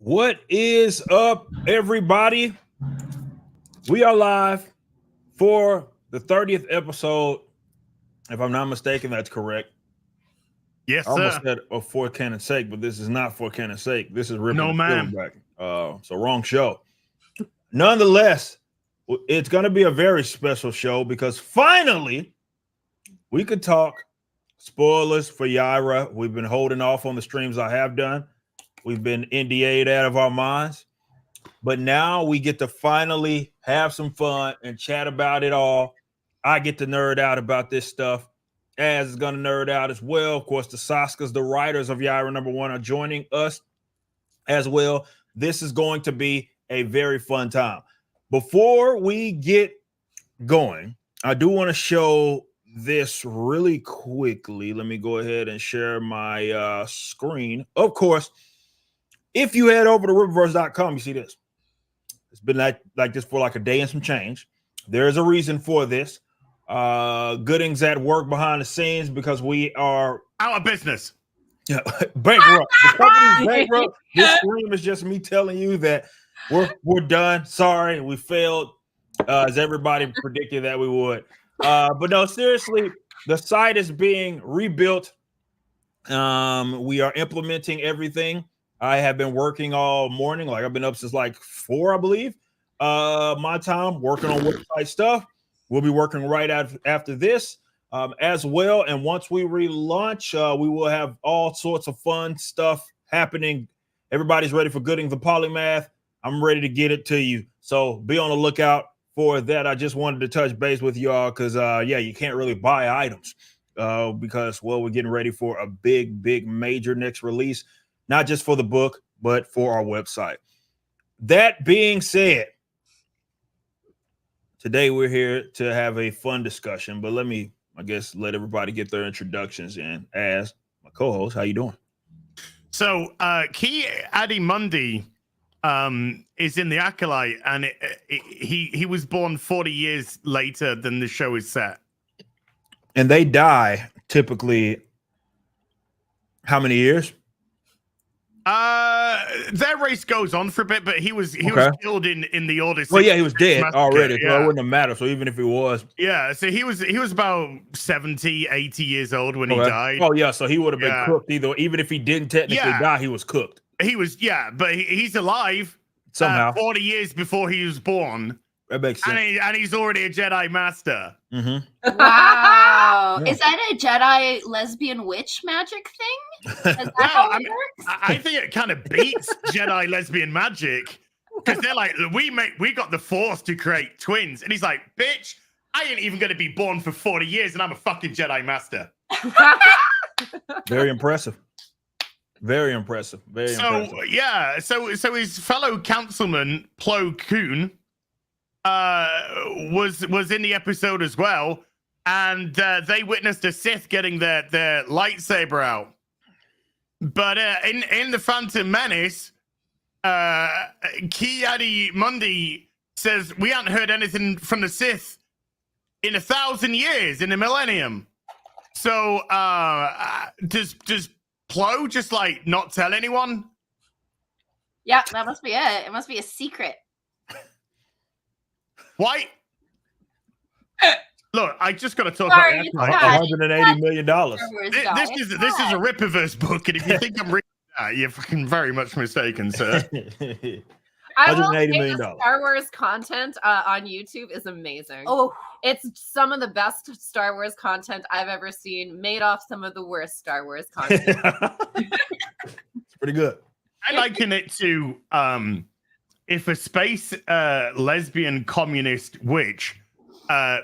What is up, everybody? We are live for the 30th episode. If I'm not mistaken, that's correct. Yes, I almost sir. said for Cannon's sake, but this is not for Cannon's sake. This is ripping No, the ma'am. Silverback. So wrong show. Nonetheless, it's going to be a very special show because finally we could talk spoilers for Yaira. We've been holding off on the streams I have done. We've been NDA'd out of our minds. But now we get to finally have some fun and chat about it all. I get to nerd out about this stuff. Az is going to nerd out as well. Of course, the Saskas, the writers of Yaira #1, are joining us as well. This is going to be a very fun time. Before we get going, I do want to show this really quickly. Let me go ahead and share my screen. Of course, if you head over to riververse.com, you see this. It's been like this for like a day and some change. There's a reason for this. Gooding's at work behind the scenes because we are out of business. Yeah, bankrupt. The company's bankrupt. This stream is just me telling you that we're done. Sorry, we failed. As everybody predicted that we would. But no, seriously, the site is being rebuilt. We are implementing everything. I have been working all morning. Like I've been up since like 4, I believe. My time working on website stuff. We'll be working right after this as well. And once we relaunch, we will have all sorts of fun stuff happening. Everybody's ready for Gooding the Polymath. I'm ready to get it to you. So be on the lookout for that. I just wanted to touch base with y'all because, yeah, you can't really buy items because, well, we're getting ready for a big major next release. Not just for the book, but for our website. That being said, today we're here to have a fun discussion, but let me, I guess, let everybody get their introductions in. As my co-host, how you doing? So, Key Addy Mundi is in the Acolyte, and he was born 40 years later than the show is set. And they die typically how many years? Their race goes on for a bit, but he was killed in the Odyssey. Well, yeah, he was dead already, so yeah. it wouldn't have mattered. So even if he was, yeah, so he was about 70, 80 years old when he died. Oh yeah, so he would have been cooked either. Even if he didn't technically die, he was cooked. He was, but he's alive somehow 40 years before he was born. That makes sense. And he's already a Jedi Master. Mm-hmm. Wow. Yeah. Is that a Jedi lesbian witch magic thing? Is that how it works? I think it kind of beats Jedi lesbian magic because they're like, we got the Force to create twins. And he's like, bitch, I ain't even going to be born for 40 years and I'm a fucking Jedi Master. Very impressive. Very impressive. Very impressive. Yeah. So his fellow councilman, Plo Koon, was in the episode as well, and they witnessed a Sith getting their lightsaber out. But in the Phantom Menace, Key Addy Mundi says we haven't heard anything from the Sith in 1,000 years, in a millennium. So does Plo just like not tell anyone? Yeah, that must be it. It must be a secret. Why? Look, I just got to talk about $180 million. This is a Rippaverse book, and if you think I'm reading that, you're fucking very much mistaken, sir. I will say $180 million. the Star Wars content on YouTube is amazing. Oh, it's some of the best Star Wars content I've ever seen, made off some of the worst Star Wars content. It's pretty good. I liken it to if a space lesbian communist witch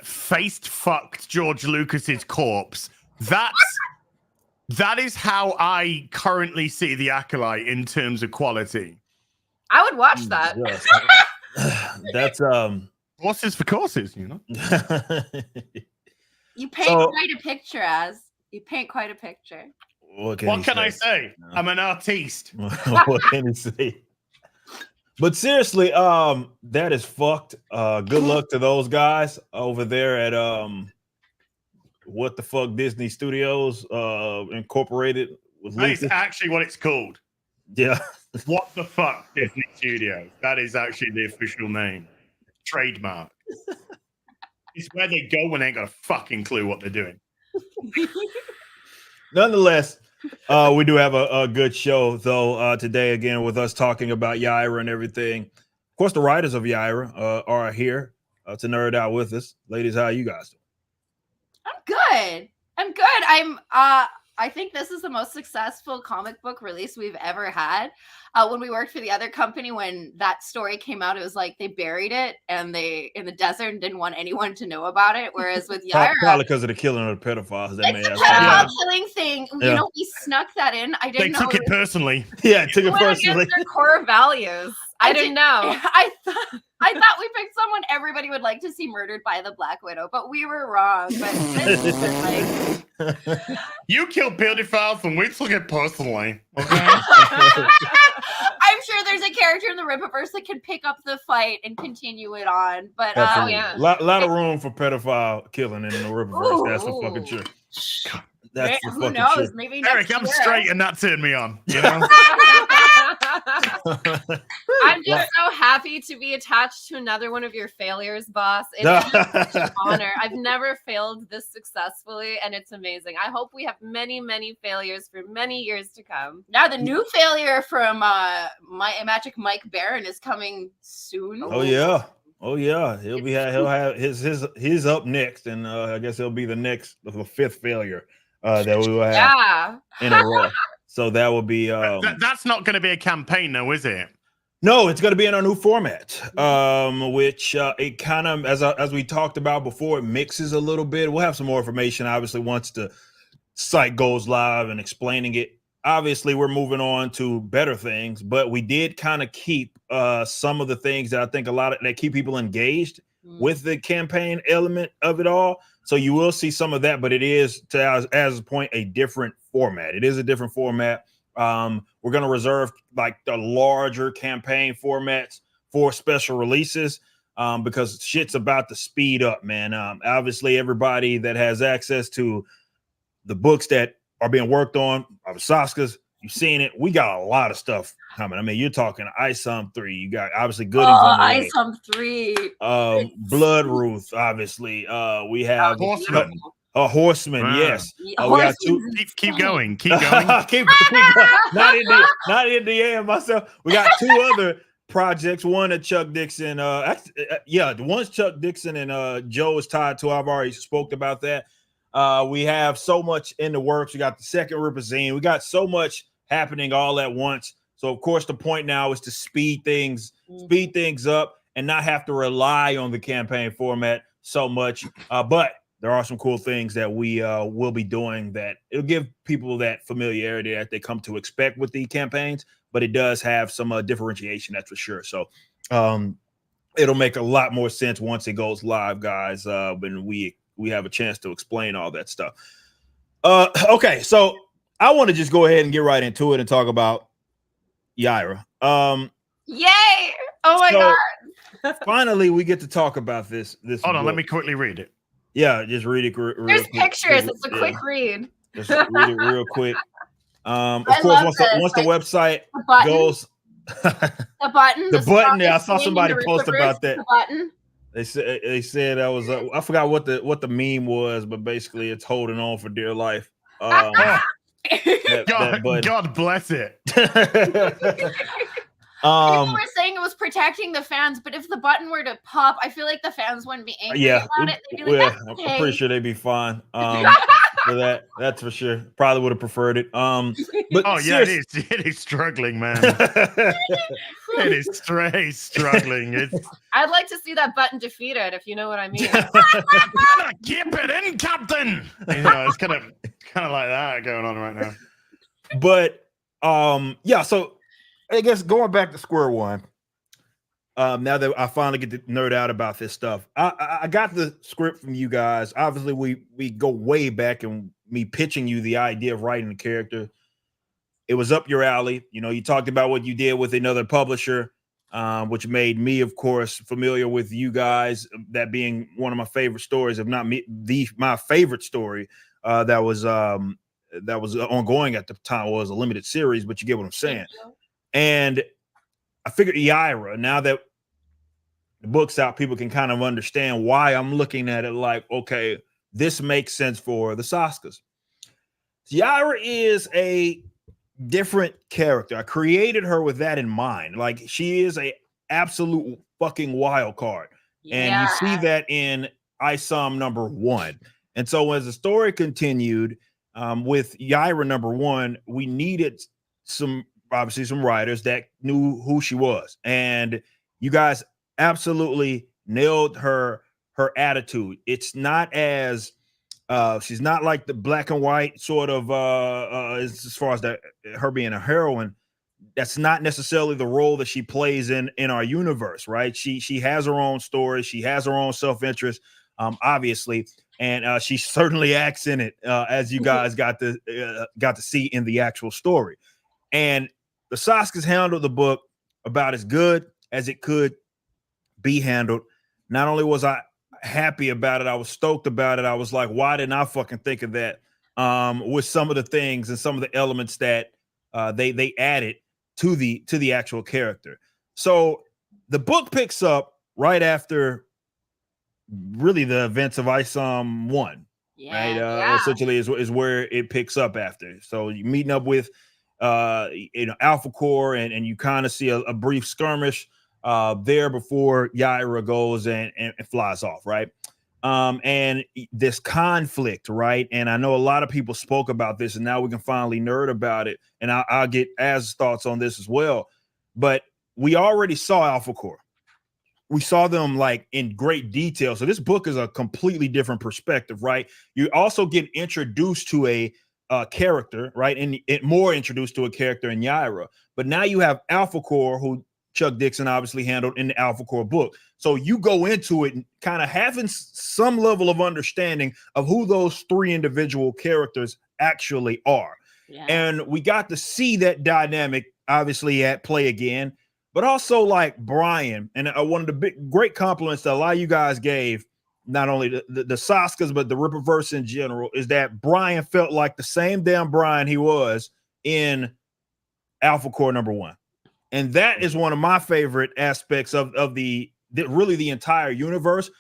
fucked George Lucas's corpse. That is how I currently see the Acolyte in terms of quality. I would watch that. Yes. That's Horses for courses, you know. you paint quite a picture, Az. You paint quite a picture. What can I say? No. I'm an artiste. What can you say? But seriously, that is fucked. Good luck to those guys over there at what the fuck Disney Studios Incorporated with That is actually what it's called. Yeah. What the fuck, Disney Studios? That is actually the official name. Trademark. It's where they go when they ain't got a fucking clue what they're doing. Nonetheless, we do have a good show, though, today, again, with us talking about Yaira and everything. Of course, the writers of Yaira are here to nerd out with us. Ladies, how you guys doing? I'm good. I think this is the most successful comic book release we've ever had. When we worked for the other company, when that story came out, it was like they buried it and they in the desert and didn't want anyone to know about it. Whereas with Yaira, Probably because of the killing of the pedophiles. That it's a pedophile killing thing. Yeah. You know, we snuck that in. I didn't know They took it personally. Yeah, took it went personally. against their core values. I didn't know. I thought we picked someone everybody would like to see murdered by the Black Widow, but we were wrong. But You killed pedophiles and we took it personally. Okay. I'm sure there's a character in the Rippaverse that can pick up the fight and continue it on. But a lot of room for pedophile killing in the Rippaverse. That's for fucking sure. That's for who fucking knows? sure. Maybe Eric, next I'm year. straight and that turned me on. You know? I'm just so happy to be attached to another one of your failures, boss. It's such an honor. I've never failed this successfully, and it's amazing. I hope we have many, many failures for many years to come. Now, the new failure from my Magic Mike Barron is coming soon. Oh yeah. He'll have his up next, and I guess he'll be the fifth failure that we will have in a row. So that will be that's not going to be a campaign, though, is it? No, it's going to be in our new format, which it kind of, as we talked about before, it mixes a little bit. We'll have some more information, obviously, once the site goes live and explaining it. Obviously, we're moving on to better things, but we did kind of keep some of the things that I think that keep people engaged with the campaign element of it all. So you will see some of that, but it is, as a point, a different format. It is a different format. We're going to reserve like the larger campaign formats for special releases because shit's about to speed up, man. Obviously, everybody that has access to the books that are being worked on, Saska's, you've seen it. We got a lot of stuff coming. I mean, you're talking Ice Hum 3. You got obviously goodies on the way. Ice Hum 3. Blood Ruth, obviouss we have Horseman. Horseman, yes. We got two. Keep going. Keep going. keep going. Not in the end myself. We got two other projects. One that Chuck Dixon. The one's Chuck Dixon and Joe is tied to. I've already spoke about that. We have so much in the works. We got the second Ripazine. We got so much happening all at once. So of course the point now is to speed things up and not have to rely on the campaign format so much. But there are some cool things that we will be doing that it'll give people that familiarity that they come to expect with the campaigns, but it does have some differentiation, that's for sure. So it'll make a lot more sense once it goes live, guys, when we have a chance to explain all that stuff. Okay, so I want to just go ahead and get right into it and talk about Yaira. Yay! Oh my god! Finally, we get to talk about this. Hold on, let me quickly read it. Yeah, just read it. There's pictures. It's a quick read. Just read it real quick. Of course, once the website goes, the button. The button. Yeah, I saw somebody post about that. The button. They said that was I forgot what the meme was, but basically it's holding on for dear life. God bless it. People were saying it was protecting the fans, but if the button were to pop, I feel like the fans wouldn't be angry about it. They'd be like, I'm pretty sure they'd be fine. For that's for sure. Probably would have preferred it. But it is struggling, man. It is straight struggling. I'd like to see that button defeated, if you know what I mean. Keep it in, Captain. It's kind of like that going on right now. But so I guess going back to square one. Now that I finally get to nerd out about this stuff, I got the script from you guys. Obviously, we go way back, and me pitching you the idea of writing the character. It was up your alley. You talked about what you did with another publisher, which made me, of course, familiar with you guys. That being one of my favorite stories, if not my favorite story, that was ongoing at the time. Was a limited series, but you get what I'm saying. And I figured Yaira, now that the book's out, people can kind of understand why I'm looking at it like, okay, this makes sense for the Saskas. Yaira is a different character. I created her with that in mind. Like, she is a absolute fucking wild card. And you see that in ISOM number 1. And so as the story continued with Yaira number 1, we needed obviously some writers that knew who she was. And you guys absolutely nailed her attitude. It's not as she's not like the black and white sort of as far as her being a heroine. That's not necessarily the role that she plays in our universe, right? She has her own story, she has her own self-interest, obviously, and she certainly acts in it, as you guys got to see in the actual story. And the Saskas handled the book about as good as it could be handled. Not only was I happy about it, I was stoked about it. I was like, why didn't I fucking think of that? With some of the things and some of the elements that they added to the actual character. So the book picks up right after really the events of ISOM 1. Right? Essentially is where it picks up after. So you're meeting up with Alphacore, and you kind of see a brief skirmish there before Yaira goes and flies off, right? And this conflict, right? And I know a lot of people spoke about this, and now we can finally nerd about it. And I'll get Az's thoughts on this as well. But we already saw Alphacore. We saw them like in great detail. So this book is a completely different perspective, right? You also get introduced to a character, right? And more introduced to a character in Yaira. But now you have Alphacore, who Chuck Dixon obviously handled in the Alphacore book. So you go into it kind of having some level of understanding of who those 3 individual characters actually are. Yeah. And we got to see that dynamic obviously at play again, but also like Brian, and one of the great compliments that a lot of you guys gave, not only the Saskas, but the Rippaverse in general, is that Brian felt like the same damn Brian he was in Alphacore number 1. And that is one of my favorite aspects of really the entire universe.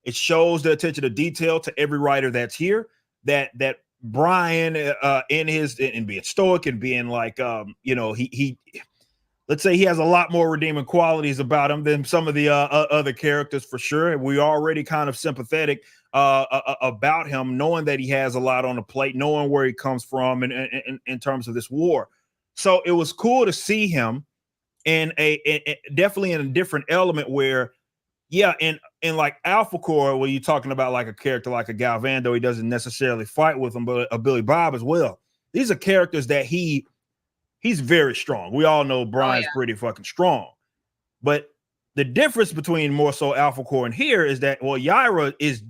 It shows the attention to detail to every writer that's here, that Brian in being stoic and being like, he let's say he has a lot more redeeming qualities about him than some of the other characters, for sure. And we're already kind of sympathetic about him, knowing that he has a lot on the plate, knowing where he comes from in terms of this war. So it was cool to see him in definitely in a different element where, in like Alphacore, where you're talking about like a character like a Galvando, he doesn't necessarily fight with him, but a Billy Bob as well. These are characters that he's very strong. We all know Brian's pretty fucking strong. But the difference between more so Alphacore and here is that, well, Yaira is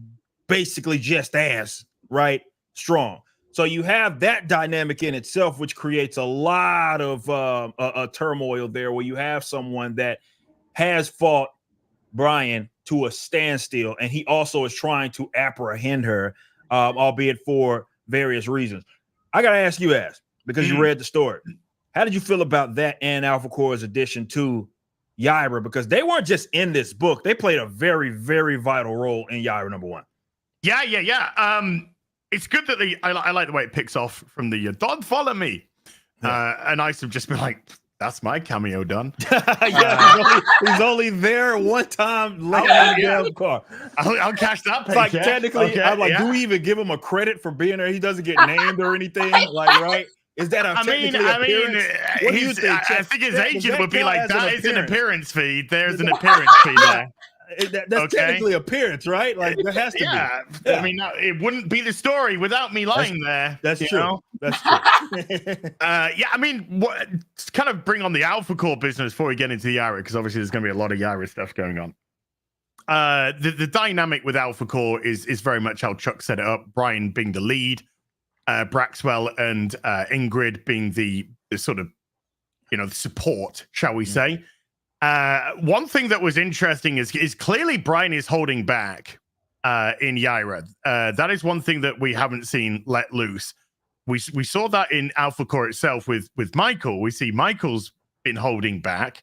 basically just as, right, strong. So you have that dynamic in itself, which creates a lot of turmoil there, where you have someone that has fought Brian to a standstill, and he also is trying to apprehend her, albeit for various reasons. I got to ask you, Az, because you read the story. How did you feel about that and Alphacore's addition to Yaira? Because they weren't just in this book. They played a very, very vital role in Yaira number 1. Yeah. It's good that I like the way it picks off from the "Don't follow me," and I have just been like, "That's my cameo done." He's only there one time laying on the damn car. I'll cash that paycheck. Like technically, I'm like, do we even give him a credit for being there? He doesn't get named or anything, like, right? Is that a appearance? What do you think? I think his agent would be like, "That is an appearance fee. There's an appearance fee there." That's technically appearance, right? Like, there has to be. Yeah. I mean, it wouldn't be the story without me lying there. That's true. That's true. I mean, to kind of bring on the Alphacore business before we get into the Yaira, because obviously there's going to be a lot of Yaira stuff going on. The dynamic with Alphacore is very much how Chuck set it up. Brian being the lead, Braxwell and Ingrid being the sort of, the support, shall we say. One thing that was interesting is clearly Brian is holding back in Yaira. That is one thing that we haven't seen let loose. We saw that in Alphacore itself with Michael. We see Michael's been holding back.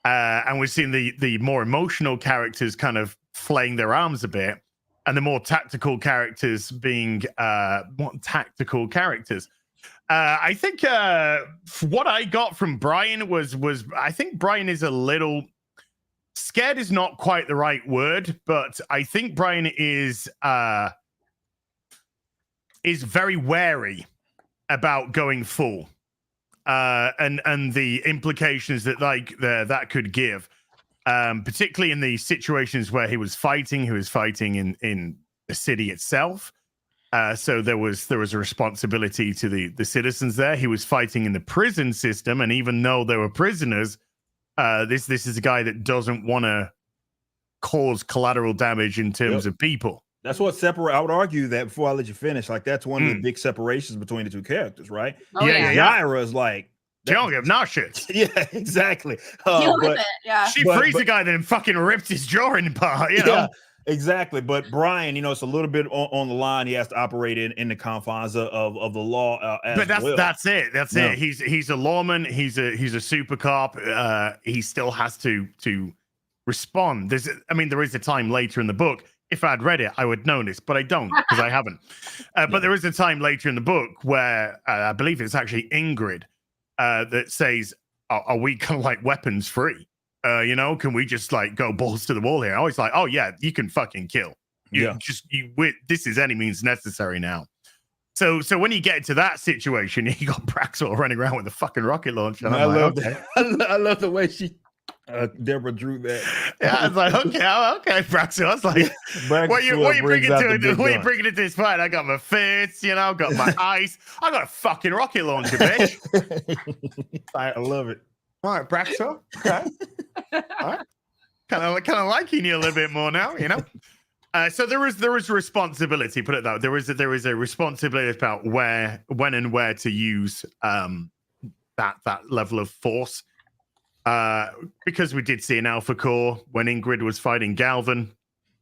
And we've seen the more emotional characters kind of flaying their arms a bit, and the more tactical characters being more tactical characters. I think what I got from Brian was I think Brian is a little scared is not quite the right word, but I think Brian is very wary about going full. And the implications that that could give, particularly in the situations where he was fighting in the city itself. So there was a responsibility to the citizens there. He was fighting in the prison system, and even though they were prisoners, this is a guy that doesn't want to cause collateral damage in terms of people. That's what I would argue that before I let you finish, like that's one of the big separations between the two characters, right? Oh, yeah. Yaira is like, she don't give no shit. Yeah, exactly. Deal with it. Yeah. She frees the guy, then fucking ripped his jaw in part. You know? Yeah, exactly. But Brian, it's a little bit on the line. He has to operate in the confines of the law. But that's it. That's it. He's a lawman. He's a super cop. He still has to respond. There is a time later in the book. If I'd read it, I would know this, but I don't because I haven't. But there is a time later in the book where I believe it's actually Ingrid that says, "Are we kind of like weapons free? Can we just like go balls to the wall here?" I was like, "Oh yeah, you can fucking kill. This is any means necessary now." So when you get into that situation, you got Braxwell running around with a fucking rocket launcher. And I love that. I love the way Deborah drew that. Yeah, I was like, okay, Braxwell. I was like, what you bringing to this fight? I got my fists, got my ice. I got a fucking rocket launcher, bitch. I love it. All right, Braxwell. Okay. All right. Kind of liking you a little bit more now, So there is responsibility. Put it that way. There is a responsibility about when and where to use that level of force. Because we did see in Alphacore when Ingrid was fighting Galvan.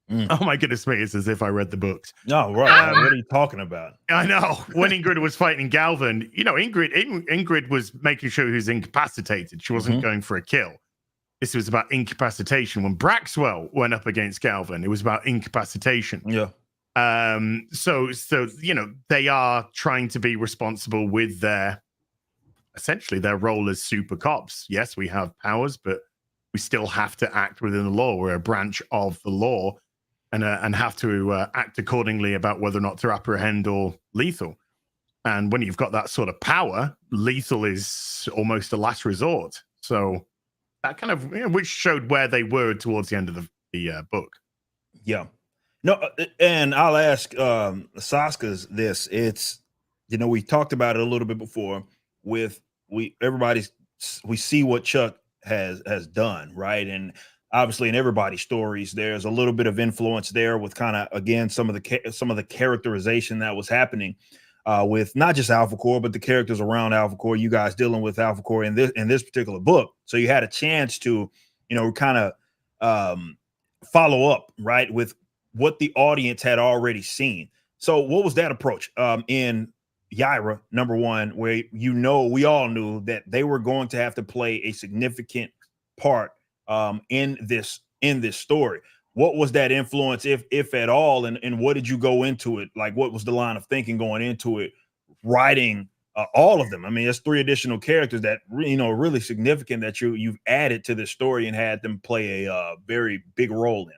Oh my goodness me, it's as if I read the books. No, right. What are you talking about? I know. When Ingrid was fighting Galvan, Ingrid was making sure he was incapacitated. She wasn't going for a kill. This was about incapacitation. When Braxwell went up against Galvan, it was about incapacitation. Yeah. So they are trying to be responsible with essentially their role as super cops. Yes, we have powers, but we still have to act within the law. We're a branch of the law and have to act accordingly about whether or not to apprehend or lethal. And when you've got that sort of power, lethal is almost a last resort. So that kind of, which showed where they were towards the end of the book. Yeah. No, and I'll ask Saska's this. It's, we talked about it a little bit before. We see what Chuck has done, right? And obviously in everybody's stories there's a little bit of influence there with kind of, again, some of the characterization that was happening with not just Alphacore but the characters around Alphacore, you guys dealing with Alphacore in this particular book. So you had a chance to kind of follow up, right, with what the audience had already seen. So what was that approach in Yaira, number one, where we all knew that they were going to have to play a significant part in this story? What was that influence, if at all, and what did you go into it? Like, what was the line of thinking going into it, writing all of them? I mean, there's 3 additional characters that really significant that you've added to this story and had them play a very big role in.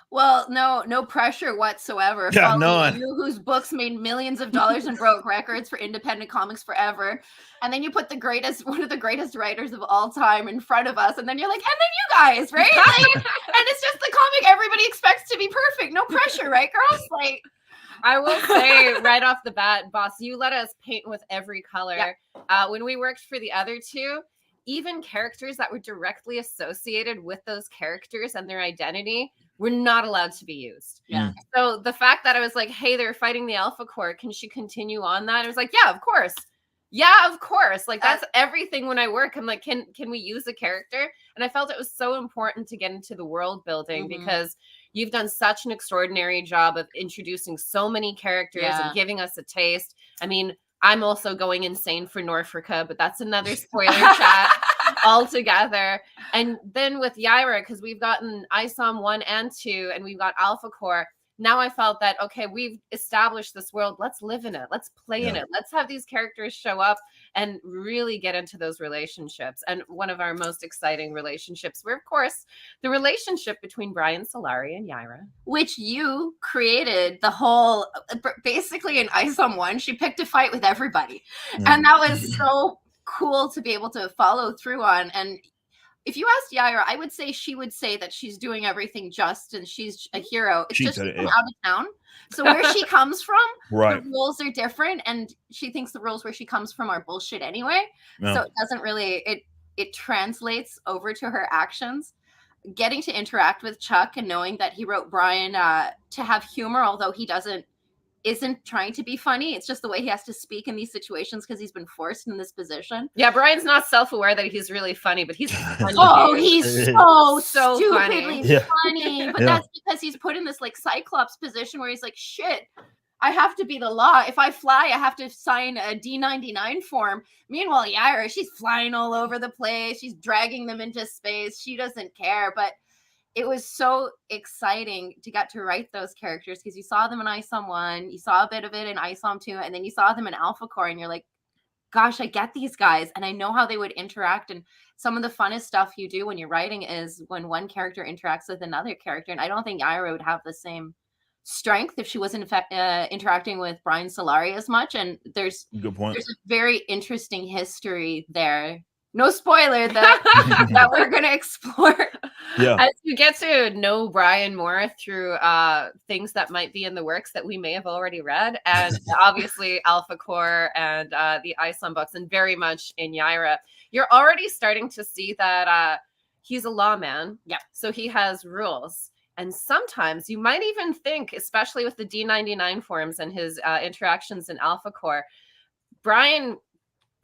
Well, no pressure whatsoever. Yeah, none. You, whose books made millions of dollars and broke records for independent comics forever, and then you put one of the greatest writers of all time in front of us, and then you're like, and then you guys, right? And it's just the comic everybody expects to be perfect. No pressure, right, girls? Like, I will say right off the bat, boss, you let us paint with every color. Yeah. When we worked for the other 2, even characters that were directly associated with those characters and their identity were not allowed to be used. Yeah. So the fact that I was like, hey, they're fighting the Alphacore, can she continue on that? I was like, yeah, of course. Yeah, of course. Like, that's everything when I work. I'm like, can we use a character? And I felt it was so important to get into the world building because you've done such an extraordinary job of introducing so many characters and giving us a taste. I mean, I'm also going insane for Norfrica, but that's another spoiler chat. all together. And then with Yaira, because we've gotten ISOM 1 and 2, and we've got Alphacore. Now I felt that, okay, we've established this world. Let's live in it. Let's play in it. Let's have these characters show up and really get into those relationships. And one of our most exciting relationships were, of course, the relationship between Brian Solari and Yaira. Which you created the whole, basically in ISOM 1, she picked a fight with everybody. And that was so cool to be able to follow through on. And if you asked Yaira, I would say she would say that she's doing everything just and she's a hero. It's just from out of town. So where she comes from, the rules are different. And she thinks the rules where she comes from are bullshit anyway. So it doesn't really, it translates over to her actions. Getting to interact with Chuck and knowing that he wrote Brian to have humor, although he isn't trying to be funny. It's just the way he has to speak in these situations because he's been forced in this position. Yeah, Brian's not self-aware that he's really funny, but he's funny. Oh, he's so stupidly funny. But that's because he's put in this like Cyclops position where he's like, shit, I have to be the law. If I fly, I have to sign a D99 form. Meanwhile, Yaira, she's flying all over the place. She's dragging them into space. She doesn't care. But it was so exciting to get to write those characters because you saw them in ISOM 1, you saw a bit of it in ISOM 2, and then you saw them in Alphacore, and you're like, gosh, I get these guys, and I know how they would interact. And some of the funnest stuff you do when you're writing is when one character interacts with another character. And I don't think Yaira would have the same strength if she wasn't interacting with Brian Solari as much. And there's a very interesting history there. No spoiler that we're going to explore. Yeah. As you get to know Brian more through things that might be in the works that we may have already read, and obviously Alphacore and the ISOM books, and very much in Yaira, you're already starting to see that he's a lawman. Yeah. So he has rules. And sometimes you might even think, especially with the D99 forms and his interactions in Alphacore, Brian,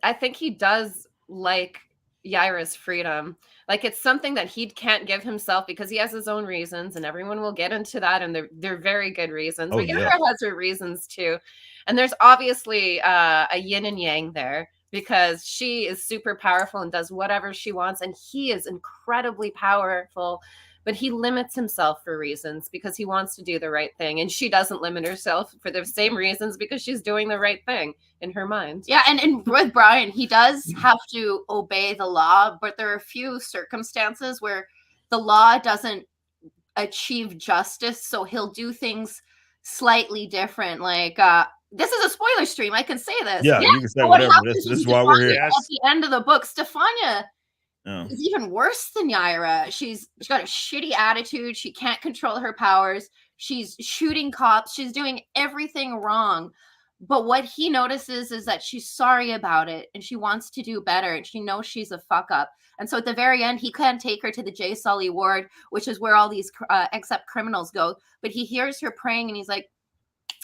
I think he does like Yaira's freedom. Like it's something that he can't give himself because he has his own reasons, and everyone will get into that, and they're very good reasons. But Yaira has her reasons too. And there's obviously a yin and yang there because she is super powerful and does whatever she wants, and he is incredibly powerful, but he limits himself for reasons because he wants to do the right thing. And she doesn't limit herself for the same reasons because she's doing the right thing in her mind. Yeah, and with Brian, he does have to obey the law, but there are a few circumstances where the law doesn't achieve justice, so he'll do things slightly different. Like, this is a spoiler stream, I can say this. Yeah, you can say whatever. This is why we're here. At the end of the book, Stefania is even worse than Yaira. She's got a shitty attitude. She can't control her powers. She's shooting cops. She's doing everything wrong. But what he notices is that she's sorry about it and she wants to do better, and she knows she's a fuck up. And so at the very end, he can't take her to the J. Sully ward, which is where all these except criminals go. But he hears her praying and he's like,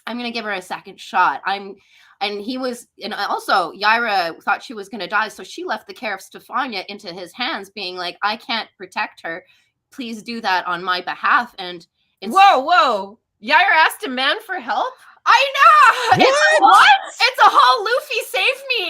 I'm going to give her a second shot. And also Yaira thought she was going to die. So she left the care of Stefania into his hands, being like, I can't protect her. Please do that on my behalf. And whoa. Yaira asked a man for help? I know. It's a whole Luffy save me.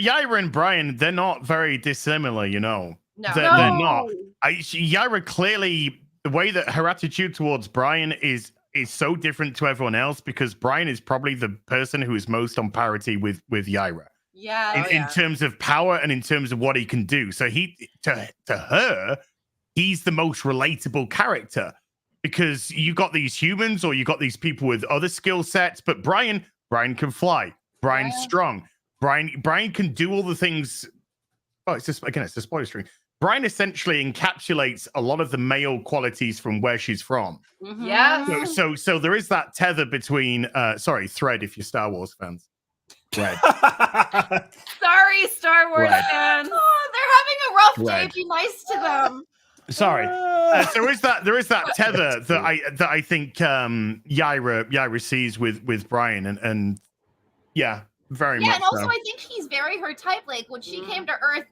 Yaira and Brian, they're not very dissimilar, you know. No. They're not. Yaira clearly, the way that her attitude towards Brian is so different to everyone else because Brian is probably the person who is most on parity with Yaira. Yeah. In terms of power and in terms of what he can do. So to her, he's the most relatable character because you got these humans or you got these people with other skill sets, but Brian can fly. Brian's strong. Brian can do all the things. Oh, it's a spoiler stream. Brian essentially encapsulates a lot of the male qualities from where she's from. Mm-hmm. Yeah. So there is that tether between thread if you're Star Wars fans. Thread. Sorry, Star Wars fans. Oh, they're having a rough day. Be nice to them. Sorry. There is that tether that I think Yaira sees with Brian and very much. Yeah, and also so. I think he's very her type. Like when she came to Earth,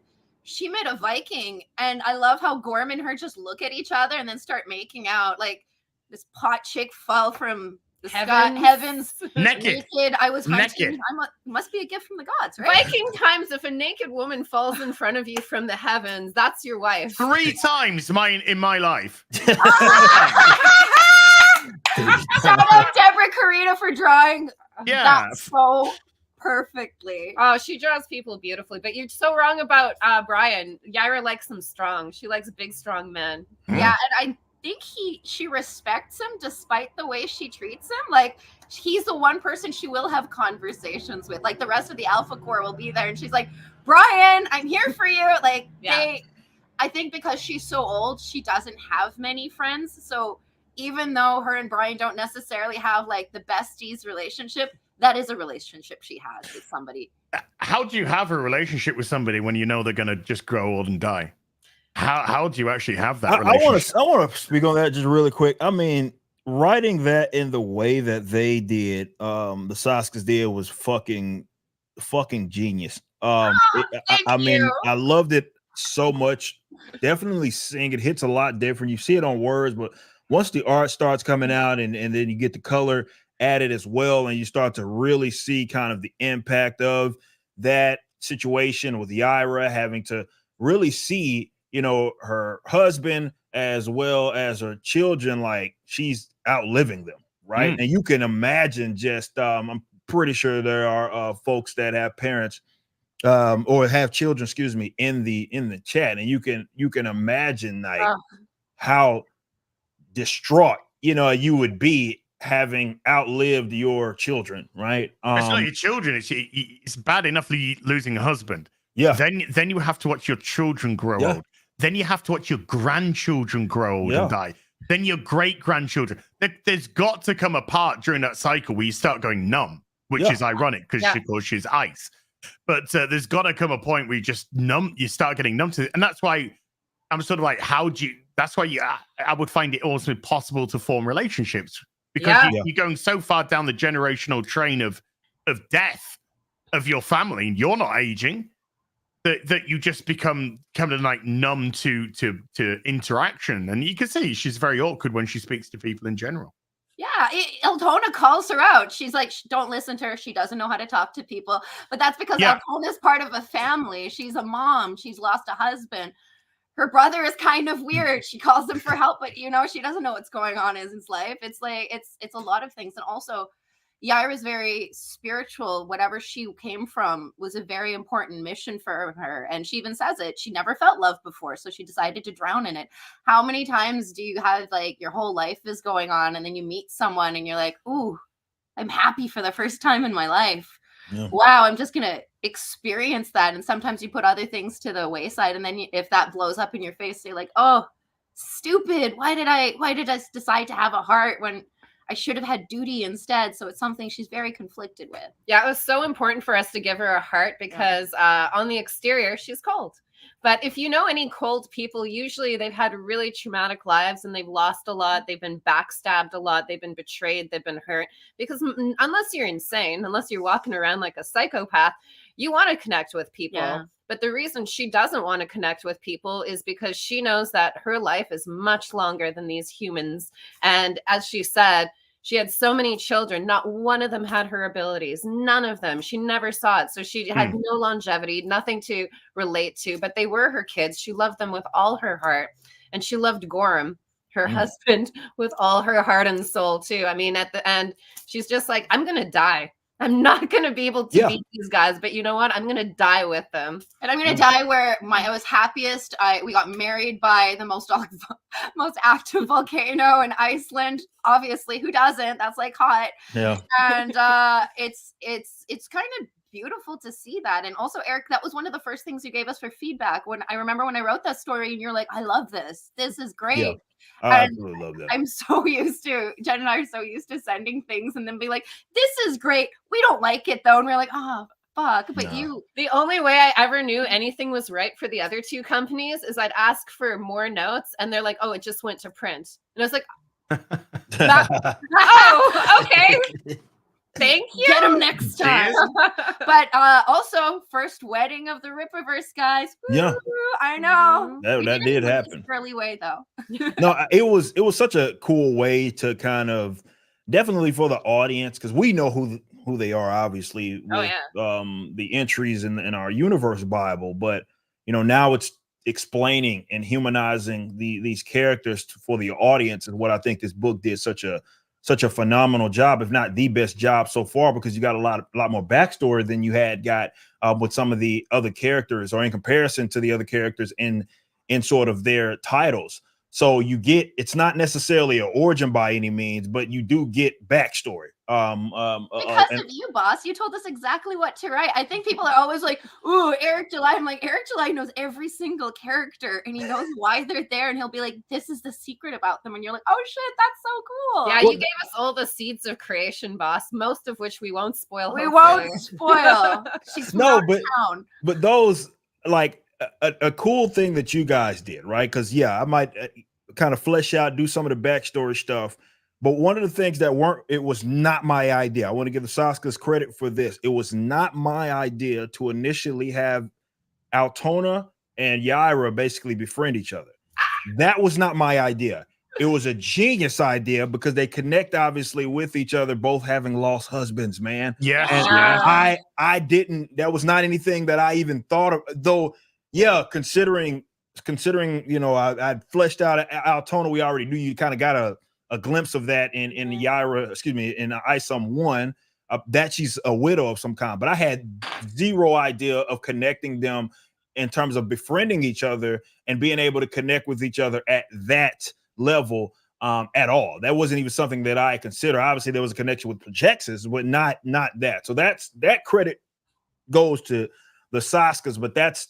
she met a Viking, and I love how Gorm and her just look at each other and then start making out. Like this pot chick fell from The Heavens. Naked. I was hunting. Naked. Must be a gift from the gods, right? Viking times, if a naked woman falls in front of you from the heavens, that's your wife. 3 times in my life. Shout out Deborah Carina for drawing that so perfectly. Oh, she draws people beautifully, but you're so wrong about Brian. Yaira likes them strong. She likes big, strong men. Yeah, and I think she respects him despite the way she treats him. Like, he's the one person she will have conversations with. Like, the rest of the Alphacore will be there, and she's like, Brian, I'm here for you. Like, I think because she's so old, she doesn't have many friends. So even though her and Brian don't necessarily have like the besties relationship, that is a relationship she has with somebody. How do you have a relationship with somebody when you know they're going to just grow old and die? How do you actually have that relationship? I want to speak on that just really quick. I mean, writing that in the way that they did, the Saskas did, was fucking genius. I mean, I loved it so much. Definitely seeing it hits a lot different. You see it on words, but once the art starts coming out and then you get the color added as well, and you start to really see kind of the impact of that situation with Yaira having to really see, you know, her husband as well as her children, like she's outliving them, right? And you can imagine just I'm pretty sure there are folks that have parents or have children, excuse me, in the chat, and you can imagine like how distraught, you know, you would be having outlived your children, right? It's not your children. It's bad enough losing a husband. Yeah. Then you have to watch your children grow old. Then you have to watch your grandchildren grow old and die. Then your great-grandchildren. There's got to come a part during that cycle where you start going numb, which is ironic because she's ice. But there's got to come a point where you just numb. You start getting numb to it, and that's why I'm sort of like, that's why I would find it also possible to form relationships, because you're going so far down the generational train of death of your family, and you're not aging. That you just become kind of like numb to interaction, and you can see she's very awkward when she speaks to people in general. Yeah, Altona calls her out. She's like, don't listen to her. She doesn't know how to talk to people. But that's because Altona's part of a family. She's a mom. She's lost a husband. Her brother is kind of weird. She calls him for help, but you know, she doesn't know what's going on in his life. It's like it's a lot of things, and also Yaira is very spiritual. Whatever she came from was a very important mission for her. And she even says it. She never felt love before, so she decided to drown in it. How many times do you have like your whole life is going on and then you meet someone and you're like, ooh, I'm happy for the first time in my life. Yeah. Wow, I'm just going to experience that. And sometimes you put other things to the wayside. And then if that blows up in your face, you're like, oh, stupid. Why did I decide to have a heart when I should have had duty instead? So it's something she's very conflicted with. Yeah, it was so important for us to give her a heart because on the exterior, she's cold. But if you know any cold people, usually they've had really traumatic lives and they've lost a lot. They've been backstabbed a lot. They've been betrayed. They've been hurt. Because unless you're insane, unless you're walking around like a psychopath, you want to connect with people. Yeah. But the reason she doesn't want to connect with people is because she knows that her life is much longer than these humans. And as she said, she had so many children. Not one of them had her abilities. None of them. She never saw it. So she had no longevity, nothing to relate to, but they were her kids. She loved them with all her heart. And she loved Gorham, her husband, with all her heart and soul too. I mean, at the end, she's just like, I'm going to die. I'm not going to be able to beat these guys, but you know what? I'm going to die with them. And I'm going to die where I was happiest. We got married by the most active volcano in Iceland. Obviously, who doesn't? That's like hot. Yeah. And it's kind of beautiful to see that. And also, Eric, that was one of the first things you gave us for feedback. When I wrote that story and you're like, I love this. This is great. Yeah. I absolutely love that. I'm so used to, Jen and I are so used to sending things and then be like, this is great. We don't like it though. And we're like, oh, fuck. But the only way I ever knew anything was right for the other two companies is I'd ask for more notes and they're like, oh, it just went to print. And I was like, oh, okay. Thank you. Get him next time. But also, first wedding of the Rippaverse, guys. Woo, yeah, I know. That did happen. Early way though. No, it was such a cool way to kind of definitely for the audience, because we know who they are, obviously, with the entries in our universe Bible. But now it's explaining and humanizing these characters for the audience, and what I think this book did such a phenomenal job, if not the best job so far, because you got a lot more backstory than you had got with some of the other characters, or in comparison to the other characters in sort of their titles. So it's not necessarily an origin by any means, but you do get backstory. Because of you, boss, you told us exactly what to write. I think people are always like, "Ooh, Eric July." I'm like, Eric July knows every single character, and he knows why they're there, and he'll be like, "This is the secret about them," and you're like, "Oh shit, that's so cool." Yeah, you gave us all the seeds of creation, boss. Most of which we won't spoil. We won't spoil. She's but those, like, a cool thing that you guys did, right? Because I might kind of flesh out, do some of the backstory stuff. But one of the things that it was not my idea. I want to give the Saskas credit for this. It was not my idea to initially have Altona and Yaira basically befriend each other. That was not my idea. It was a genius idea because they connect obviously with each other, both having lost husbands, man. Yeah. And I didn't, that was not anything that I even thought of, though. Yeah, considering, I'd fleshed out Altona, we already knew. You kind of got a glimpse of that in Yaira, in Isom 1, that she's a widow of some kind. But I had zero idea of connecting them in terms of befriending each other and being able to connect with each other at that level at all. That wasn't even something that I consider. Obviously, there was a connection with Projexes, but not that. So that credit goes to the Saskas, but that's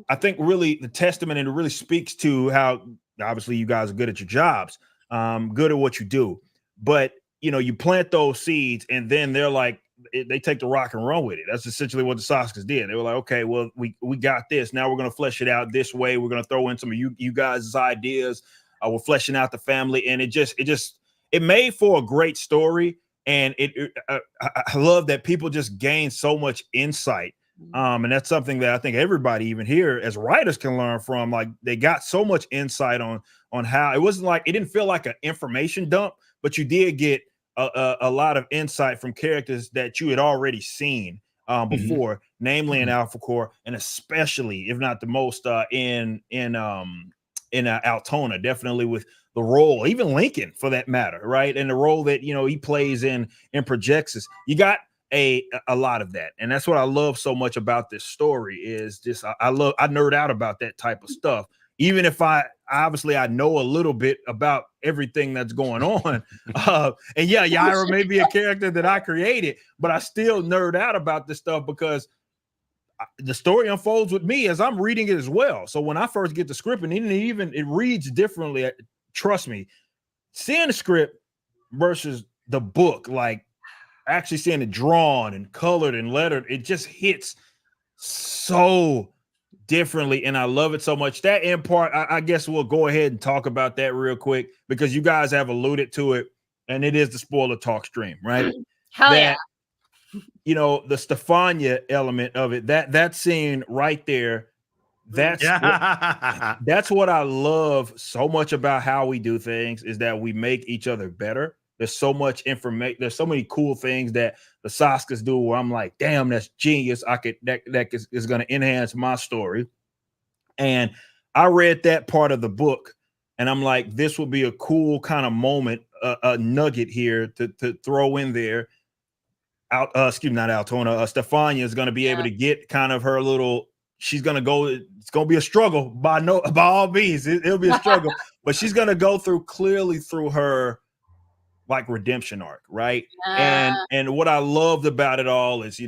I think really the testament, and it really speaks to how obviously you guys are good at your jobs, good at what you do. But you plant those seeds, and then they're like, they take the rock and run with it. That's essentially what the Saskas did. They were like, okay, well, we got this. Now we're going to flesh it out this way. We're going to throw in some of you guys' ideas. We're fleshing out the family, and it made for a great story. And I love that people just gain so much insight. And that's something that I think everybody, even here as writers, can learn from. Like, they got so much insight on how it wasn't like, it didn't feel like an information dump, but you did get a lot of insight from characters that you had already seen before, namely in Alphacore, and especially, if not the most, in Altona, definitely with the role, even Lincoln for that matter, right? And the role that he plays in Projexes. You got a lot of that, and that's what I love so much about this story. Is just I nerd out about that type of stuff, even if I know a little bit about everything that's going on. And Yaira may be a character that I created, but I still nerd out about this stuff because the story unfolds with me as I'm reading it as well. So when I first get the script, and it reads differently, trust me, seeing the script versus the book, like actually seeing it drawn and colored and lettered, it just hits so differently, and I love it so much. That in part, I guess we'll go ahead and talk about that real quick, because you guys have alluded to it, and it is the spoiler talk stream, right? Hell yeah. The Stefania element of it, that scene right there, that's what I love so much about how we do things, is that we make each other better. There's so much information. There's so many cool things that the Saskas do where I'm like, damn, that's genius. That is going to enhance my story. And I read that part of the book, and I'm like, this would be a cool kind of moment, a nugget here to throw in there. Not Altona. Stefania is going to be able to get kind of her little. She's going to go. It's going to be a struggle by all means. It'll be a struggle, but she's going to go clearly through her, like, redemption arc, right? And what I loved about it all is,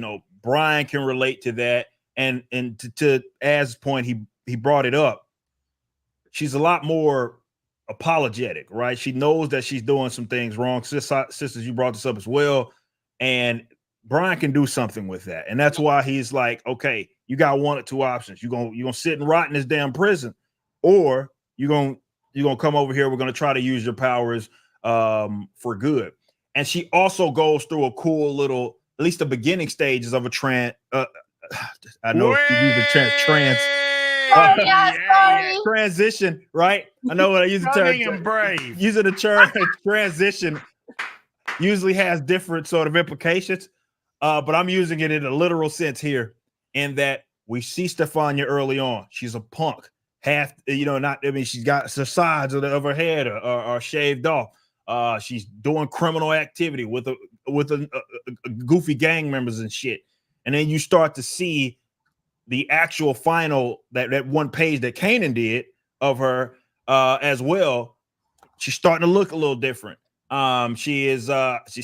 Brian can relate to that, and to Az's point, he brought it up. She's a lot more apologetic, right? She knows that she's doing some things wrong. Sisters, you brought this up as well, and Brian can do something with that, and that's why he's like, okay, you got one or two options. You're gonna sit and rot in this damn prison, or you're gonna come over here. We're gonna try to use your powers for good. And she also goes through a cool little, at least the beginning stages of a I know transition, right? I know when I use the term brave. using the term transition. usually has different sort of implications. But I'm using it in a literal sense here, in that we see Stefania early on. She's a punk, half, she's got the sides of her head are shaved off. She's doing criminal activity with a goofy gang members and shit. And then you start to see the actual final, that one page that Kanan did of her as well. She's starting to look a little different. She's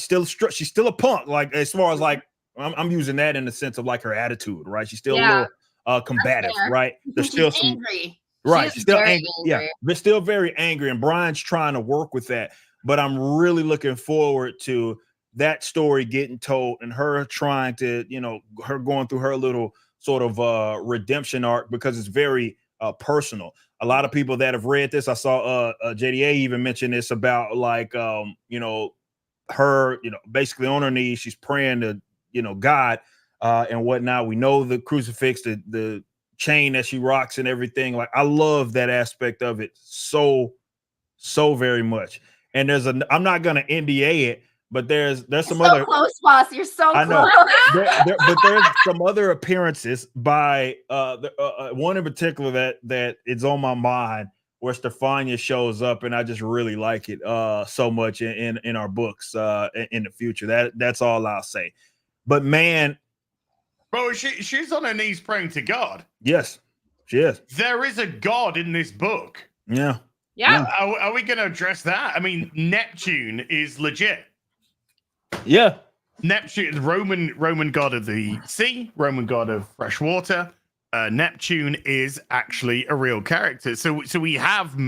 still a punk, like as far as like I'm using that in the sense of like her attitude, right? She's still a little combative, right? There's still some angry. Right, she's still angry. Yeah, but still very angry, and Brian's trying to work with that. But I'm really looking forward to that story getting told and her trying to, her going through her little sort of redemption arc, because it's very personal. A lot of people that have read this, I saw JDA even mention this about like her, basically on her knees, she's praying to God and whatnot. We know the crucifix, the chain that she rocks and everything. Like, I love that aspect of it so very much. And I'm not gonna NDA it, but there's some other close, boss. You're so I know. close. But there's some other appearances by one in particular that is on my mind, where Stefania shows up, and I just really like it so much in our books in the future. That's all I'll say. But man, bro, she's on her knees praying to God. Yes, she is. There is a God in this book. Yeah. Yeah. Are we going to address that? I mean, Neptune is legit. Yeah. Neptune, Roman god of the sea, Roman god of fresh water. Neptune is actually a real character. So we have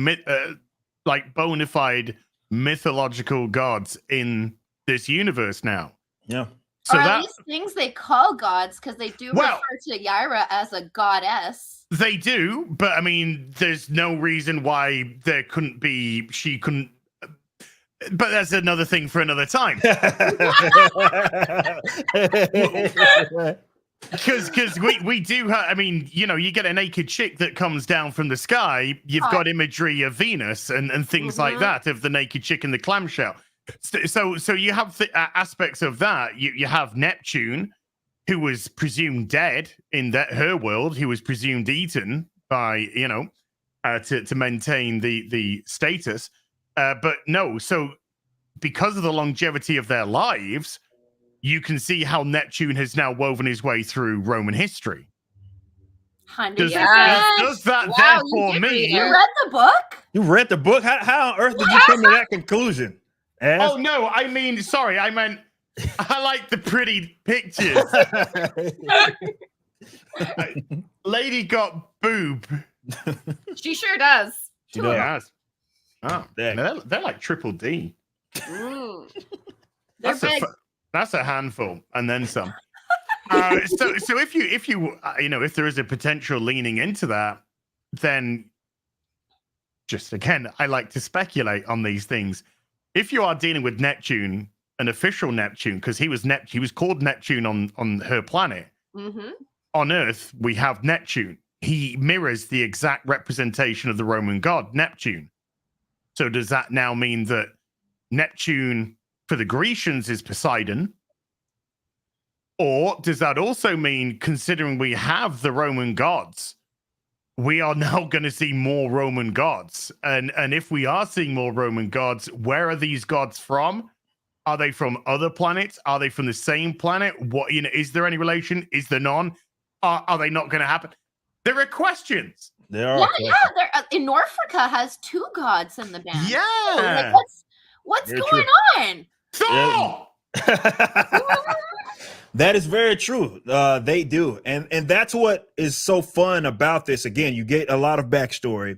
like bona fide mythological gods in this universe now. Yeah. So or at least things they call gods, because they do refer to Yaira as a goddess. They do, but I mean, there's no reason why there couldn't be. She couldn't. But that's another thing for another time. Because we do have, I mean, you get a naked chick that comes down from the sky, you've got imagery of Venus and things like that, of the naked chick in the clamshell. So you have aspects of that. You have Neptune, who was presumed dead in her world. He was presumed eaten by, to maintain the status. But no, so because of the longevity of their lives, you can see how Neptune has now woven his way through Roman history. 100%. Does that therefore mean... You read the book? You read the book? How on earth did you come to that conclusion? Oh, no, I mean, sorry, I meant I like the pretty pictures. Lady got boob. She sure does. She does. Oh, they're like triple D. That's a handful, and then some. So if there is a potential leaning into that, then just again, I like to speculate on these things. If you are dealing with Neptune, an official Neptune, because he was called Neptune on her planet. Mm-hmm. On Earth, we have Neptune. He mirrors the exact representation of the Roman god Neptune. So does that now mean that Neptune for the Grecians is Poseidon? Or does that also mean, considering we have the Roman gods, we are now going to see more Roman gods? And if we are seeing more Roman gods, where are these gods from? Are they from other planets? Are they from the same planet? What, is there any relation? Is there none? Are they not going to happen? There are questions. There are. Yeah. In Norfolka has 2 gods in the band. Yeah. Like, what's going on? Thor! That is very true. They do. And that's what is so fun about this. Again, you get a lot of backstory.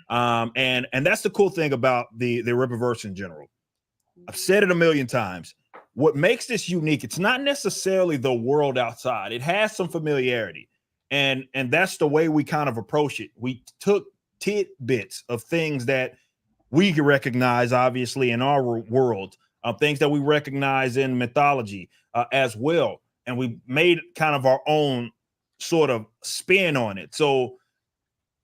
And that's the cool thing about the Rippaverse in general. I've said it a million times. What makes this unique, it's not necessarily the world outside. It has some familiarity. And that's the way we kind of approach it. We took tidbits of things that we can recognize, obviously, in our world, things that we recognize in mythology as well. And we made kind of our own sort of spin on it. So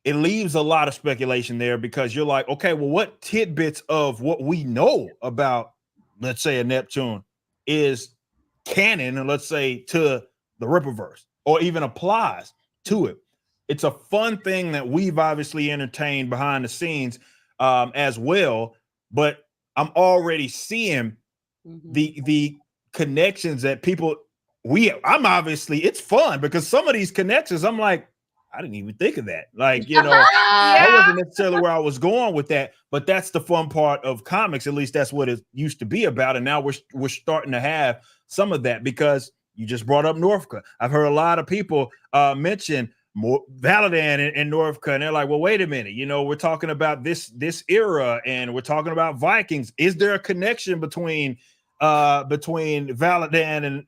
it leaves a lot of speculation there, because you're like, okay, well, what tidbits of what we know about let's say a Neptune, is canon, and let's say to the Rippaverse, or even applies to it. It's a fun thing that we've obviously entertained behind the scenes as well, but I'm already seeing the connections that people I'm obviously, it's fun because some of these connections I'm like, I didn't even think of that. Like, that wasn't necessarily where I was going with that, but that's the fun part of comics. At least that's what it used to be about. And now we're starting to have some of that, because you just brought up Northka. I've heard a lot of people mention more Valadan and Northka, and they're like, well, wait a minute, we're talking about this era, and we're talking about Vikings. Is there a connection between Valadan and,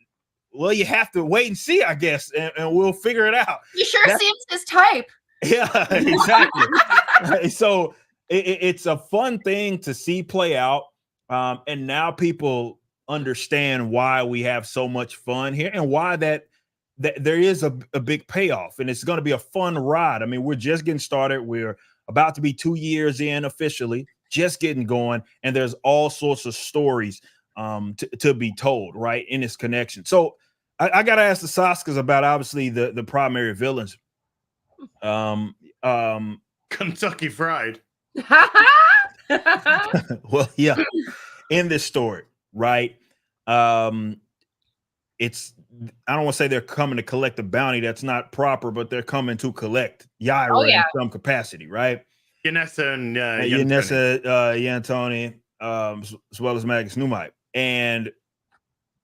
well, you have to wait and see, I guess, and we'll figure it out. You sure seems his type. Yeah, exactly. So it's a fun thing to see play out, and now people understand why we have so much fun here, and why that there is a big payoff, and it's going to be a fun ride. I mean, we're just getting started. We're about to be 2 years in officially, just getting going, and there's all sorts of stories to be told, right, in this connection. So I got to ask the Saskas about, obviously, the primary villains. Kentucky Fried. Well, yeah, in this story, right? It's, I don't want to say they're coming to collect a bounty. That's not proper, but they're coming to collect Yaira in some capacity, right? Yanessa and Yantoni, as well as Magus Numite. And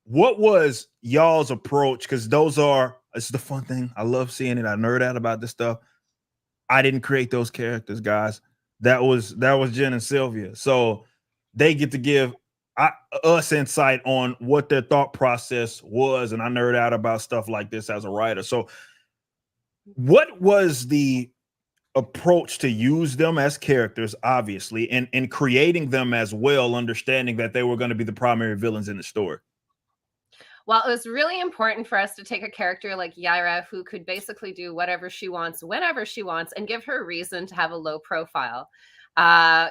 what was y'all's approach? Because it's the fun thing. I love seeing it. I nerd out about this stuff. I didn't create those characters, guys. That was Jen and Sylvia. So they get to give us insight on what their thought process was, and I nerd out about stuff like this as a writer. So what was the approach to use them as characters, obviously, and creating them as well, understanding that they were going to be the primary villains in the story? Well, it was really important for us to take a character like Yaira, who could basically do whatever she wants, whenever she wants, and give her a reason to have a low profile.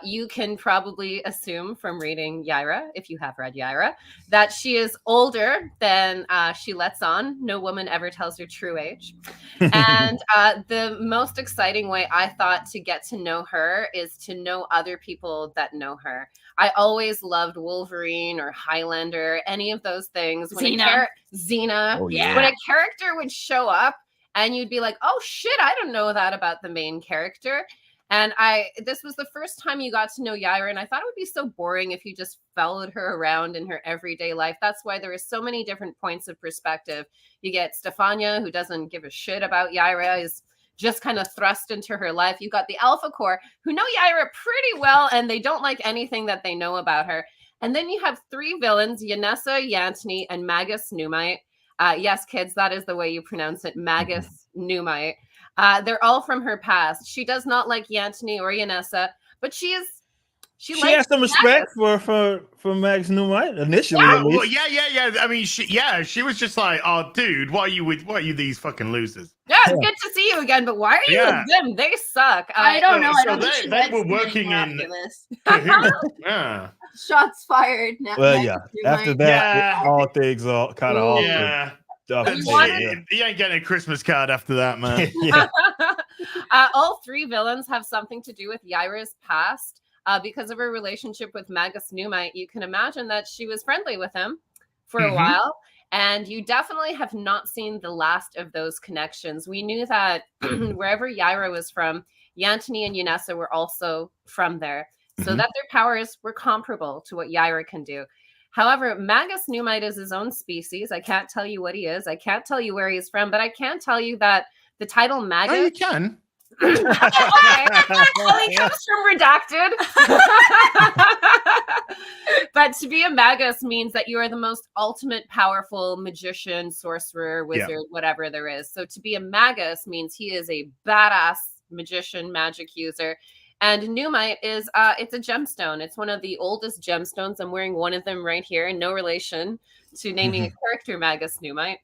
You can probably assume from reading Yaira, if you have read Yaira, that she is older than she lets on. No woman ever tells her true age. And the most exciting way I thought to get to know her is to know other people that know her. I always loved Wolverine or Highlander, any of those things. Xena. Oh, yeah. When a character would show up and you'd be like, oh shit, I don't know that about the main character. And this was the first time you got to know Yaira, and I thought it would be so boring if you just followed her around in her everyday life. That's why there is so many different points of perspective. You get Stefania, who doesn't give a shit about Yaira, is just kind of thrust into her life. You got the Alphacore, who know Yaira pretty well, and they don't like anything that they know about her. And then you have three villains, Yanessa, Yantni, and Magus Numite. Yes, kids, that is the way you pronounce it, Magus Numite. They're all from her past. She does not like Yantni or Yanessa, but she has some respect for Magus Numite initially. Yeah, at least. well, yeah. I mean, she was just like, "Oh, dude, why are you these fucking losers?" Yeah, it's good to see you again, but why are you with them? They suck. I don't know. So they were working in. Yeah. Shots fired. Now, well, yeah. After that, all things are kind of awkward. Yeah. You ain't getting a Christmas card after that, man. All three villains have something to do with Yaira's past. Because of her relationship with Magus Numite, you can imagine that she was friendly with him for a while. And you definitely have not seen the last of those connections. We knew that wherever Yaira was from, Yantni and Yanessa were also from there. So that their powers were comparable to what Yaira can do. However, Magus Numite is his own species. I can't tell you what he is. I can't tell you where he's from, but I can tell you that the title Magus... Oh, you can. Okay. Well, he comes from Redacted. But to be a Magus means that you are the most ultimate powerful magician, sorcerer, wizard, whatever there is. So to be a Magus means he is a badass magician, magic user. And Numite is, it's a gemstone. It's one of the oldest gemstones. I'm wearing one of them right here, in no relation to naming a character Magus Numite.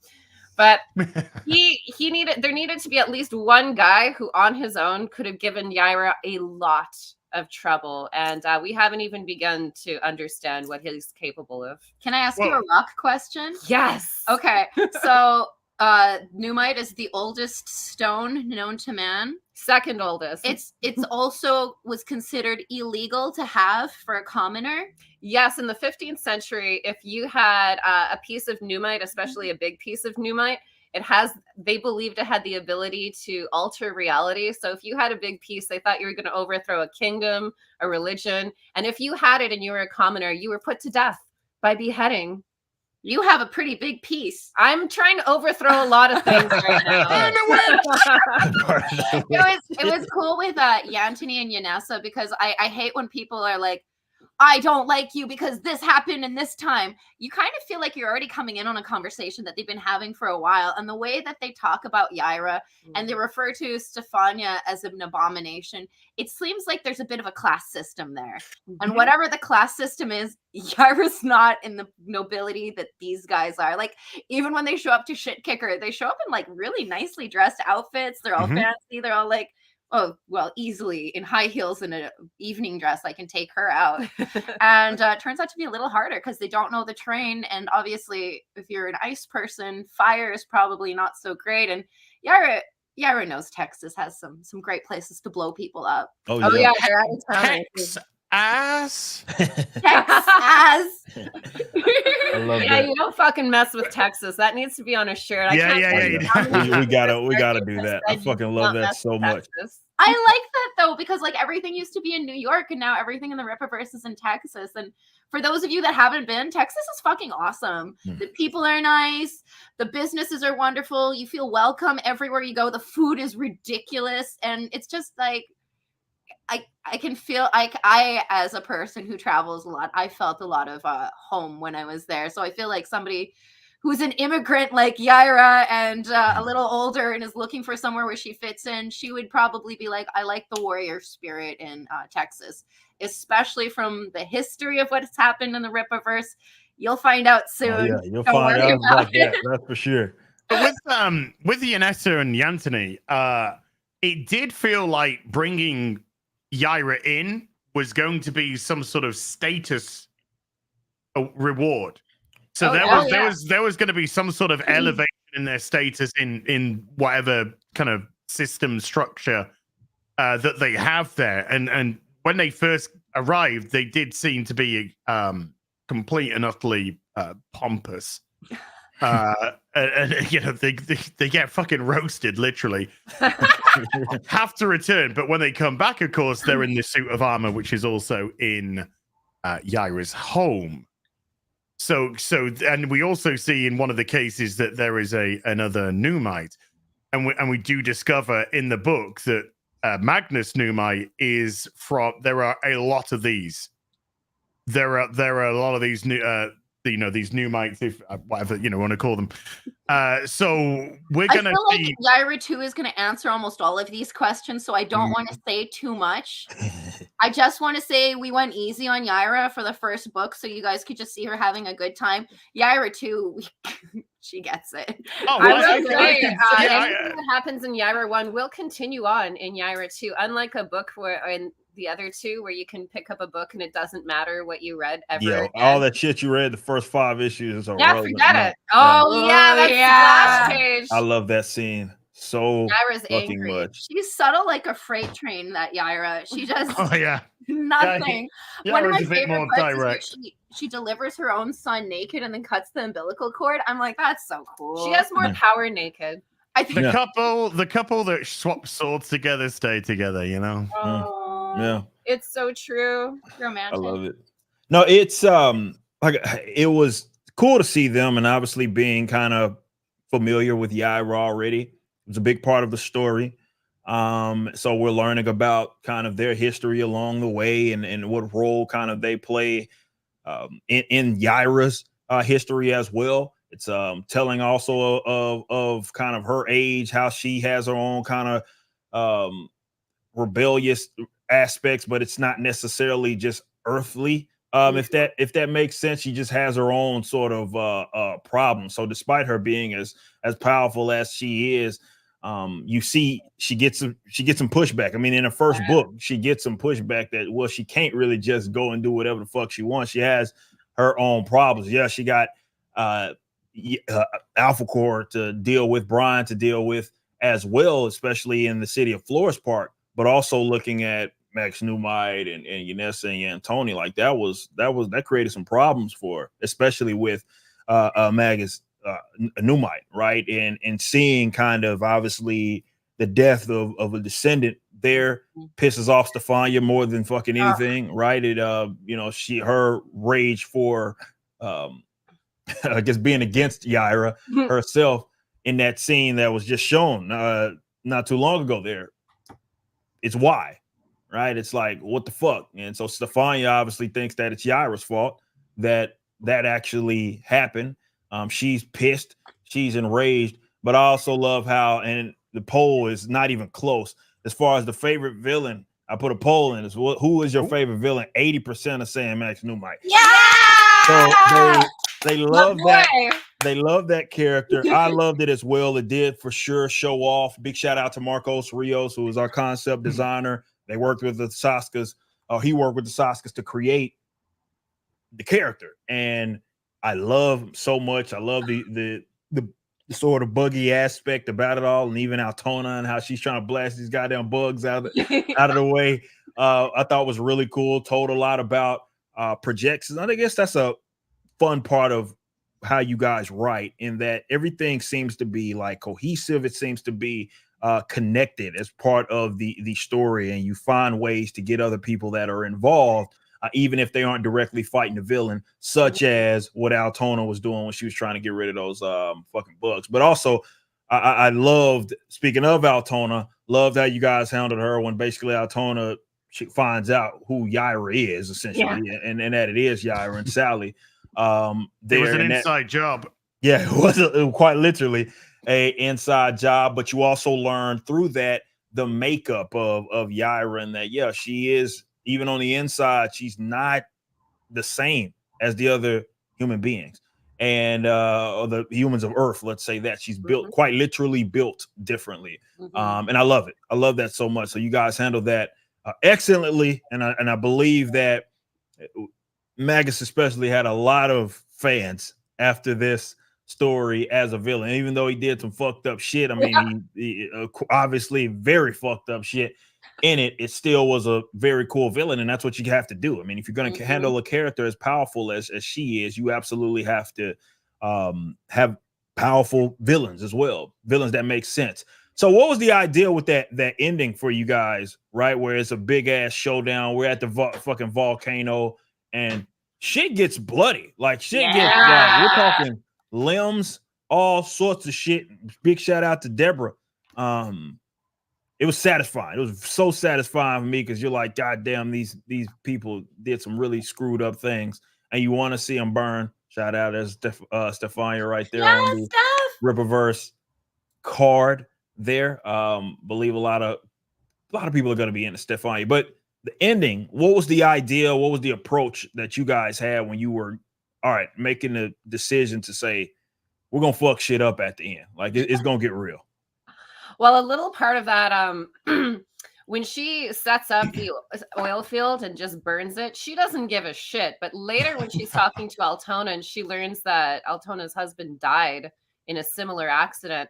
But there needed to be at least one guy who on his own could have given Yaira a lot of trouble, and we haven't even begun to understand what he's capable of. Can I ask you a rock question? Yes. Okay. So Numite is the oldest stone known to man. Second oldest. It's also was considered illegal to have for a commoner. Yes, in the 15th century, if you had a piece of Numite, especially a big piece of Numite, they believed it had the ability to alter reality. So if you had a big piece, they thought you were going to overthrow a kingdom, a religion. And if you had it and you were a commoner, you were put to death by beheading. You have a pretty big piece. I'm trying to overthrow a lot of things right now. It was cool with Yantini and Yanessa, because I hate when people are like, I don't like you because this happened in this time. You kind of feel like you're already coming in on a conversation that they've been having for a while. And the way that they talk about Yaira and they refer to Stefania as an abomination, it seems like there's a bit of a class system there. And whatever the class system is, Yaira's not in the nobility that these guys are. Like, even when they show up to Shit Kicker, they show up in like really nicely dressed outfits. They're all fancy. They're all like, oh, well, easily in high heels and an evening dress, I can take her out. And it turns out to be a little harder because they don't know the terrain. And obviously, if you're an ice person, fire is probably not so great. And Yaira knows Texas has some great places to blow people up. Oh yeah, they're out of town. Texas. I love yeah, that. you don't fucking mess with Texas. That needs to be on a shirt. Yeah. We gotta do that. I fucking love that so much. I like that though, because like everything used to be in New York and now everything in the Rippaverse is in Texas. And for those of you that haven't been, Texas is fucking awesome. The people are nice. The businesses are wonderful. You feel welcome everywhere you go. The food is ridiculous. And it's just like, I can feel like as a person who travels a lot, I felt a lot of home when I was there. So I feel like somebody who's an immigrant like Yaira and a little older and is looking for somewhere where she fits in, she would probably be like, I like the warrior spirit in Texas, especially from the history of what's happened in the Rippaverse. You'll find out soon. Oh, yeah, you'll find out about that. That's for sure. But with Yanessa and Yantini, it did feel like bringing Yaira in was going to be some sort of status reward. So there was going to be some sort of elevation in their status in whatever kind of system structure that they have there. And when they first arrived, they did seem to be complete and utterly pompous. And you know, they get fucking roasted, literally. Have to return, but when they come back, of course, they're in this suit of armor, which is also in Yaira's home. So, and we also see in one of the cases that there is another Numite, and we do discover in the book that Magnus Numite is from. There are a lot of these. There are a lot of these these Numites, if whatever want to call them. So we're gonna. I feel like Yaira 2 is gonna answer almost all of these questions, so I don't want to say too much. I just want to say we went easy on Yaira for the first book, so you guys could just see her having a good time. Yaira 2, she gets it. Oh, I will say, anything that happens in Yaira 1 will continue on in Yaira 2, unlike a book where in the other two where you can pick up a book and it doesn't matter what you read ever again. All that shit you read the first 5 issues are relevant. Forget it. Oh yeah, that's splash page. I love that scene so Yaira's fucking angry. much. She's subtle like a freight train, that Yaira. She does nothing. One of my favorite parts is she delivers her own son naked and then cuts the umbilical cord. I'm like, that's so cool. She has more power naked. I think the couple that swap swords together stay together, Yeah, it's so true. Romantic. I love it. No, it's like it was cool to see them, and obviously being kind of familiar with Yaira already. It was a big part of the story. So we're learning about kind of their history along the way and what role kind of they play in Yaira's history as well. It's telling also of kind of her age, how she has her own kind of rebellious aspects, but it's not necessarily just earthly If that makes sense, she just has her own sort of problem. So despite her being as powerful as she is, you see she gets some pushback. I mean, in the first book, she gets some pushback that she can't really just go and do whatever the fuck she wants. She has her own problems. Yeah, she got Alphacore to deal with, Brian to deal with as well, especially in the city of Flores Park, but also looking at Max Newmite and Yanessa and Antoni, like that created some problems for her, especially with Magus Newmite, right? And seeing kind of obviously the death of a descendant there pisses off Stefania more than fucking anything, right? It her rage for I guess being against Yaira herself in that scene that was just shown not too long ago there. It's why. Right, it's like, what the fuck? And so Stefania obviously thinks that it's Yaira's fault that actually happened. She's pissed, she's enraged, but I also love how, and the poll is not even close as far as the favorite villain. I put a poll in. Who is your favorite villain? 80% are saying Max Newmite. Yeah. So they love that. They love that character. I loved it as well. It did for sure show off. Big shout out to Marcos Rios, who is our concept designer. They worked with the Saskas. He worked with the Saskas to create the character, and I love him so much. I love the sort of buggy aspect about it all, and even Altona and how she's trying to blast these goddamn bugs out of the way. I thought was really cool. Told a lot about projections. I guess that's a fun part of how you guys write, in that everything seems to be like cohesive. It seems to be connected as part of the story, and you find ways to get other people that are involved, even if they aren't directly fighting the villain, such as what Altona was doing when she was trying to get rid of those fucking bugs. But also, I loved, speaking of Altona, loved how you guys handled her when basically Altona, she finds out who Yaira is, essentially, and that it is Yaira and Sally. It was an inside job. Yeah, it was quite literally a inside job, but you also learn through that the makeup of Yaira, and that she is, even on the inside, she's not the same as the other human beings and or the humans of Earth. Let's say that she's built, quite literally built differently, and I love it. I love that so much. So you guys handled that excellently, and I believe that Magus especially had a lot of fans after this story as a villain, even though he did some fucked up shit. I mean, he obviously very fucked up shit in it. It still was a very cool villain, and that's what you have to do. I mean, if you're going to handle a character as powerful as she is, you absolutely have to have powerful villains as well, villains that make sense. So what was the idea with that ending for you guys, right, where it's a big ass showdown? We're at the fucking volcano and shit gets bloody, like shit gets like, we're talking limbs, all sorts of shit. Big shout out to Deborah. It was satisfying. It was so satisfying for me, because you're like, God damn, these people did some really screwed up things, and you want to see them burn. Shout out as Stefania right there on the Rippaverse card there. Believe a lot of people are going to be into Stefania, but the ending, what was the idea? What was the approach that you guys had when you were making the decision to say, we're going to fuck shit up at the end? Like, it's going to get real. Well, a little part of that, when she sets up the oil field and just burns it, she doesn't give a shit. But later when she's talking to Altona and she learns that Altona's husband died in a similar accident,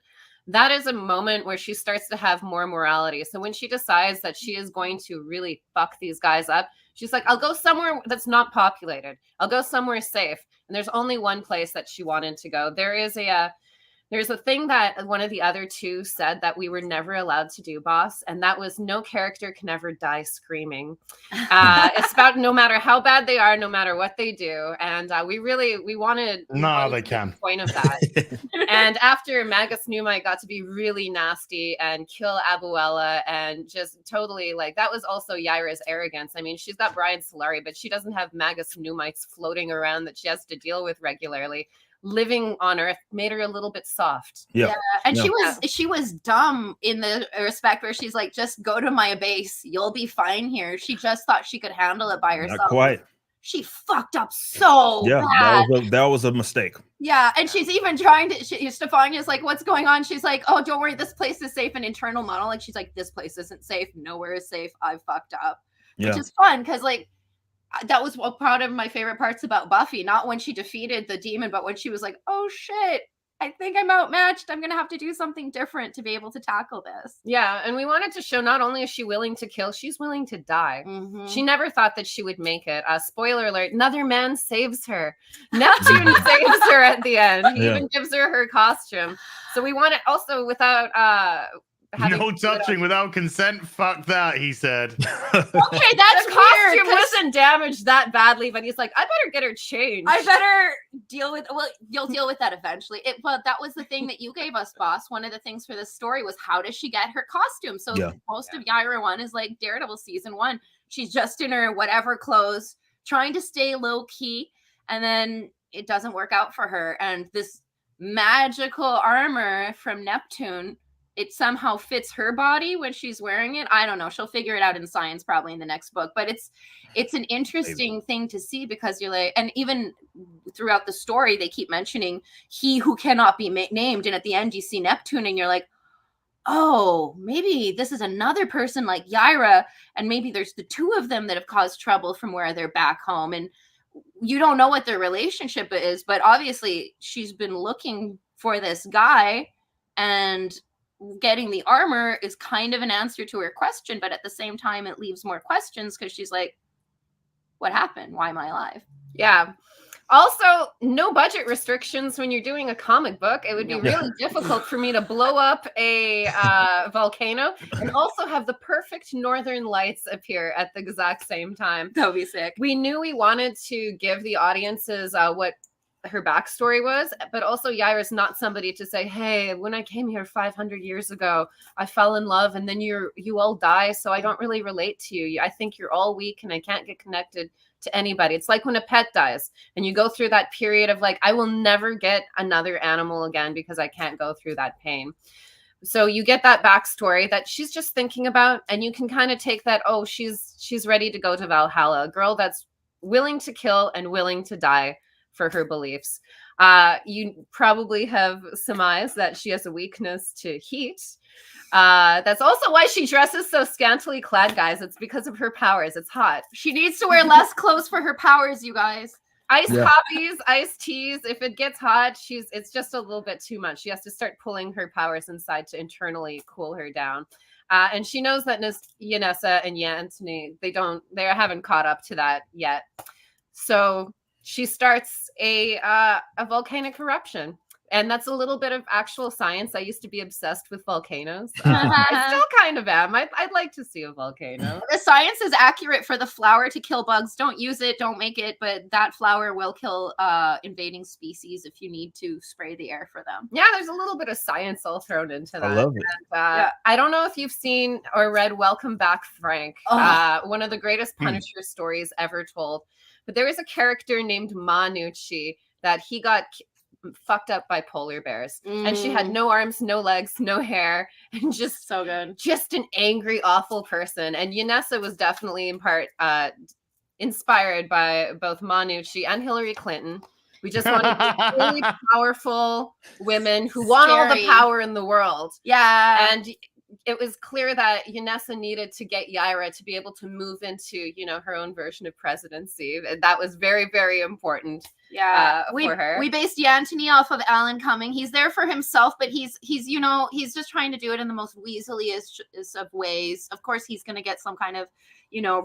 that is a moment where she starts to have more morality. So when she decides that she is going to really fuck these guys up, she's like, I'll go somewhere that's not populated. I'll go somewhere safe. And there's only one place that she wanted to go. There's a thing that one of the other two said that we were never allowed to do, boss. And that was, no character can ever die screaming. It's about no matter how bad they are, no matter what they do. And we wanted they can. The point of that. And after Magus Newmite got to be really nasty and kill Abuela and just totally, like, that was also Yaira's arrogance. I mean, she's got Brian Solari, but she doesn't have Magus Newmites floating around that she has to deal with regularly. Living on Earth made her a little bit soft. And she was dumb in the respect where she's like, just go to my base, you'll be fine here. She just thought she could handle it by herself. Not quite. she fucked up so bad. that was a mistake. Yeah, and she's even trying to. Stefania's like, "What's going on?" She's like, "Oh, don't worry, this place is safe." An internal monologue. She's like, "This place isn't safe. Nowhere is safe. I fucked up," which is fun because like that was part of my favorite parts about Buffy. Not when she defeated the demon, but when she was like, "Oh shit, I think I'm outmatched. I'm gonna have to do something different to be able to tackle this." Yeah, and we wanted to show not only is she willing to kill, she's willing to die. Mm-hmm. She never thought that she would make it. Spoiler alert, another man saves her. Neptune saves her at the end. He even gives her costume. So we want it also without no touching without consent. Fuck that, he said. Okay, that's the costume wasn't damaged that badly, but he's like, I better get her changed. I better deal with. Well, you'll deal with that eventually. But that was the thing that you gave us, boss. One of the things for this story was how does she get her costume? So most of Yaira 1 is like Daredevil season 1. She's just in her whatever clothes, trying to stay low key, and then it doesn't work out for her. And this magical armor from Neptune, it somehow fits her body when she's wearing it. I don't know. She'll figure it out in science probably in the next book. But it's an interesting thing to see because you're like, and even throughout the story, they keep mentioning he who cannot be named. And at the end, you see Neptune and you're like, oh, maybe this is another person like Yaira. And maybe there's the two of them that have caused trouble from where they're back home. And you don't know what their relationship is, but obviously she's been looking for this guy, and getting the armor is kind of an answer to her question, but at the same time it leaves more questions because she's like, what happened? Why am I alive? Yeah. Also, no budget restrictions when you're doing a comic book. It would be really difficult for me to blow up a volcano and also have the perfect northern lights appear at the exact same time. That would be sick. We knew we wanted to give the audiences what her backstory was, but also Yaira's not somebody to say, hey, when I came here 500 years ago, I fell in love and then you all die, so I don't really relate to you. I think you're all weak and I can't get connected to anybody. It's like when a pet dies and you go through that period of like, I will never get another animal again because I can't go through that pain. So you get that backstory that she's just thinking about, and you can kind of take that, oh, she's ready to go to Valhalla, a girl that's willing to kill and willing to die for her beliefs. You probably have surmised that she has a weakness to heat. That's also why she dresses so scantily clad, guys. It's because of her powers. It's hot. She needs to wear less clothes for her powers, you guys. Iced coffees, iced teas. If it gets hot, it's just a little bit too much. She has to start pulling her powers inside to internally cool her down. And she knows that Yanessa and Anthony, they haven't caught up to that yet. So she starts a volcanic eruption. And that's a little bit of actual science. I used to be obsessed with volcanoes. I still kind of am. I'd like to see a volcano. The science is accurate for the flour to kill bugs. Don't use it. Don't make it. But that flour will kill invading species if you need to spray the air for them. Yeah, there's a little bit of science all thrown into that. I love it. And, I don't know if you've seen or read Welcome Back, Frank. One of the greatest Punisher stories ever told. But there was a character named Manucci that he got fucked up by polar bears, and she had no arms, no legs, no hair, and just so good, just an angry, awful person. And Yanessa was definitely in part inspired by both Manucci and Hillary Clinton. We just wanted really powerful women who want all the power in the world. Yeah. And it was clear that Yanessa needed to get Yaira to be able to move into, her own version of presidency. That was very, very important. Yeah, for her. We based Antony off of Alan Cumming. He's there for himself, but he's just trying to do it in the most weaselliest of ways. Of course, he's going to get some kind of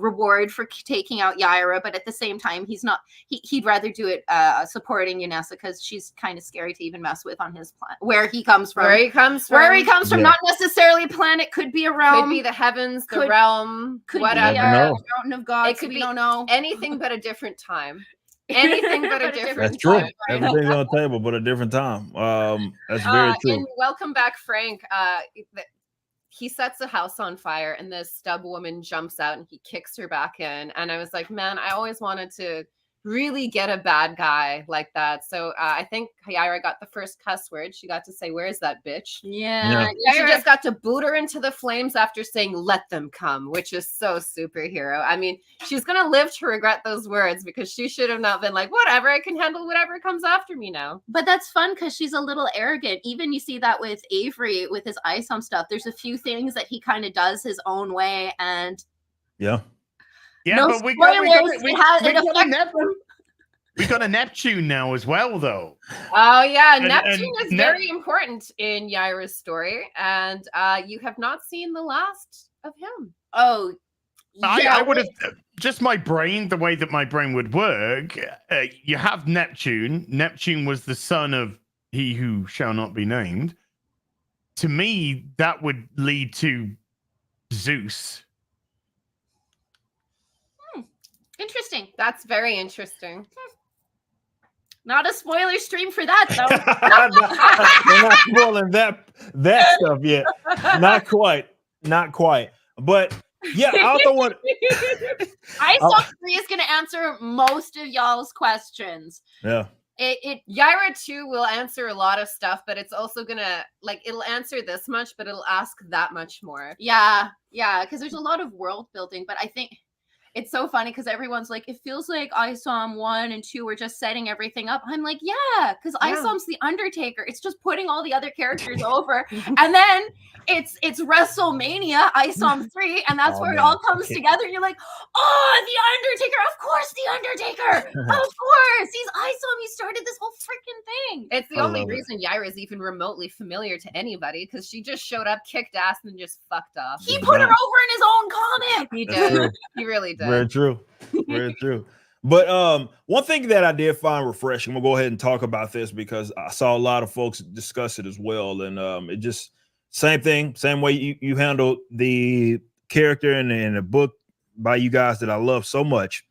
reward for taking out Yaira, but at the same time, he'd rather do it supporting Yanessa because she's kind of scary to even mess with on his planet. Where he comes from, not necessarily a planet, could be a realm, could be the heavens, the realm, could whatever, be a mountain of gods. It could we be don't know anything but a different time. Anything but a different That's true. time. Everything's on the table, but a different time. That's very true. In Welcome Back, Frank, he sets a house on fire, and this stub woman jumps out, and he kicks her back in. And I was like, man, I always wanted to really get a bad guy like that. So I think Yaira got the first cuss word. She got to say, "Where's that bitch?" Yeah. She just got to boot her into the flames after saying, "Let them come," which is so superhero. I mean, she's going to live to regret those words because she should have not been like, whatever, I can handle whatever comes after me now. But that's fun because she's a little arrogant. Even you see that with Avery with his ISOM stuff. There's a few things that he kind of does his own way, and Yeah, no but spoilers. we got a Neptune now as well, though. Oh yeah, And- Neptune and is very important in Yaira's story, and you have not seen the last of him. Oh, yeah. I would have just my brain, the way that my brain would work. You have Neptune. Neptune was the son of he who shall not be named. To me, that would lead to Zeus. Interesting. That's very interesting. Not a spoiler stream for that though. We're not spoiling that stuff yet. Not quite. But yeah, I also want. ISOM 3 is going to answer most of y'all's questions. Yeah. Yaira 2 will answer a lot of stuff, but it's also gonna it'll answer this much, but it'll ask that much more. Yeah, because there's a lot of world building, but I think it's so funny because everyone's like, it feels like ISOM 1 and 2 were just setting everything up. I'm like, yeah, because ISOM's the Undertaker. It's just putting all the other characters over. And then it's WrestleMania, ISOM 3, and that's where it all comes together. And you're like, oh, the Undertaker. Of course, the Undertaker. Of course. He's ISOM. He started this whole freaking thing. It's the only reason Yaira is even remotely familiar to anybody, because she just showed up, kicked ass, and just fucked off. He put her over in his own comic. He did. He really did. Very true. Very true. But one thing that I did find refreshing, we'll go ahead and talk about this because I saw a lot of folks discuss it as well. And it just same thing, same way you handled the character in the book by you guys that I love so much.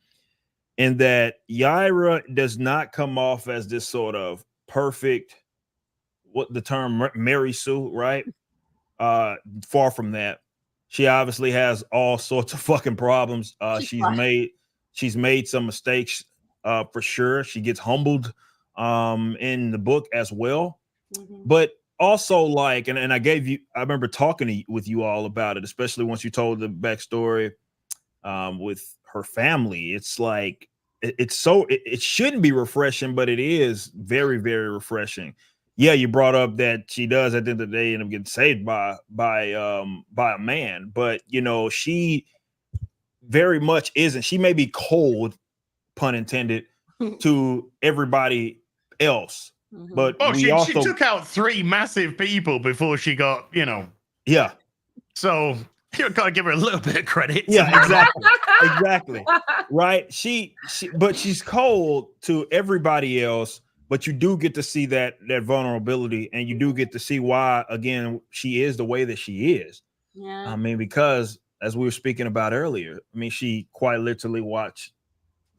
In that Yaira does not come off as this sort of perfect, what the term Mary Sue, right? Far from that. She obviously has all sorts of fucking problems. She's made some mistakes for sure. She gets humbled in the book as well. Mm-hmm. But also and I remember talking with you all about it, especially once you told the backstory with her family. It's like it shouldn't be refreshing, but it is very, very refreshing. Yeah, you brought up that she does at the end of the day end up getting saved by a man, but she very much isn't. She may be cold, pun intended, to everybody else. Mm-hmm. But she took out 3 massive people before she got, Yeah. So you gotta give her a little bit of credit. Yeah, exactly. Right. But she's cold to everybody else. But you do get to see that vulnerability, and you do get to see why, again, she is the way that she is. Yeah. I mean, because as we were speaking about earlier, I mean, she quite literally watched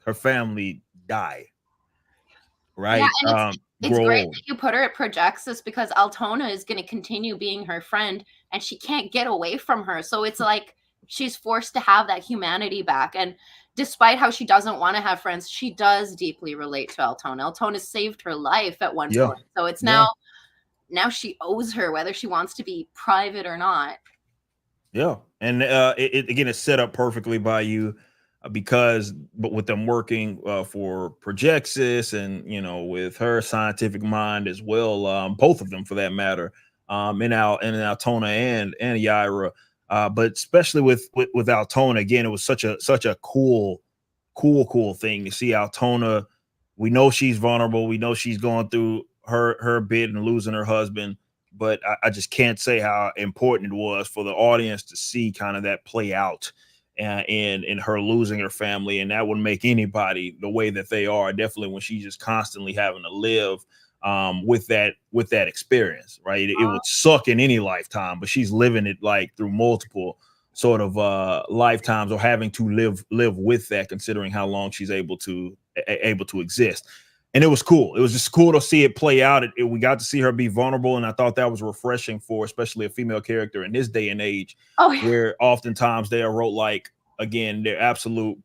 her family die. Right. Yeah, and it's great that you put her at Projexis because Altona is going to continue being her friend, and she can't get away from her. So it's like she's forced to have that humanity back. And despite how she doesn't want to have friends, she does deeply relate to Altona. Altona saved her life at one point. So it's now she owes her, whether she wants to be private or not. Yeah. And it's set up perfectly by you but with them working for Projexis and, with her scientific mind as well, both of them for that matter, in Altona and Yaira. But especially with Altona, again, it was such a cool thing to see Altona. We know she's vulnerable. We know she's going through her bit and losing her husband. But I just can't say how important it was for the audience to see kind of that play out in her losing her family. And that would make anybody the way that they are, definitely when she's just constantly having to live with that experience, right? It would suck in any lifetime, but she's living it like through multiple sort of lifetimes, or having to live with that, considering how long she's able to exist. And it was cool. It was just cool to see it play out. We got to see her be vulnerable, and I thought that was refreshing for especially a female character in this day and age, where oftentimes they are wrote like, again, they're absolutely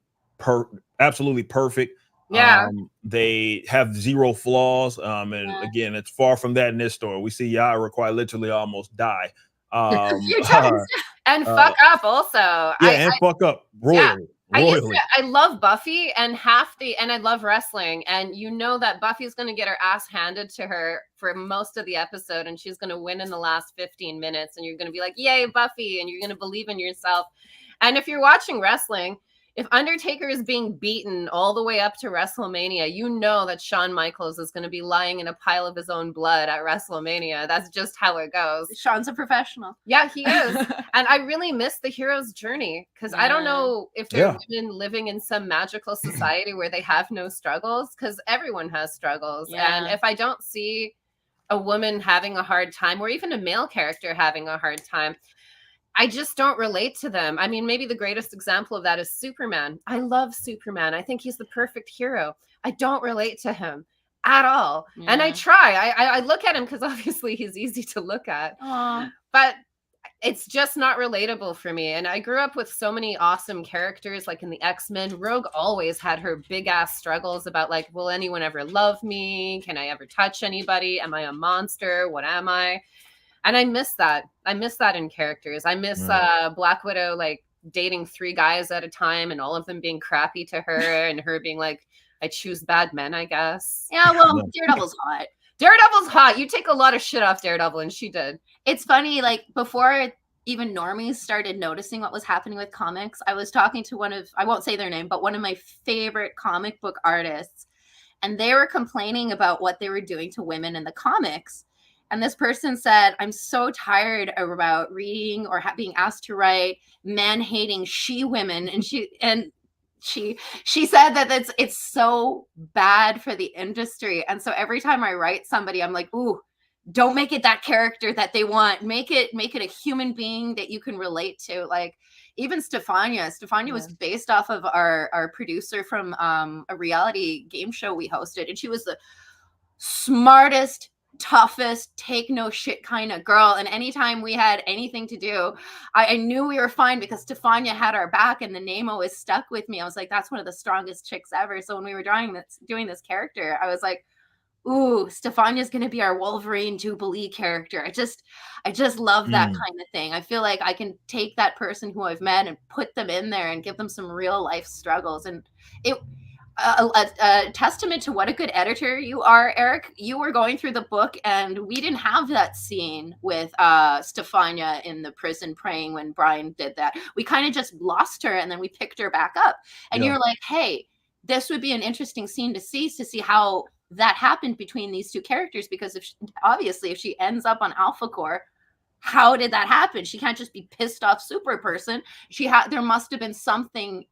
perfect, Yeah. They have zero flaws. And again, it's far from that in this story. We see Yaira quite literally almost die. A few times. And fuck up also. And fuck up royally. I love Buffy and I love wrestling, and you know that Buffy's going to get her ass handed to her for most of the episode, and she's going to win in the last 15 minutes, and you're going to be like, yay, Buffy, and you're going to believe in yourself. And if you're watching wrestling, if Undertaker is being beaten all the way up to WrestleMania, you know that Shawn Michaels is going to be lying in a pile of his own blood at WrestleMania. That's just how it goes. Shawn's a professional. Yeah, he is. And I really miss the hero's journey, because I don't know if there are women living in some magical society where they have no struggles, because everyone has struggles. And if I don't see a woman having a hard time, or even a male character having a hard time, I just don't relate to them. I mean, maybe the greatest example of that is Superman. I love Superman. I think he's the perfect hero. I don't relate to him at all. Yeah. And I try. I look at him because obviously he's easy to look at. Aww. But it's just not relatable for me. And I grew up with so many awesome characters, like in the X-Men. Rogue always had her big ass struggles about like, will anyone ever love me? Can I ever touch anybody? Am I a monster? What am I? And I miss that. I miss that in characters. I miss Black Widow like dating 3 guys at a time and all of them being crappy to her and her being like, I choose bad men, I guess. Yeah, well, Daredevil's hot. Daredevil's hot. You take a lot of shit off Daredevil, and she did. It's funny, like before even normies started noticing what was happening with comics, I was talking to I won't say their name, but one of my favorite comic book artists, and they were complaining about what they were doing to women in the comics. And this person said, I'm so tired about reading or being asked to write man-hating she-women. And she said that it's so bad for the industry. And so every time I write somebody, I'm like, ooh, don't make it that character that they want. Make it a human being that you can relate to. Like even Stefania was based off of our producer from a reality game show we hosted. And she was the smartest, toughest, take no shit kind of girl. And anytime we had anything to do, I knew we were fine because Stefania had our back, and the name always stuck with me. I was like, that's one of the strongest chicks ever. So when we were doing this character, I was like, ooh, Stefania's gonna be our Wolverine Jubilee character. I just love that kind of thing. I feel like I can take that person who I've met and put them in there and give them some real life struggles. And it a testament to what a good editor you are, Eric. You were going through the book and we didn't have that scene with Stefania in the prison praying when Brian did that. We kind of just lost her and then we picked her back up. And you're like, hey, this would be an interesting scene to see how that happened between these two characters, because if she ends up on Alphacore, how did that happen? She can't just be pissed off super person. There must have been something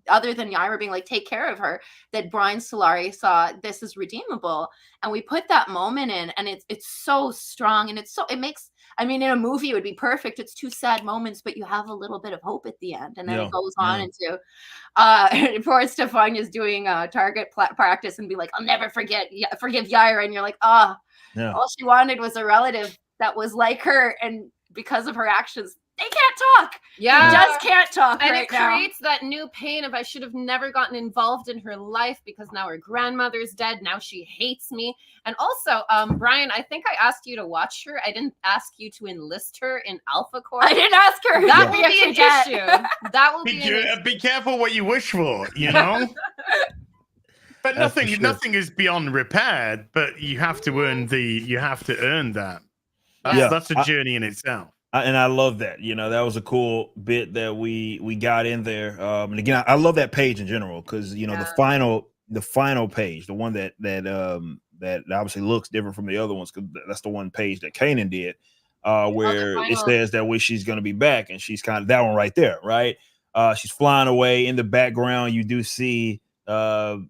other than Yaira being like, take care of her, that Brian Solari saw this is redeemable. And we put that moment in, and it's so strong, and it makes, I mean, in a movie it would be perfect. It's 2 sad moments, but you have a little bit of hope at the end. And then it goes on into poor Stefania's doing target practice and be like, I'll never forgive Yaira. And you're like, all she wanted was a relative that was like her, and because of her actions, they can't talk. Yeah. They just can't talk. And it creates that new pain of I should have never gotten involved in her life because now her grandmother's dead. Now she hates me. And also, Brian, I think I asked you to watch her. I didn't ask you to enlist her in Alphacore. I didn't ask her. That will be an issue. That will be careful what you wish for, you know? But nothing is beyond repair, but you have to earn that. That's a journey in itself. And I love that. You know, that was a cool bit that we got in there. And again, I love that page in general because the final page, the one that obviously looks different from the other ones, because that's the one page that Kanan did, where it says that she's going to be back, and she's kind of that one right there, right? She's flying away. In the background, you do see in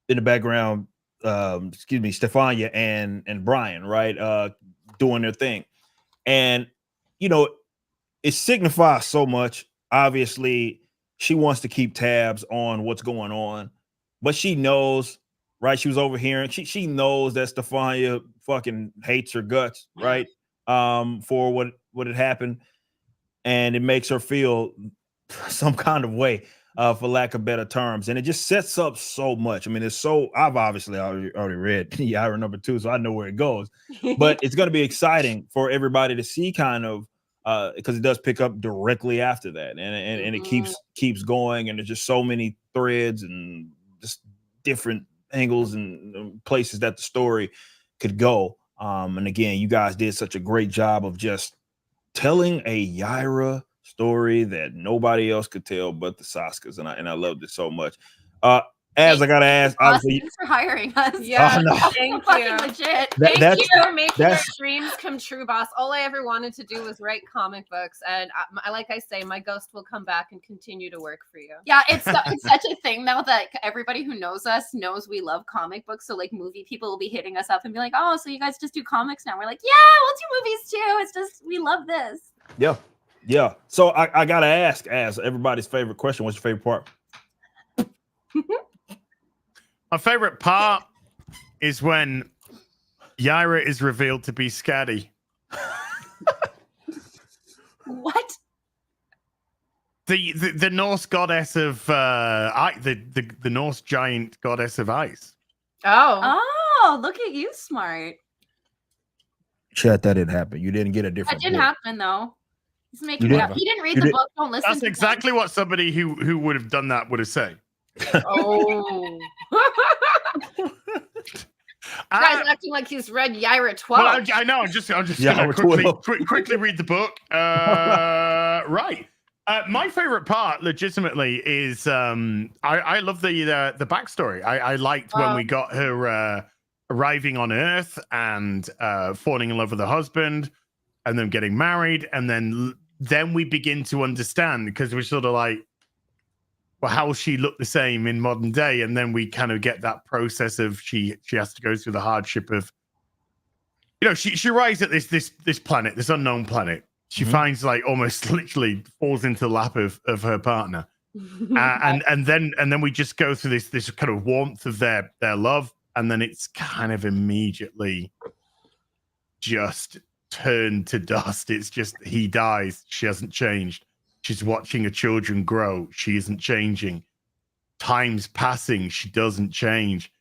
the background, Stefania and Brian, right, doing their thing. And, it signifies so much. Obviously, she wants to keep tabs on what's going on, but she knows, right? She was overhearing. She knows that Stefania fucking hates her guts, right? For what had happened. And it makes her feel some kind of way. for lack of better terms, and it just sets up so much. I mean, I've obviously already read Yaira #2, so I know where it goes, but it's going to be exciting for everybody to see kind of because it does pick up directly after that, and it keeps going, and there's just so many threads and just different angles and places that the story could go. And again, you guys did such a great job of just telling a Yaira story that nobody else could tell but the Saskas, and I loved it so much. I gotta ask, obviously, thanks for hiring us. Yeah, no. thank you. Legit. Thank you for making our dreams come true, boss. All I ever wanted to do was write comic books, and like I say, my ghost will come back and continue to work for you. Yeah, it's such a thing now that everybody who knows us knows we love comic books. So like movie people will be hitting us up and be like, "Oh, so you guys just do comics now?" We're like, "Yeah, we'll do movies too. It's just we love this." Yeah. So I gotta ask, as everybody's favorite question, what's your favorite part? My favorite part is when Yaira is revealed to be Skadi. What? The Norse goddess of the Norse giant goddess of ice. Oh, look at you, smart. Chat, that didn't happen. You didn't get a different. That didn't happen though. He's making You it up. He didn't read the book. Don't listen. That's exactly what somebody who would have done that would have said. Oh. Guy's acting like he's read Yaira 12. Well, I know. I'm just gonna quickly read the book. Right. My favorite part, legitimately, is I love the backstory. I liked when we got her arriving on Earth and falling in love with her husband, and then getting married, and then we begin to understand, because we're sort of like, well, how will she look the same in modern day? And then we kind of get that process of she has to go through the hardship of, she arrives at this planet, this unknown planet. She finds, like, almost literally falls into the lap of her partner, and then we just go through this kind of warmth of their love, and then it's kind of immediately just turned to dust. It's just, he dies, she hasn't changed. She's watching her children grow. She isn't changing. Time's passing. She doesn't change.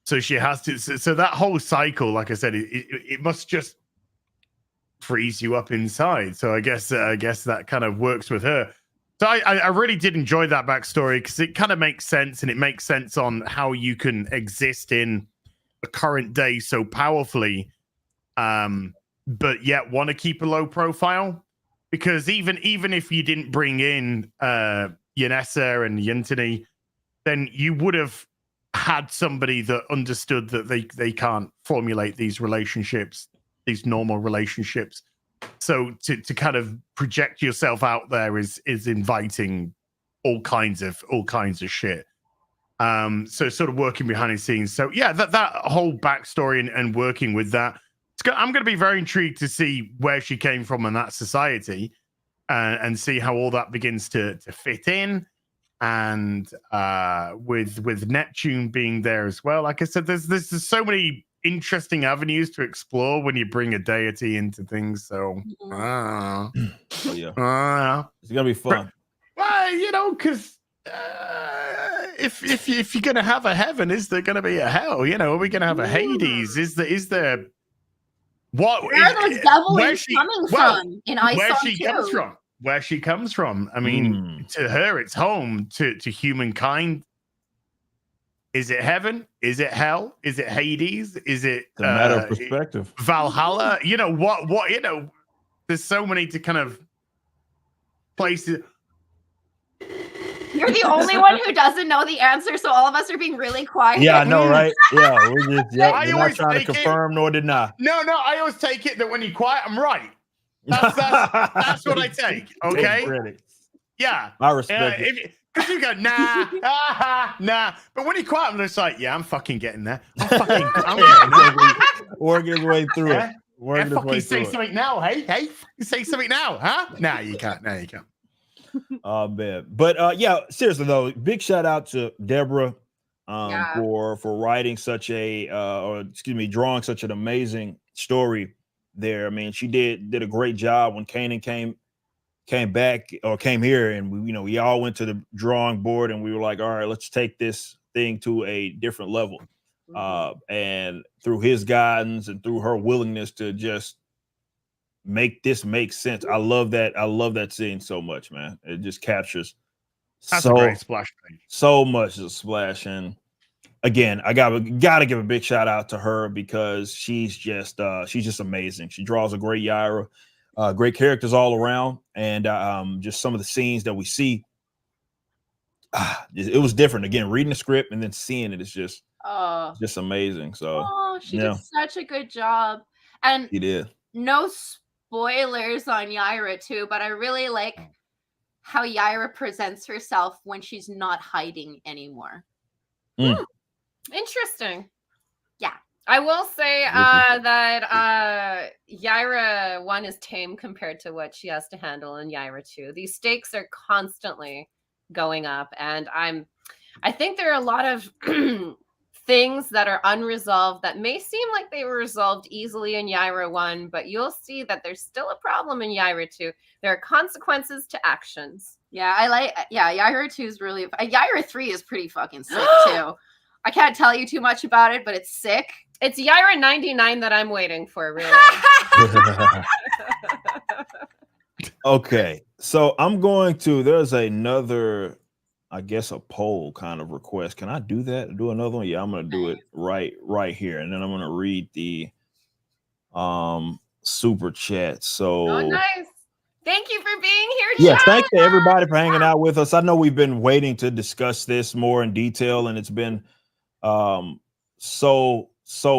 So she has to. So that whole cycle, like I said, it must just freeze you up inside. So I guess that kind of works with her. So I really did enjoy that backstory, because it kind of makes sense, and it makes sense on how you can exist in a current day so powerfully, but yet want to keep a low profile. Because even if you didn't bring in Yanessa and Yintini, then you would have had somebody that understood that they can't formulate these relationships, these normal relationships. So to kind of project yourself out there is inviting all kinds of shit. So sort of working behind the scenes. So yeah, that whole backstory and working with that. I'm going to be very intrigued to see where she came from in that society, and see how all that begins to fit in. And with Neptune being there as well, like I said, there's so many interesting avenues to explore when you bring a deity into things. So it's gonna be fun. Well, because if you're gonna have a heaven, is there gonna be a hell? Are we gonna have a Hades? Is there what? Where are those devils coming from? In Where she comes from. I mean, to her, it's home. To humankind, is it heaven? Is it hell? Is it Hades? Is it a matter of perspective? Valhalla? What? There's so many to kind of places. You're the only one who doesn't know the answer, so all of us are being really quiet. Yeah, I know, right? Yeah, we're just we're not trying to confirm nor deny. No, I always take it that when you're quiet, I'm right. That's what I take. Okay. Yeah, I respect it. Because you go, nah. But when you're quiet, I'm just like, yeah, I'm fucking getting there. I'm getting there. Working his way through it. Fucking say something now, hey, say something now, huh? Nah, you can't. Oh man, but yeah, seriously though, big shout out to Deborah for writing such a drawing such an amazing story there. I mean, she did a great job when Kanan came came here, and we all went to the drawing board, and we were like, all right, let's take this thing to a different level. And through his guidance and through her willingness to just make this make sense. I love that scene so much, man. It just captures That's a great splash page. So much of splash. And again, I gotta give a big shout out to her because she's just amazing. She draws a great Yaira, great characters all around, and just some of the scenes that we see. It was different. Again, reading the script and then seeing it is just amazing. So she did such a good job. And she did. No spoilers on Yaira too, but I really like how Yaira presents herself when she's not hiding anymore. Interesting. Yeah. I will say that Yaira 1 is tame compared to what she has to handle in Yaira 2. These stakes are constantly going up, and I think there are a lot of things that are unresolved that may seem like they were resolved easily in Yaira 1, but you'll see that there's still a problem in Yaira 2. There are consequences to actions. Yeah, Yaira 2 is really Yaira 3 is pretty fucking sick too. I can't tell you too much about it, but it's sick. It's Yaira 99 that I'm waiting for, really. Okay, so I'm going to. There's another, I guess, a poll kind of request. Can I do that? Do another one? Yeah, I'm gonna do it right here, and then I'm gonna read the super chat. So nice. Thank you for being here. Yes, thanks to everybody for hanging out with us. I know we've been waiting to discuss this more in detail, and it's been so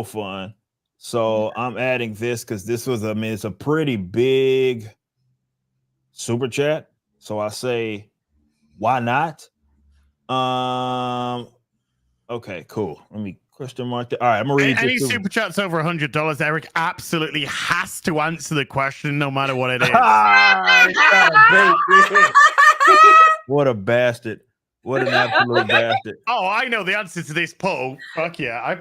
fun. So I'm adding this because this was, it's a pretty big super chat. So I say, why not? Okay, cool. Let me question mark that. All right, I'm gonna read any super chats over $100. Eric absolutely has to answer the question, no matter what it is. What a bastard! What an absolute bastard! Oh, I know the answer to this poll. Fuck yeah!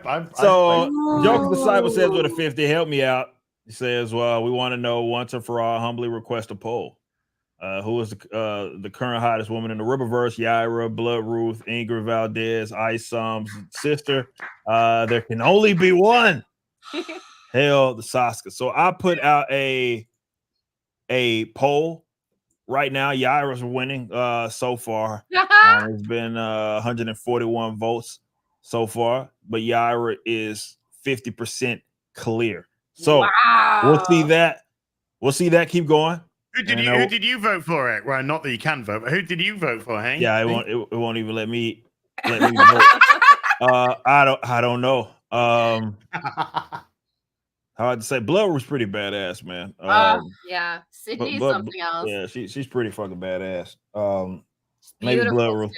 Joker's Disciple says with a 50, help me out. He says, "Well, we want to know once and for all. Humbly request a poll. Who is the current hottest woman in the Riververse? Yaira, Blood Ruth, Ingrid Valdez, Ice's sister. There can only be one. Hell, the Sasuke." So I put out a poll right now. Yaira's winning so far. It's been 141 votes so far, but Yaira is 50% clear. So we'll see that. Keep going. Who did you vote for, Eric? Well, not that you can vote, but who did you vote for, Hank? Yeah, it won't even let me vote. I don't know. How I'd say Blood was pretty badass, man. Yeah, Sydney's something else. Yeah, she's pretty fucking badass. Maybe Blood Ruth.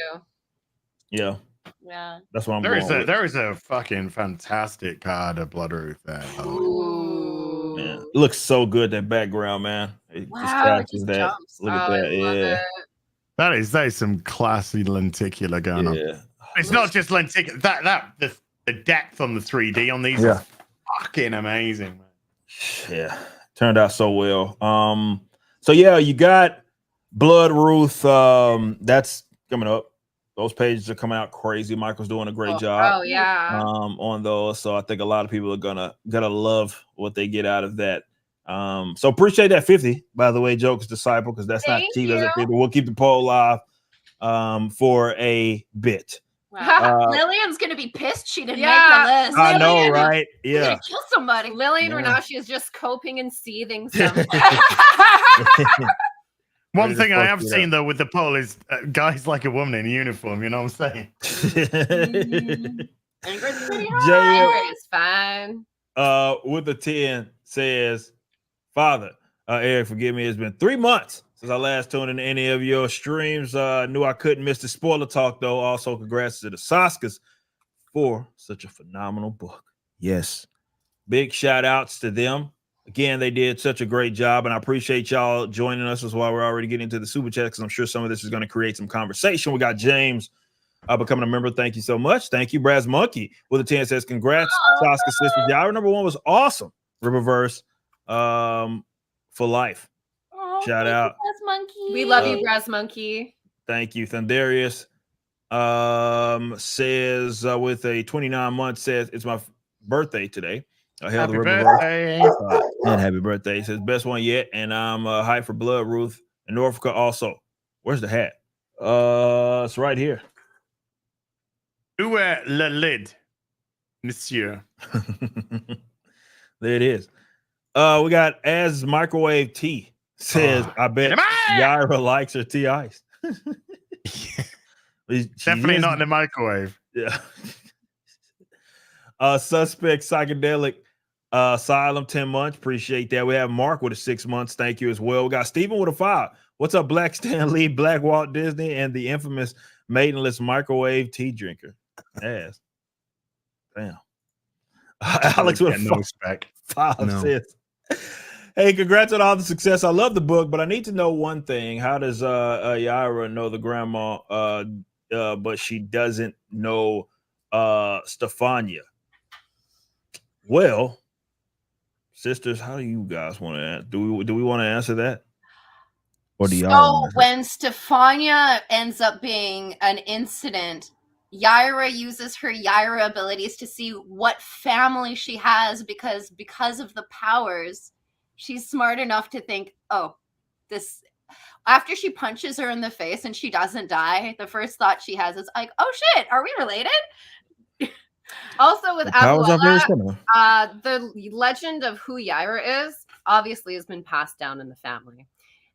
Yeah. Yeah. That's what I'm going with. There is a fucking fantastic card of Blood Ruth there. Ooh. Man, it looks so good, that background, man. It just catches that. Jumps. Look at that. Yeah. That is some classy lenticular going on. It's not just lenticular. The depth on the 3D on these is fucking amazing, man. Yeah. Turned out so well. So yeah, you got Blood Ruth. That's coming up. Those pages are coming out crazy. Michael's doing a great job. Oh yeah. On those. So I think a lot of people are gonna love what they get out of that. So appreciate that 50, by the way, Joker's Disciple, because that's not cheap as a 50. We'll keep the poll live for a bit. Wow. Lillian's gonna be pissed she didn't make the list. I know, right? Yeah. Gonna kill somebody. Lillian Renashi is just coping and seething something. One thing I have seen though with the poll is guys like a woman in uniform. You know what I'm saying? Ingrid's pretty hot. Ingrid is fine. With the 10 says, Father, Eric, forgive me. It's been 3 months since I last tuned in any of your streams. Knew I couldn't miss the spoiler talk though. Also, congrats to the Saskas for such a phenomenal book. Yes, big shout outs to them. Again, they did such a great job, and I appreciate y'all joining us as well. We're already getting to the super chat because I'm sure some of this is going to create some conversation. We got James becoming a member. Thank you so much. Thank you. Braz Monkey with a 10 says, congrats, Sasuke sisters. Yaira number 1 was awesome. Riververse for life. Oh, Shout thank you, out. Brass Monkey. We love you, Brass Monkey. Thank you, Thundarius. Says with a 29 month, says it's my birthday today. Happy the birthday. And happy birthday. Says best one yet, and I'm hyped for Blood Ruth and Norfolk also. Where's the hat? It's right here. Où est le lid, monsieur? There it is. We got as microwave tea says, I bet Yaira likes her tea ice. Definitely not in the microwave. Yeah. Suspect psychedelic asylum 10 months. Appreciate that. We have Mark with a 6 months. Thank you as well. We got Stephen with a 5. What's up, Black Stan Lee, Black Walt Disney, and the infamous maidenless microwave tea drinker? Yes. Damn. Alex with a 5 says, hey, congrats on all the success. I love the book, but I need to know one thing. How does Yaira know the grandma, but she doesn't know Stefania? Well, sisters, how do you guys want to do we want to answer that? Or do so when Stefania ends up being an incident, Yaira uses her Yaira abilities to see what family she has because of the powers, she's smart enough to think, oh, this. After she punches her in the face and she doesn't die, the first thought she has is like, oh shit, are we related? Also with Abuela, the legend of who Yaira is obviously has been passed down in the family.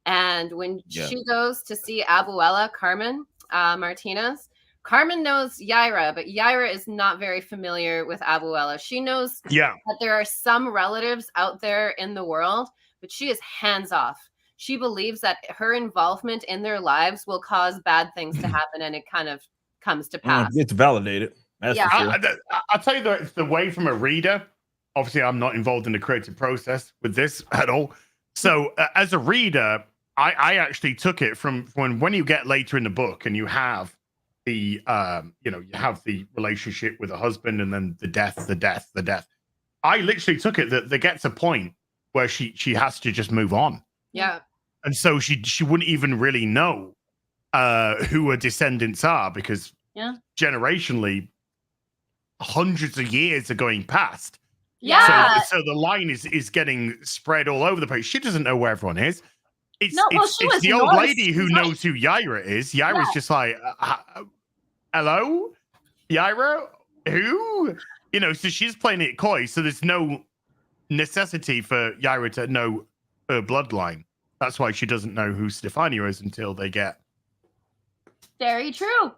And when she goes to see Abuela, Carmen Martinez, Carmen knows Yaira, but Yaira is not very familiar with Abuela. She knows that there are some relatives out there in the world, but she is hands off. She believes that her involvement in their lives will cause bad things to happen, and it kind of comes to pass. It's validated. That's for sure. I'll tell you the way from a reader. Obviously, I'm not involved in the creative process with this at all. So as a reader, I actually took it from when you get later in the book and you have the you have the relationship with the husband and then the death. I literally took it that there gets a point where she has to just move on. Yeah. And so she wouldn't even really know who her descendants are because generationally hundreds of years are going past. Yeah. So the line is getting spread all over the place. She doesn't know where everyone is. It's the old lady who knows who Yaira is. Yaira's just like, hello? Yaira? Who? So she's playing it coy. So there's no necessity for Yaira to know her bloodline. That's why she doesn't know who Stefania is until they get. Very true.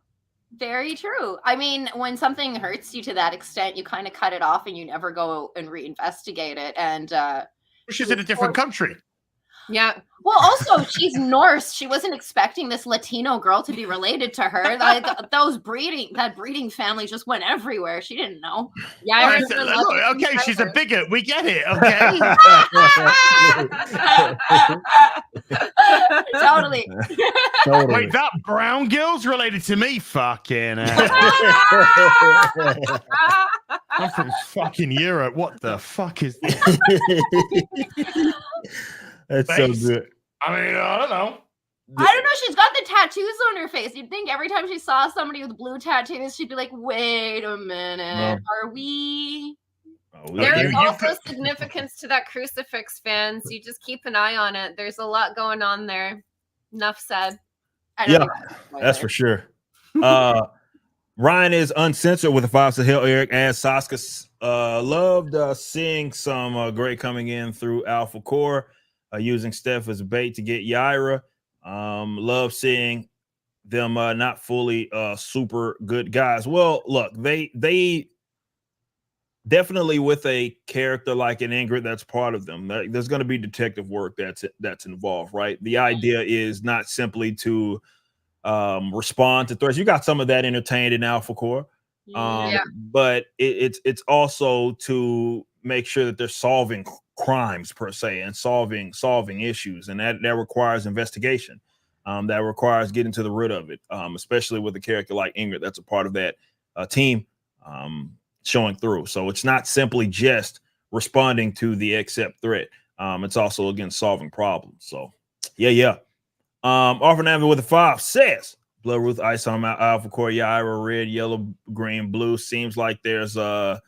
Very true. I mean, when something hurts you to that extent, you kind of cut it off and you never go and reinvestigate it. And she's in a different country. Yeah. Well, also, she's Norse. She wasn't expecting this Latino girl to be related to her. Like that breeding family just went everywhere. She didn't know. Yeah. Okay, she's a bigot. We get it. Okay. Totally. Wait, that brown girl's related to me? Fucking hell. I'm from fucking Europe. What the fuck is this? That's so good. I mean, I don't know. She's got the tattoos on her face. You'd think every time she saw somebody with blue tattoos, she'd be like, wait a minute. Are we? There is also significance to that crucifix, fans. You just keep an eye on it. There's a lot going on there. Enough said. Yeah, that's for sure. Ryan is uncensored with a 5 to Hill. Eric and Saska loved seeing some great coming in through Alphacore. Using Steph as a bait to get Yaira. Love seeing them not fully super good guys. Well, look, they definitely with a character like an Ingrid, that's part of them. There's going to be detective work that's involved, right? The idea is not simply to respond to threats. You got some of that entertained in Alphacore, but it's also to make sure that they're solving crimes per se and solving issues, and that requires investigation. That requires getting to the root of it, especially with a character like Ingrid. That's a part of that team showing through. So it's not simply just responding to the accept threat. It's also again solving problems. So Yeah. Orphan Avenue with a 5 says Blood Ruth, Ice on Alphacore, Yaira, red, yellow, green, blue. Seems like there's a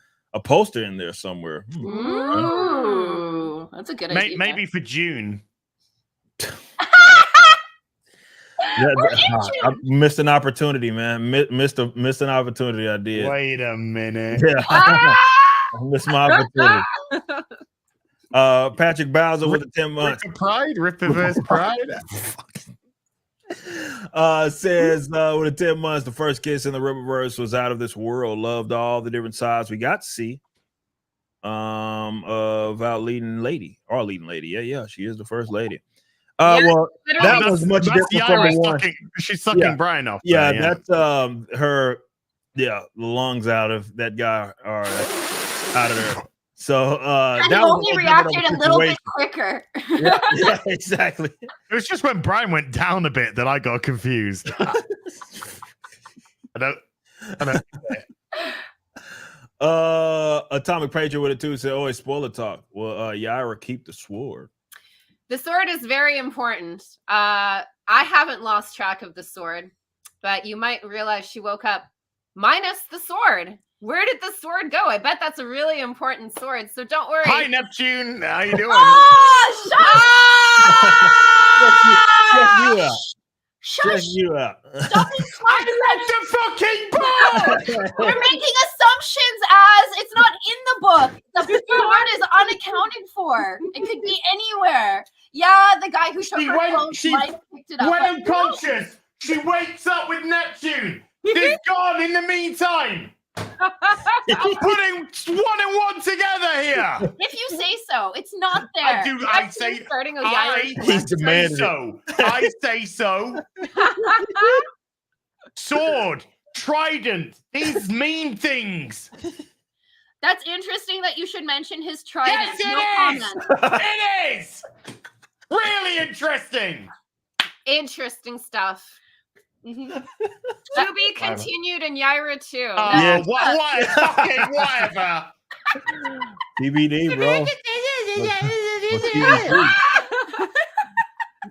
poster in there somewhere. Ooh, that's a good idea. Maybe for June. I missed an opportunity, man. Missed an opportunity. I did. Wait a minute. Yeah, I missed my opportunity. Patrick Bowser with the 10 months. Rip reverse pride. Says with the 10 months, the first kiss in the Riververse was out of this world. Loved all the different sides we got to see. Of our leading lady. Yeah, she is the first lady. Well, that was much different from the one. She's sucking Brian off. Yeah, that's her. Yeah, the lungs out of that guy are out of there. So and that only reacted a little bit quicker. yeah, exactly. It was just when Brian went down a bit that I got confused. I don't. Atomic Patriot with a 2 said, "Oh, it's spoiler talk." Well, Yaira, keep the sword. The sword is very important. I haven't lost track of the sword, but you might realize she woke up minus the sword. Where did the sword go? I bet that's a really important sword, so don't worry. Hi, Neptune. How you doing? Oh, Check you out. Stop I left the fucking book! We're making assumptions as it's not in the book. The sword is unaccounted for. It could be anywhere. Yeah, the guy who took her clothes might have picked it up. When unconscious, she wakes up with Neptune. It's gone in the meantime. I'm putting one and one together here. If you say so, it's not there. I say so. I say so. Sword, trident, these mean things. That's interesting that you should mention his trident. Yes, it is. Really interesting. Interesting stuff. To be continued in Yaira too. Whatever. TBD, bro.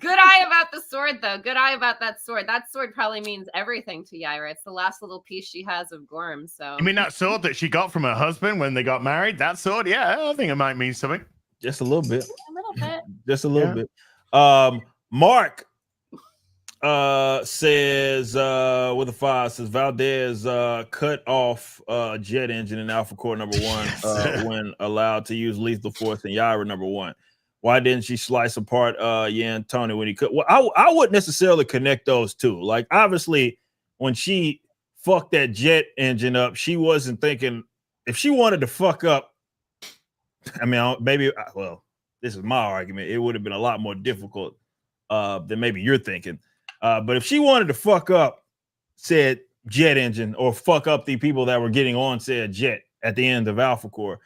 Good eye about the sword, though. Good eye about that sword. That sword probably means everything to Yaira. It's the last little piece she has of Gorm. So you mean that sword that she got from her husband when they got married? That sword, yeah, I think it might mean something. Just a little bit. A little bit. Just a little bit. Mark says with a 5 says Valdez cut off jet engine in Alphacore #1 when allowed to use lethal force in Yaira #1. Why didn't she slice apart Yan Tony when he could? Well, I wouldn't necessarily connect those two. Like, obviously, when she fucked that jet engine up, she wasn't thinking if she wanted to fuck up. I mean, maybe, well, this is my argument. It would have been a lot more difficult than maybe you're thinking. But if she wanted to fuck up said jet engine or fuck up the people that were getting on said jet at the end of Alphacore,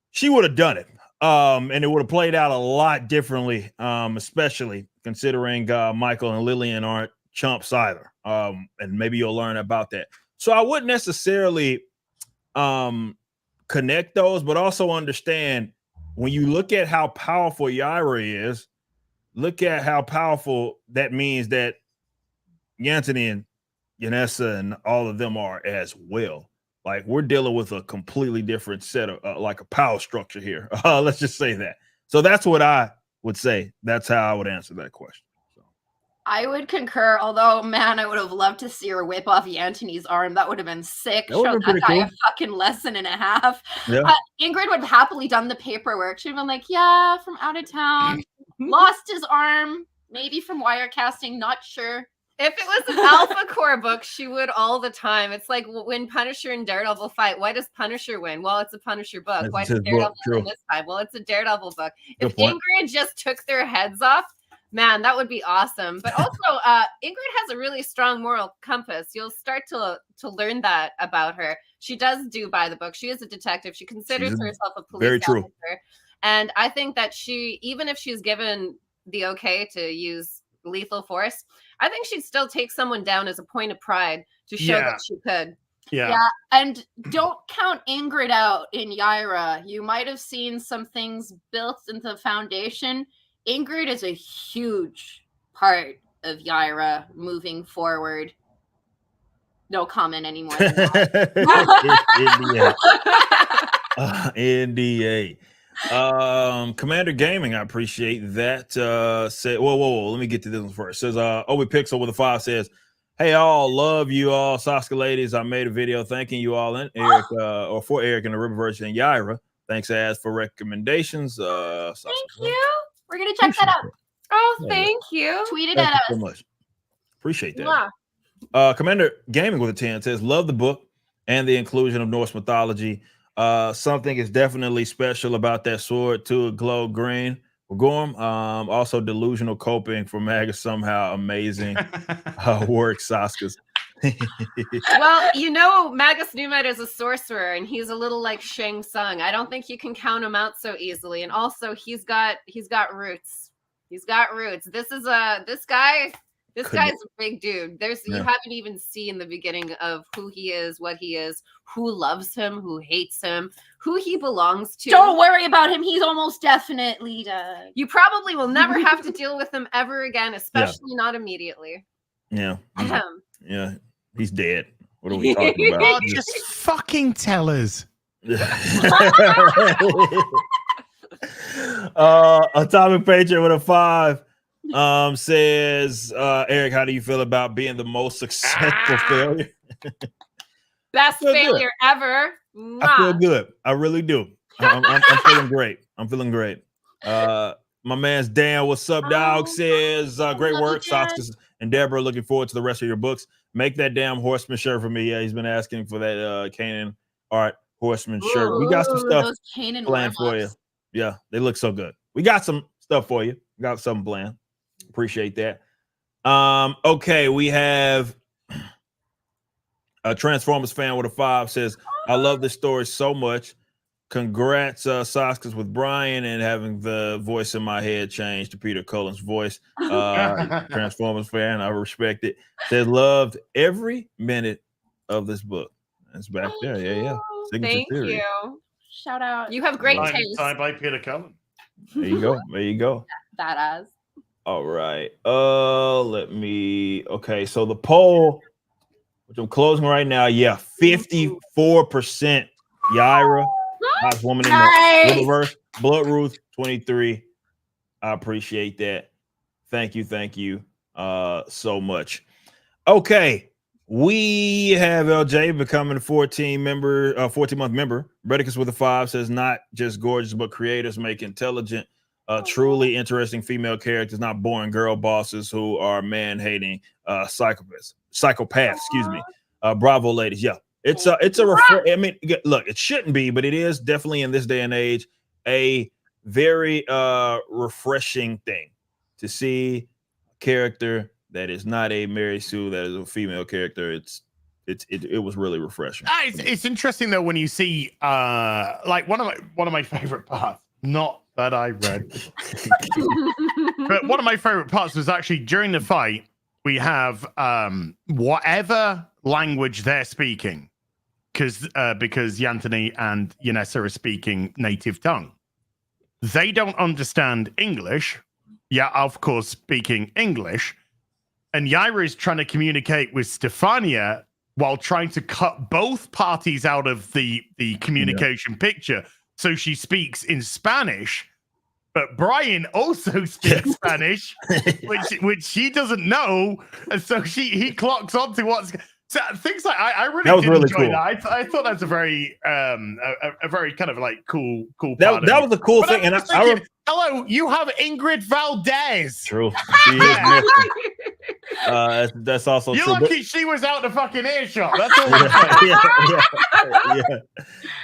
she would have done it. And it would have played out a lot differently, especially considering Michael and Lillian aren't chumps either. And maybe you'll learn about that. So I wouldn't necessarily connect those, but also understand when you look at how powerful Yaira is, look at how powerful that means that Yantini and Yanessa and all of them are as well. Like, we're dealing with a completely different set of like a power structure here. Let's just say that. So that's what I would say. That's how I would answer that question. So. I would concur, although, man, I would have loved to see her whip off Yantini's arm. That would have been sick. Show that guy a fucking lesson and a half. Yeah. Ingrid would have happily done the paperwork. She'd have been like, yeah, from out of town. Lost his arm, maybe from wirecasting, not sure. If it was an Alphacore book, she would all the time. It's like when Punisher and Daredevil fight. Why does Punisher win? Well, it's a Punisher book. Why does Daredevil win this time? Well, it's a Daredevil book. If Ingrid just took their heads off, man, that would be awesome. But also, Ingrid has a really strong moral compass. You'll start to learn that about her. She does do by the book. She is a detective. She considers herself a police officer. And I think that she, even if she's given the okay to use lethal force, I think she'd still take someone down as a point of pride to show that she could. Yeah. And don't count Ingrid out in Yaira. You might have seen some things built into the foundation Ingrid is a huge part of Yaira moving forward. No comment anymore. Than that. NDA. Commander Gaming, I appreciate that. Said, whoa, let me get to this one first. Says, Obi Pixel with a 5 says, hey all, love you all, Saska ladies. I made a video thanking you all and Eric, or for Eric in the Riververse and Yaira. Thanks as for recommendations. Thank you. We're gonna check that out. Oh, thank you. Tweet it Thank at you us. so much. Appreciate that. Mwah. Commander Gaming with a 10 says, love the book and the inclusion of Norse mythology. Something is definitely special about that sword to glow green. Gorm, also delusional coping for Mag is somehow amazing. Work, Saskas. Well, you know, Magus Numet is a sorcerer, and he's a little like Shang Tsung. I don't think you can count him out so easily. And also, he's got roots. He's got roots. This guy's a big dude. You haven't even seen the beginning of who he is, what he is, who loves him, who hates him, who he belongs to. Don't worry about him. He's almost definitely dead. You probably will never have to deal with him ever again, especially not immediately. Yeah. Yeah. He's dead. What are we talking about? Oh, just fucking tell us. Atomic Patriot with a 5 says, Eric, how do you feel about being the most successful failure? Best failure ever. Mwah. I feel good. I really do. I'm feeling great. I'm feeling great. My man's Dan, what's up, dog? Says, great work, Saskas and Deborah. Looking forward to the rest of your books. Make that damn Horseman shirt for me. Yeah, he's been asking for that Kanan art Horseman shirt. We got some stuff planned for you. Yeah, they look so good. We got some stuff for you. We got something planned. Appreciate that. Okay, we have a Transformers fan with a 5 says, I love this story so much. Congrats, Saskas, with Brian and having the voice in my head change to Peter Cullen's voice. Transformers fan, I respect it. Says loved every minute of this book. That's back there. Yeah. Thank you. Shout out. You have great taste. Signed by Peter Cullen. There you go. Badass. All right. Okay, so the poll, which I'm closing right now, 54% Yaira. Hottest woman in the Riververse. Blood Ruth 23. I appreciate that. Thank you so much. Okay, we have LJ becoming a 14-month member. Redicus with a 5 says not just gorgeous, but creators make intelligent, truly interesting female characters, not boring girl bosses who are man-hating psychopaths. Excuse me. Bravo, ladies. Yeah. It's a I mean, look, it shouldn't be, but it is definitely in this day and age a very refreshing thing to see a character that is not a Mary Sue, that is a female character. It was really refreshing. It's interesting though when you see like one of my favorite parts, not that I read, but one of my favorite parts was actually during the fight. We have whatever language they're speaking, because Yanthony and Yanessa are speaking native tongue. They don't understand English. Yeah, of course, speaking English. And Yaira is trying to communicate with Stefania while trying to cut both parties out of the communication picture. So she speaks in Spanish. But Brian also speaks Spanish, which he doesn't know, and so he clocks onto what's things like I really did enjoy cool. that. I thought that's a very kind of like cool that was a cool thing. And hello, you have Ingrid Valdez. True. That's also You're true. lucky she was out the fucking earshot. That's all. Yeah.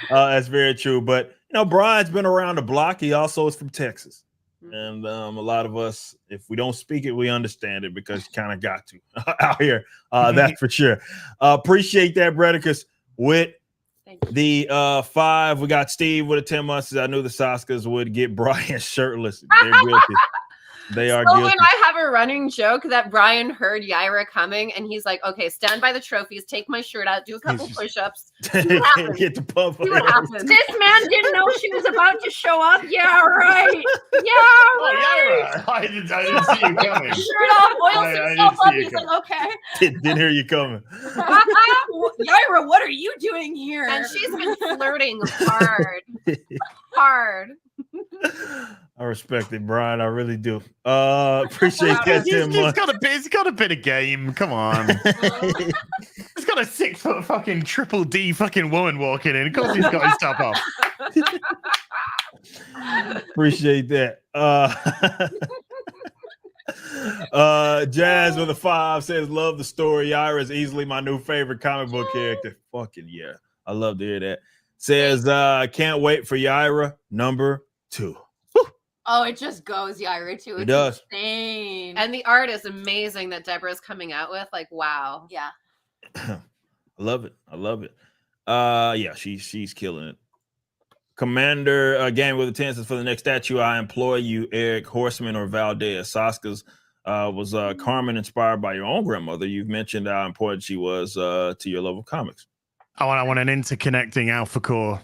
That's very true. But Brian's been around the block. He also is from Texas. And a lot of us, if we don't speak it, we understand it because you kind of got to out here. That's for sure. Appreciate that, Bredicus. With the 5, we got Steve with a 10 months. I knew the Saskas would get Brian shirtless. They're guilty. They are So guilty. when I have a running joke that Brian heard Yaira coming, and he's like, "Okay, stand by the trophies, take my shirt out, do a couple push-ups, Get the pump. see what happens." This man didn't know she was about to show up. Yeah, right. Yeah, Oh, right. Yaira! I didn't see you coming. Shirt off, oils I himself didn't see up. it He's like, okay. Didn't hear you coming. Yaira, what are you doing here? And she's been flirting hard. I respect it, Brian. I really do. Appreciate that, He's 10 months. got a bit of game. Come on. He's got a 6 foot fucking triple D fucking woman walking in. Of course he's got his top off. Appreciate that. Jazz with a 5 says, love the story. Yaira is easily my new favorite comic book character. Fucking yeah. I love to hear that. Says, can't wait for Yaira number 2. Oh, it just goes Yaira too. It's does. insane. And the art is amazing that Deborah's coming out with. Like, wow. Yeah. I love it. I love it. Yeah, she's killing it. Commander game with the 10 says, for the next statue, I implore you, Eric, Horseman, or Valdez. Saska's was Carmen inspired by your own grandmother? You've mentioned how important she was to your love of comics. I want an interconnecting Alphacore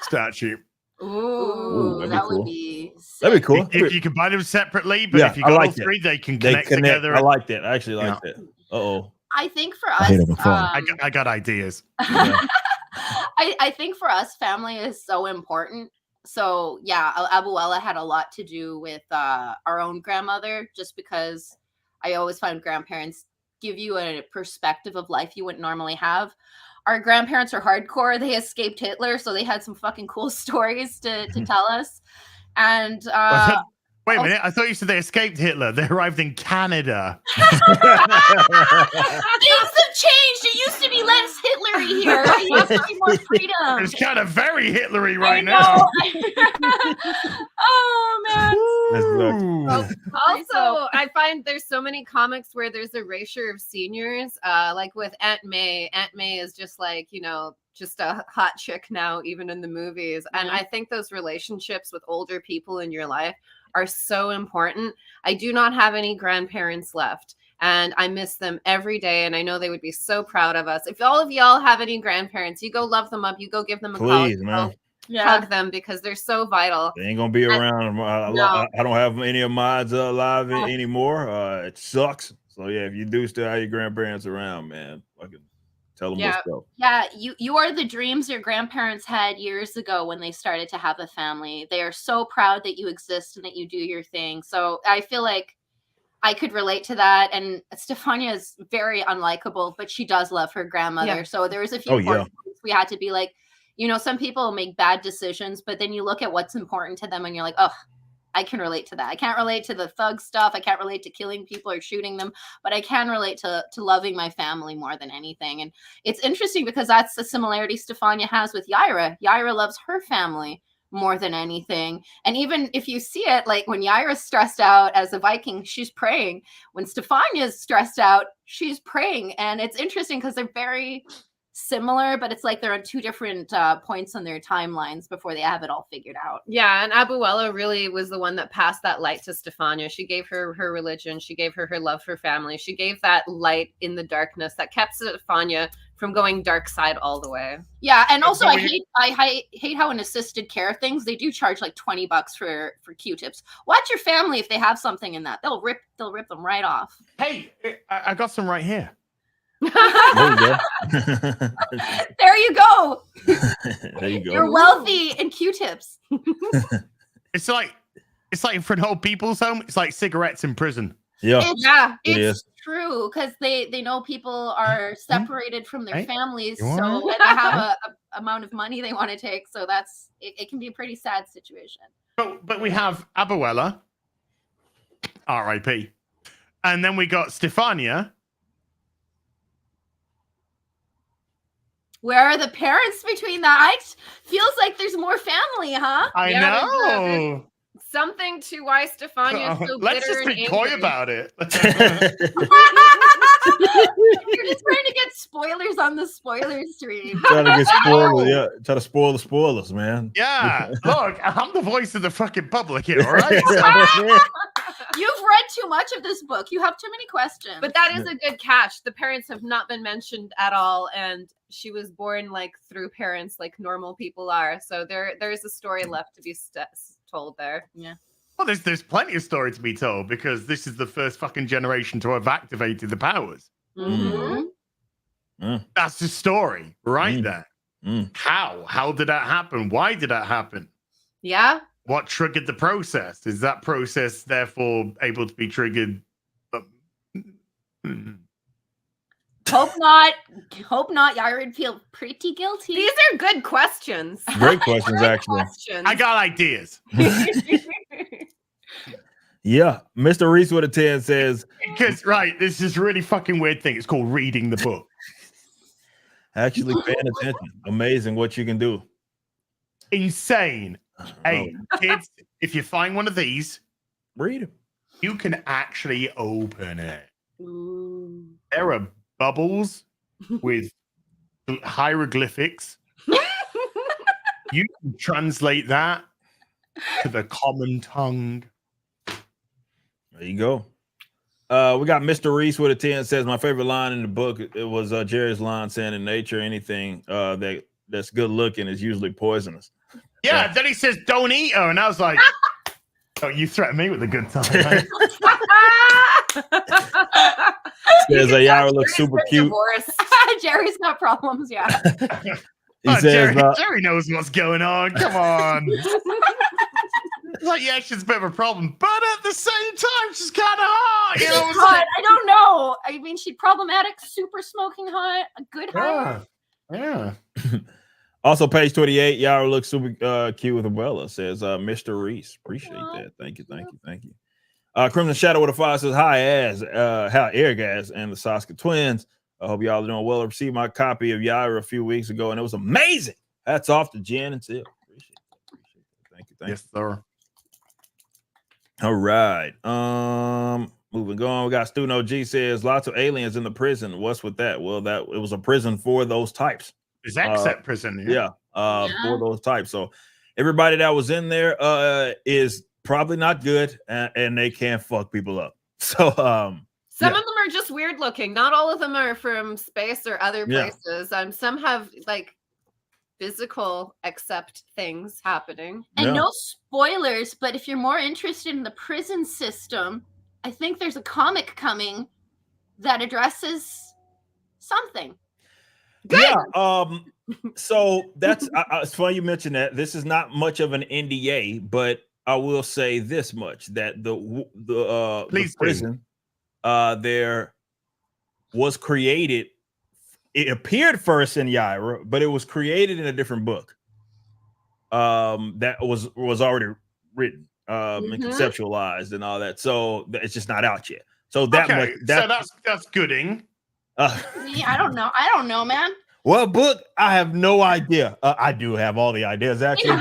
statue. Ooh, that'd be that cool. would be sick. That'd be cool. You can buy them separately, but Yeah, if you I got like all that. 3, they can They connect connect. together. I like that. I actually like that. Uh-oh. I think for I hate us, it with phone. I got ideas. Yeah. I think for us, family is so important. So yeah, Abuela had a lot to do with our own grandmother, just because I always find grandparents give you a perspective of life you wouldn't normally have. Our grandparents are hardcore. They escaped Hitler, so they had some fucking cool stories to tell us. And Wait a minute. I thought you said they escaped Hitler. They arrived in Canada. things have changed. It used to be less Hitlery here. It used to be more freedom. It's kind of very Hitlery I right know. now. Oh man. Ooh. Also, I find there's so many comics where there's erasure of seniors. Like with Aunt May. Aunt May is just like, just a hot chick now, even in the movies. And I think those relationships with older people in your life are so important. I do not have any grandparents left, and I miss them every day. And I know they would be so proud of us. If all of y'all have any grandparents, you go love them up. You go give them a call. Please, man. Hug them because they're so vital. They ain't gonna be around. I don't have any of mine alive anymore. It sucks. So yeah, if you do still have your grandparents around, man, fucking tell them what's up. Yeah, you are the dreams your grandparents had years ago when they started to have a family. They are so proud that you exist and that you do your thing. So I feel like I could relate to that. And Stefania is very unlikable, but she does love her grandmother. Yeah. So there was a few points we had to be like, some people make bad decisions, but then you look at what's important to them and you're like, oh, I can relate to that. I can't relate to the thug stuff. I can't relate to killing people or shooting them, but I can relate to loving my family more than anything. And it's interesting because that's the similarity Stefania has with Yaira. Yaira loves her family more than anything. And even if you see it, like when Yaira's stressed out as a Viking, she's praying. When Stefania's stressed out, she's praying. And it's interesting because they're very similar, but it's like they're on 2 different points on their timelines before they have it all figured out. Yeah, and Abuela really was the one that passed that light to Stefania. She gave her her religion. She gave her love for family. She gave that light in the darkness that kept Stefania from going dark side all the way. Yeah, and also I hate how in assisted care things they do charge like $20 for Q-tips. Watch your family if they have something in that. They'll rip them right off. Hey, I got some right here. There you go. There you go. There you go. You're wealthy in Q-tips. It's like for an old people's home. It's like cigarettes in prison. Yeah. It's true because they know people are separated from their families, so and they have a amount of money they want to take. So that's it can be a pretty sad situation. But we have Abuela, R.I.P., and then we got Stefania. Where are the parents between that? Feels like there's more family, huh? I know. Something to why Stefania is so Let's bitter just and be coy angry. about it. You're just trying to get spoilers on the spoiler stream. Trying to get spoilers, yeah. Try to spoil the spoilers, man. Yeah, look, I'm the voice of the fucking public here, all right? You've read too much of this book. You have too many questions. But that is a good catch. The parents have not been mentioned at all, and she was born like through parents, like normal people are. So there's a story left to be told there. Yeah. Well, there's plenty of story to be told because this is the first fucking generation to have activated the powers. Mm-hmm. That's the story right there. How did that happen? Why did that happen? Yeah. What triggered the process? Is that process therefore able to be triggered? Hope not. Hope not. Yaira would feel pretty guilty. These are good questions. Great questions, actually. I got ideas. Yeah. Mr. Reese with a 10 says, Because, right, this is a really fucking weird thing. It's called reading the book. actually paying attention. Amazing what you can do. Insane. Hey, kids, if you find one of these, Read it. you can actually open it. Ooh. There are bubbles with hieroglyphics. You can translate that to the common tongue. There you go. We got Mr. Reese with a 10 says, my favorite line in the book, it was Jerry's line saying, in nature, anything that's good looking is usually poisonous. Yeah, then he says, don't eat her. And I was like, oh, you threatened me with a good time. Right? Says Yaira looks super cute. Jerry's got problems, yeah. He says, Jerry knows what's going on. Come on. It's like, yeah, she's a bit of a problem, but at the same time, she's kind of hot. You know what I'm Hot. saying? I don't know. I mean, she's problematic, super smoking hot, a good hot. Yeah. also, page 28, Yaira looks super cute with umbrella, says Mr. Reese. Appreciate that. Thank you. Crimson Shadow with a 5 says, hi, Airgas and the Saska twins. I hope y'all are doing well. I received my copy of Yaira a few weeks ago, and it was amazing. Hats off to Jen and Sil. Appreciate that. Thank you. Yes, sir. All right. Moving on. We got Student OG says lots of aliens in the prison. What's with that? Well, that it was a prison for those types. Is except prison? Yeah. For those types. So everybody that was in there is probably not good, and they can fuck people up. So some of them are just weird looking. Not all of them are from space or other Yeah. places. Some have like physical accept things happening. And no spoilers, but if you're more interested in the prison system, I think there's a comic coming that addresses something. Good. Yeah. So that's it's funny you mentioned that. This is not much of an NDA, but I will say this much: that the prison there was created. It appeared first in Yaira, but it was created in a different book. That was already written and conceptualized and all that. So it's just not out yet. So that okay, so that's gooding. I don't know, man. Well, book, I have no idea. I do have all the ideas actually,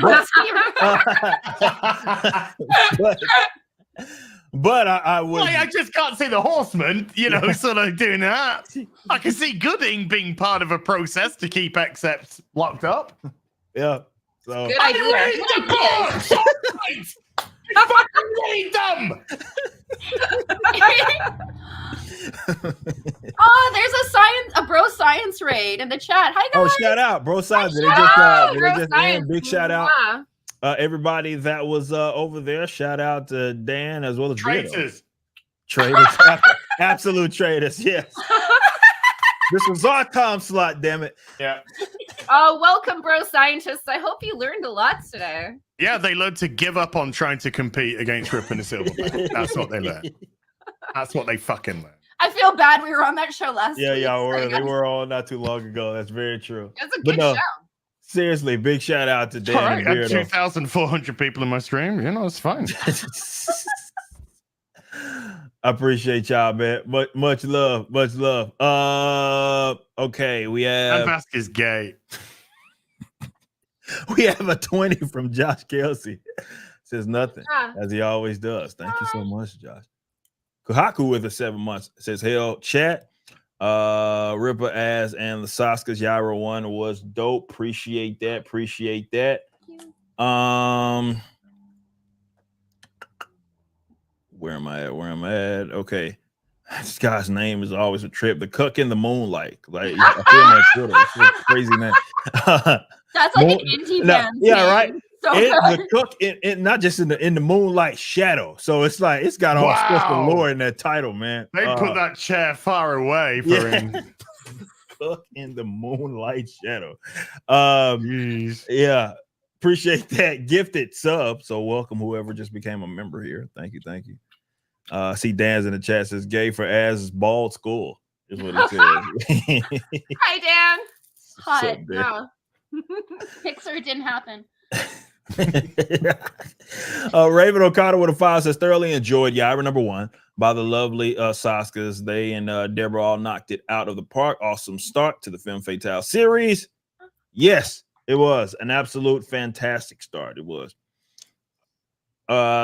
but I would. Well, I just can't see the Horseman, sort of doing that. I can see Gooding being part of a process to keep Accept locked up. Yeah. So Good idea. You fucking really dumb. Oh, there's a bro science raid in the chat. Hi guys. Oh, shout out, bro science. Did they just end? Big shout out. Everybody that was over there. Shout out to Dan as well as Traitors. Absolute traitors. Yes. This was our time slot, damn it. Yeah. Oh, welcome, bro scientists. I hope you learned a lot today. Yeah, they learned to give up on trying to compete against Rip and the Silverback. That's what they learned. That's what they fucking learned. I feel bad we were on that show last week. Yeah, they were on not too long ago. That's very true. That's a good show. Seriously, big shout out to Dan. All right, I have 2,400 people in my stream. It's fine. I appreciate y'all, man. Much love. Okay, we have Bask is gay. we have a 20 from Josh Kelsey. Says nothing, Yeah. as he always does. Thank you so much, Josh. Kahaku with the 7 months says, hell, chat. Ripper As and the Sasuke's Yaira one was dope. Appreciate that. Where am I at? Okay. This guy's name is always a trip. The Cook in the Moonlight. Like I feel my Twitter. It's a crazy name. That's like an indie band. Yeah, name. right. So The Cook in not just in the Moonlight Shadow. So it's like it's got all special lore in that title, man. They put that chair far away for him. Cook in the Moonlight Shadow. Jeez. Yeah. Appreciate that gifted sub. So welcome whoever just became a member here. Thank you. See Dan's in the chat says gay for Az's bald skull is what it says. Hi, Dan. hot. No. Pixar didn't happen. Raven O'Connor with a 5 says thoroughly enjoyed Yaira number 1 by the lovely Saskas. They and Deborah all knocked it out of the park. Awesome start to the Femme Fatale series. Yes, it was an absolute fantastic start. It was.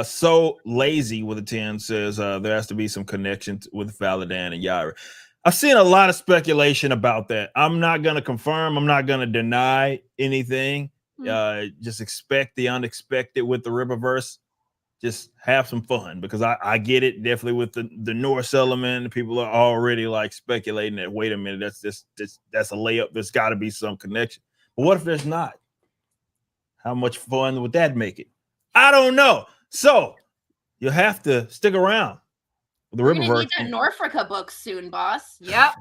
So lazy with a 10 says there has to be some connection with Valadan and Yaira. I've seen a lot of speculation about that. I'm not going to confirm. I'm not going to deny anything. Just expect the unexpected with the Riververse. Just have some fun because I get it definitely with the Norse element. People are already like speculating that. Wait a minute, that's a layup. There's got to be some connection. But what if there's not? How much fun would that make it? I don't know. So you have to stick around with the We're gonna Riververse. need that Norfolka book soon, boss. Yep.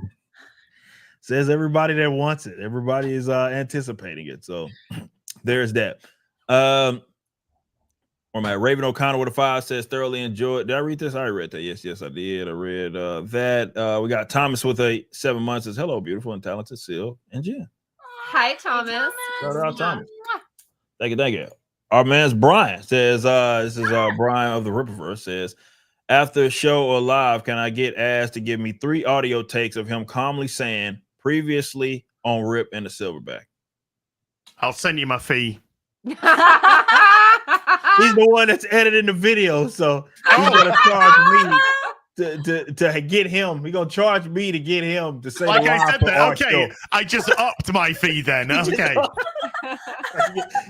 Says everybody that wants it. Everybody is anticipating it. So there's that. Or my Raven O'Connor with a 5 says thoroughly enjoyed. Did I read this? I already read that. Yes, I did. I read that. We got Thomas with a 7 months says hello, beautiful and talented Sil and Jen. Hi, Thomas. Shout out Thomas. Thank you. Our man's Brian says, this is Brian of the Ripperverse says, after show or live, can I get Az to give me 3 audio takes of him calmly saying previously on Rip and the Silverback? I'll send you my fee. He's the one that's editing the video, so he's gonna charge me to get him. He's gonna charge me to get him to say like the I line said for that. our Okay, show. I just upped my fee then. Okay.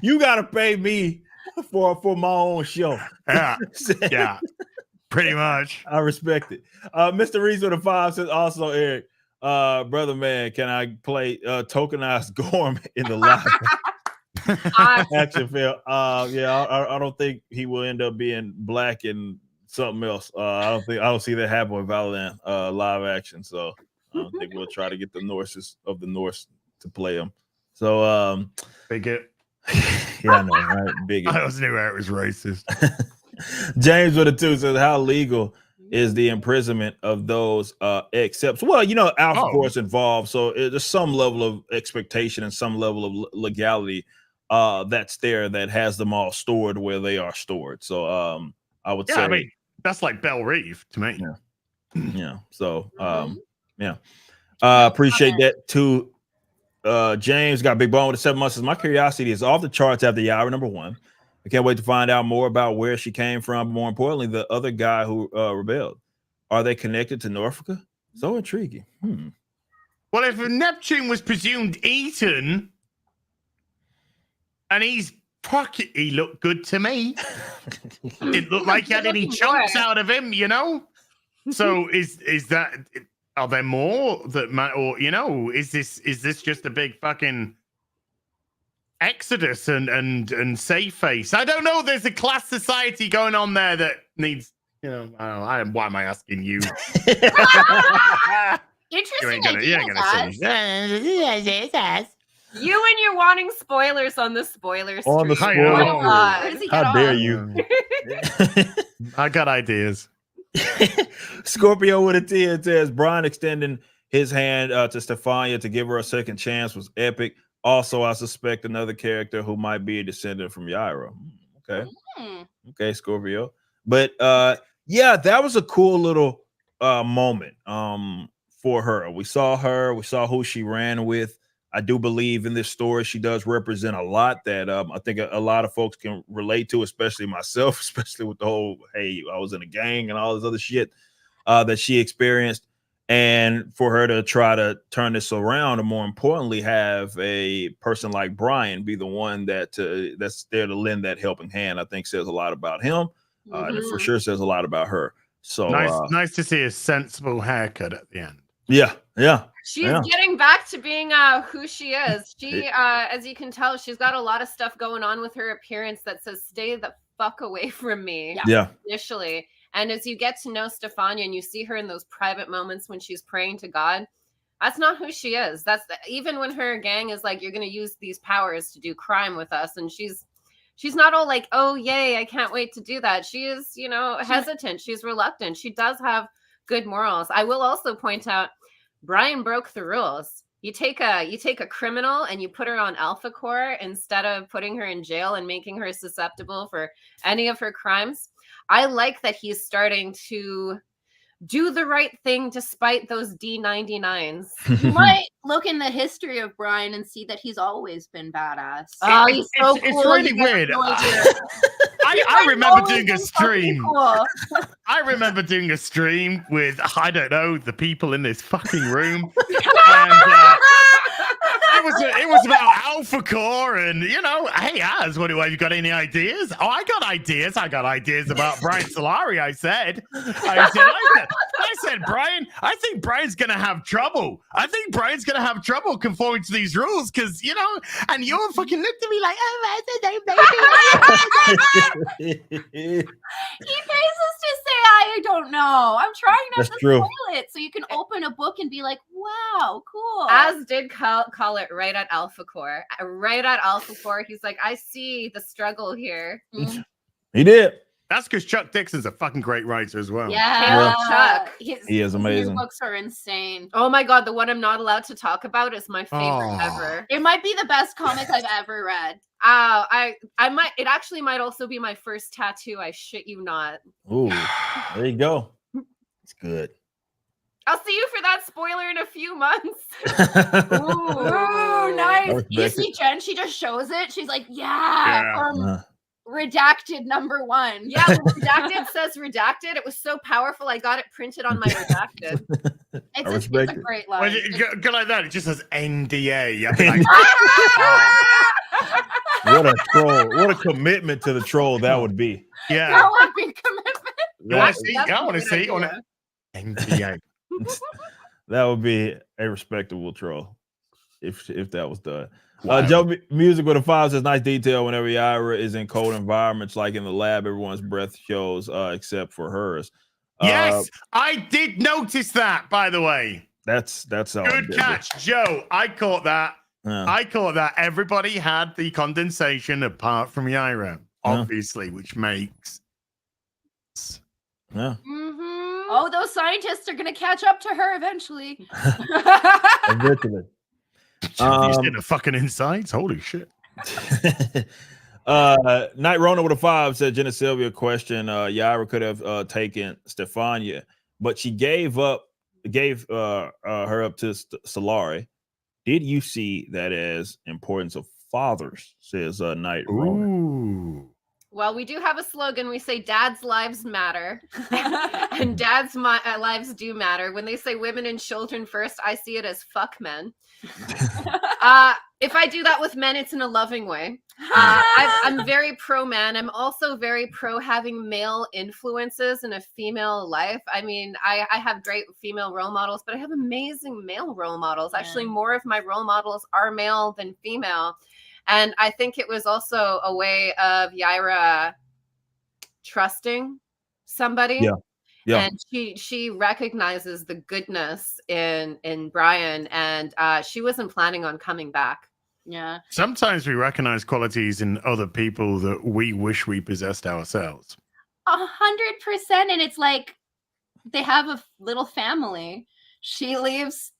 You gotta pay me for my own show. Yeah, pretty much. I respect it. Mr. Reese with a 5 says also, Eric, brother man, can I play tokenized Gorm in the live action film? Yeah, I don't think he will end up being black and something else. I don't see that happen with Valorant live action. So I don't think we'll try to get the Norses of the Norse to play him. So Bigot. Yeah, I know, right? Bigot. I always knew it was racist. James with a 2 says, how legal is the imprisonment of those excepts? Well, Alphacore is involved, so there's some level of expectation and some level of legality that's there that has them all stored where they are stored. So I would say, I mean, that's like Belle Reeve to me. Yeah. So appreciate that too. James got big bone with the 7 months. Says, my curiosity is off the charts after Yaira number 1. I can't wait to find out more about where she came from. More importantly, the other guy who rebelled. Are they connected to Norfolka? So intriguing. Well, if Neptune was presumed eaten, and he looked good to me. Didn't look like he had any chunks out of him, So is that? Are there more that might, or is this just a big fucking exodus and safe face? I don't know. There's a class society going on there that needs, I don't know. Why am I asking you? Interesting. You ain't gonna say. You and you're wanting spoilers on the spoiler stream. On the spoiler Why stream. How dare you? I got ideas. Scorpio with a 10 says Brian extending his hand to Stefania to give her a second chance was epic. Also, I suspect another character who might be a descendant from Yaira. Okay, Scorpio. But that was a cool little moment for her. We saw who she ran with. I do believe in this story she does represent a lot that I think a lot of folks can relate to, especially myself, especially with the whole, hey, I was in a gang and all this other shit that she experienced. And for her to try to turn this around, and more importantly, have a person like Brian be the one that's there to lend that helping hand, I think says a lot about him, and it for sure says a lot about her. So nice to see a sensible haircut at the end. Yeah. She's getting back to being who she is. She, as you can tell, she's got a lot of stuff going on with her appearance that says, "Stay the fuck away from me." Yeah. Initially. And as you get to know Stefania and you see her in those private moments when she's praying to God, that's not who she is. Even when her gang is like, "You're going to use these powers to do crime with us," and she's not all like, "Oh, yay, I can't wait to do that." She is, hesitant. She's reluctant. She does have good morals. I will also point out, Brian broke the rules. You take a criminal and you put her on Alphacore instead of putting her in jail and making her susceptible for any of her crimes. I like that he's starting to do the right thing despite those D99s. You might look in the history of Brian and see that he's always been badass. Oh, he's so cool. It's really weird. I remember doing a stream. Cool. I remember doing a stream with, I don't know, the people in this fucking room. And it was about Alphacore and, hey, Az, what have you got any ideas? Oh, I got ideas. I got ideas about Brian Solari, I said, Brian, I think Brian's going to have trouble. I think Brian's going to have trouble conforming to these rules because, and you fucking looked at me like, oh, He pays us to say, I don't know. I'm trying not to spoil it. So you can open a book and be like, wow, cool. Az did call it right at Alphacore. Right at Alphacore. He's like, I see the struggle here. He did. That's because Chuck Dixon's a fucking great writer as well. Yeah. Chuck. He is amazing. His books are insane. Oh my God. The one I'm not allowed to talk about is my favorite ever. It might be the best comic I've ever read. I might. It actually might also be my first tattoo. I shit you not. Ooh, there you go. It's good. I'll see you for that spoiler in a few months. Ooh, nice. You see Jen, she just shows it. She's like, redacted #1. Yeah, redacted says redacted. It was so powerful. I got it printed on my redacted. It's a great line. Well, go like that. It just says NDA. What a troll. What a commitment to the troll that would be. Yeah. That would be commitment. I want to see. NDA. That would be a respectable troll if that was done. Wow. Joe Music with a 5 says, nice detail whenever Yaira is in cold environments like in the lab, everyone's breath shows except for hers. Yes, I did notice that, by the way. That's all. Good catch, Joe. I caught that. I caught that. Everybody had the condensation apart from Yaira, obviously, which makes Oh, those scientists are going to catch up to her eventually. Eventually. He's in the fucking insides. Holy shit. Night Rona with a 5 said, Jenna Sylvia question. Yaira could have taken Stefania, but she gave her up to Solari. Did you see that as importance of fathers? Says Night Rona. Well, we do have a slogan. We say dads' lives matter. And dads' lives do matter. When they say women and children first, I see it as fuck men. If I do that with men, it's in a loving way. I'm very pro man. I'm also very pro having male influences in a female life. I mean, I have great female role models, but I have amazing male role models. Actually, more of my role models are male than female. And I think it was also a way of Yaira trusting somebody. Yeah. And she recognizes the goodness in Brian, and she wasn't planning on coming back. Yeah. Sometimes we recognize qualities in other people that we wish we possessed ourselves. 100%. And it's like they have a little family. She leaves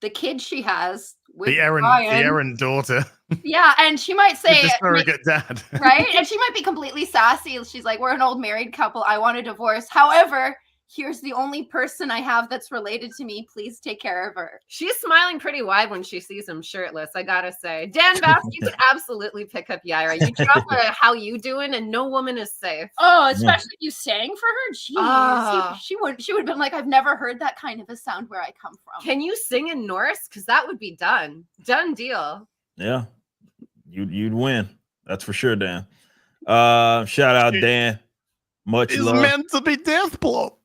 the kid she has with the Brian. errant daughter. Yeah, and she might say, the surrogate dad. Right? And she might be completely sassy. She's like, we're an old married couple. I want a divorce. However, here's the only person I have that's related to me. Please take care of her. She's smiling pretty wide when she sees him shirtless, I gotta say. Dan Bass, you could absolutely pick up Yaira. You drop a how you doing and no woman is safe. Oh, especially if you sang for her. Jeez. Ah. She would have been like, I've never heard that kind of a sound where I come from. Can you sing in Norse? Because that would be done. Done deal. Yeah, you'd win. That's for sure, Dan. Shout out Dan. Much It's love. meant to be death blow.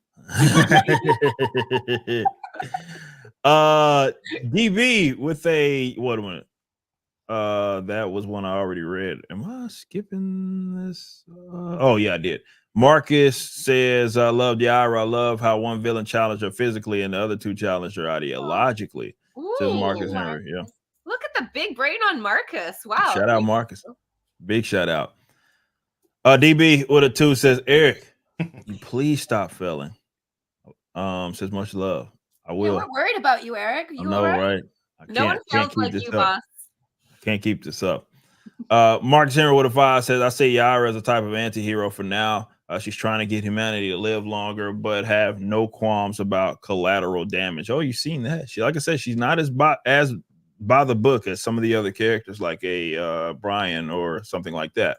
DB with a what a minute. That was one I already read. Am I skipping this? Oh yeah, I did. Marcus says, I love Yaira. I love how one villain challenged her physically and the other two challenged her ideologically. Says Marcus Henry. Yeah. Look at the big brain on Marcus. Wow. Shout out Marcus. Big shout out. DB with a 2 says, Eric, you please stop failing. Says much love. I will. Yeah, we're worried about you, Eric. I know, right? No one feels like you, boss. Can't keep this up. Marcus Henry with a 5 says, I say Yaira is a type of anti-hero for now. She's trying to get humanity to live longer, but have no qualms about collateral damage. Oh, you've seen that. She, like I said, she's not as by the book as some of the other characters, like a Brian or something like that.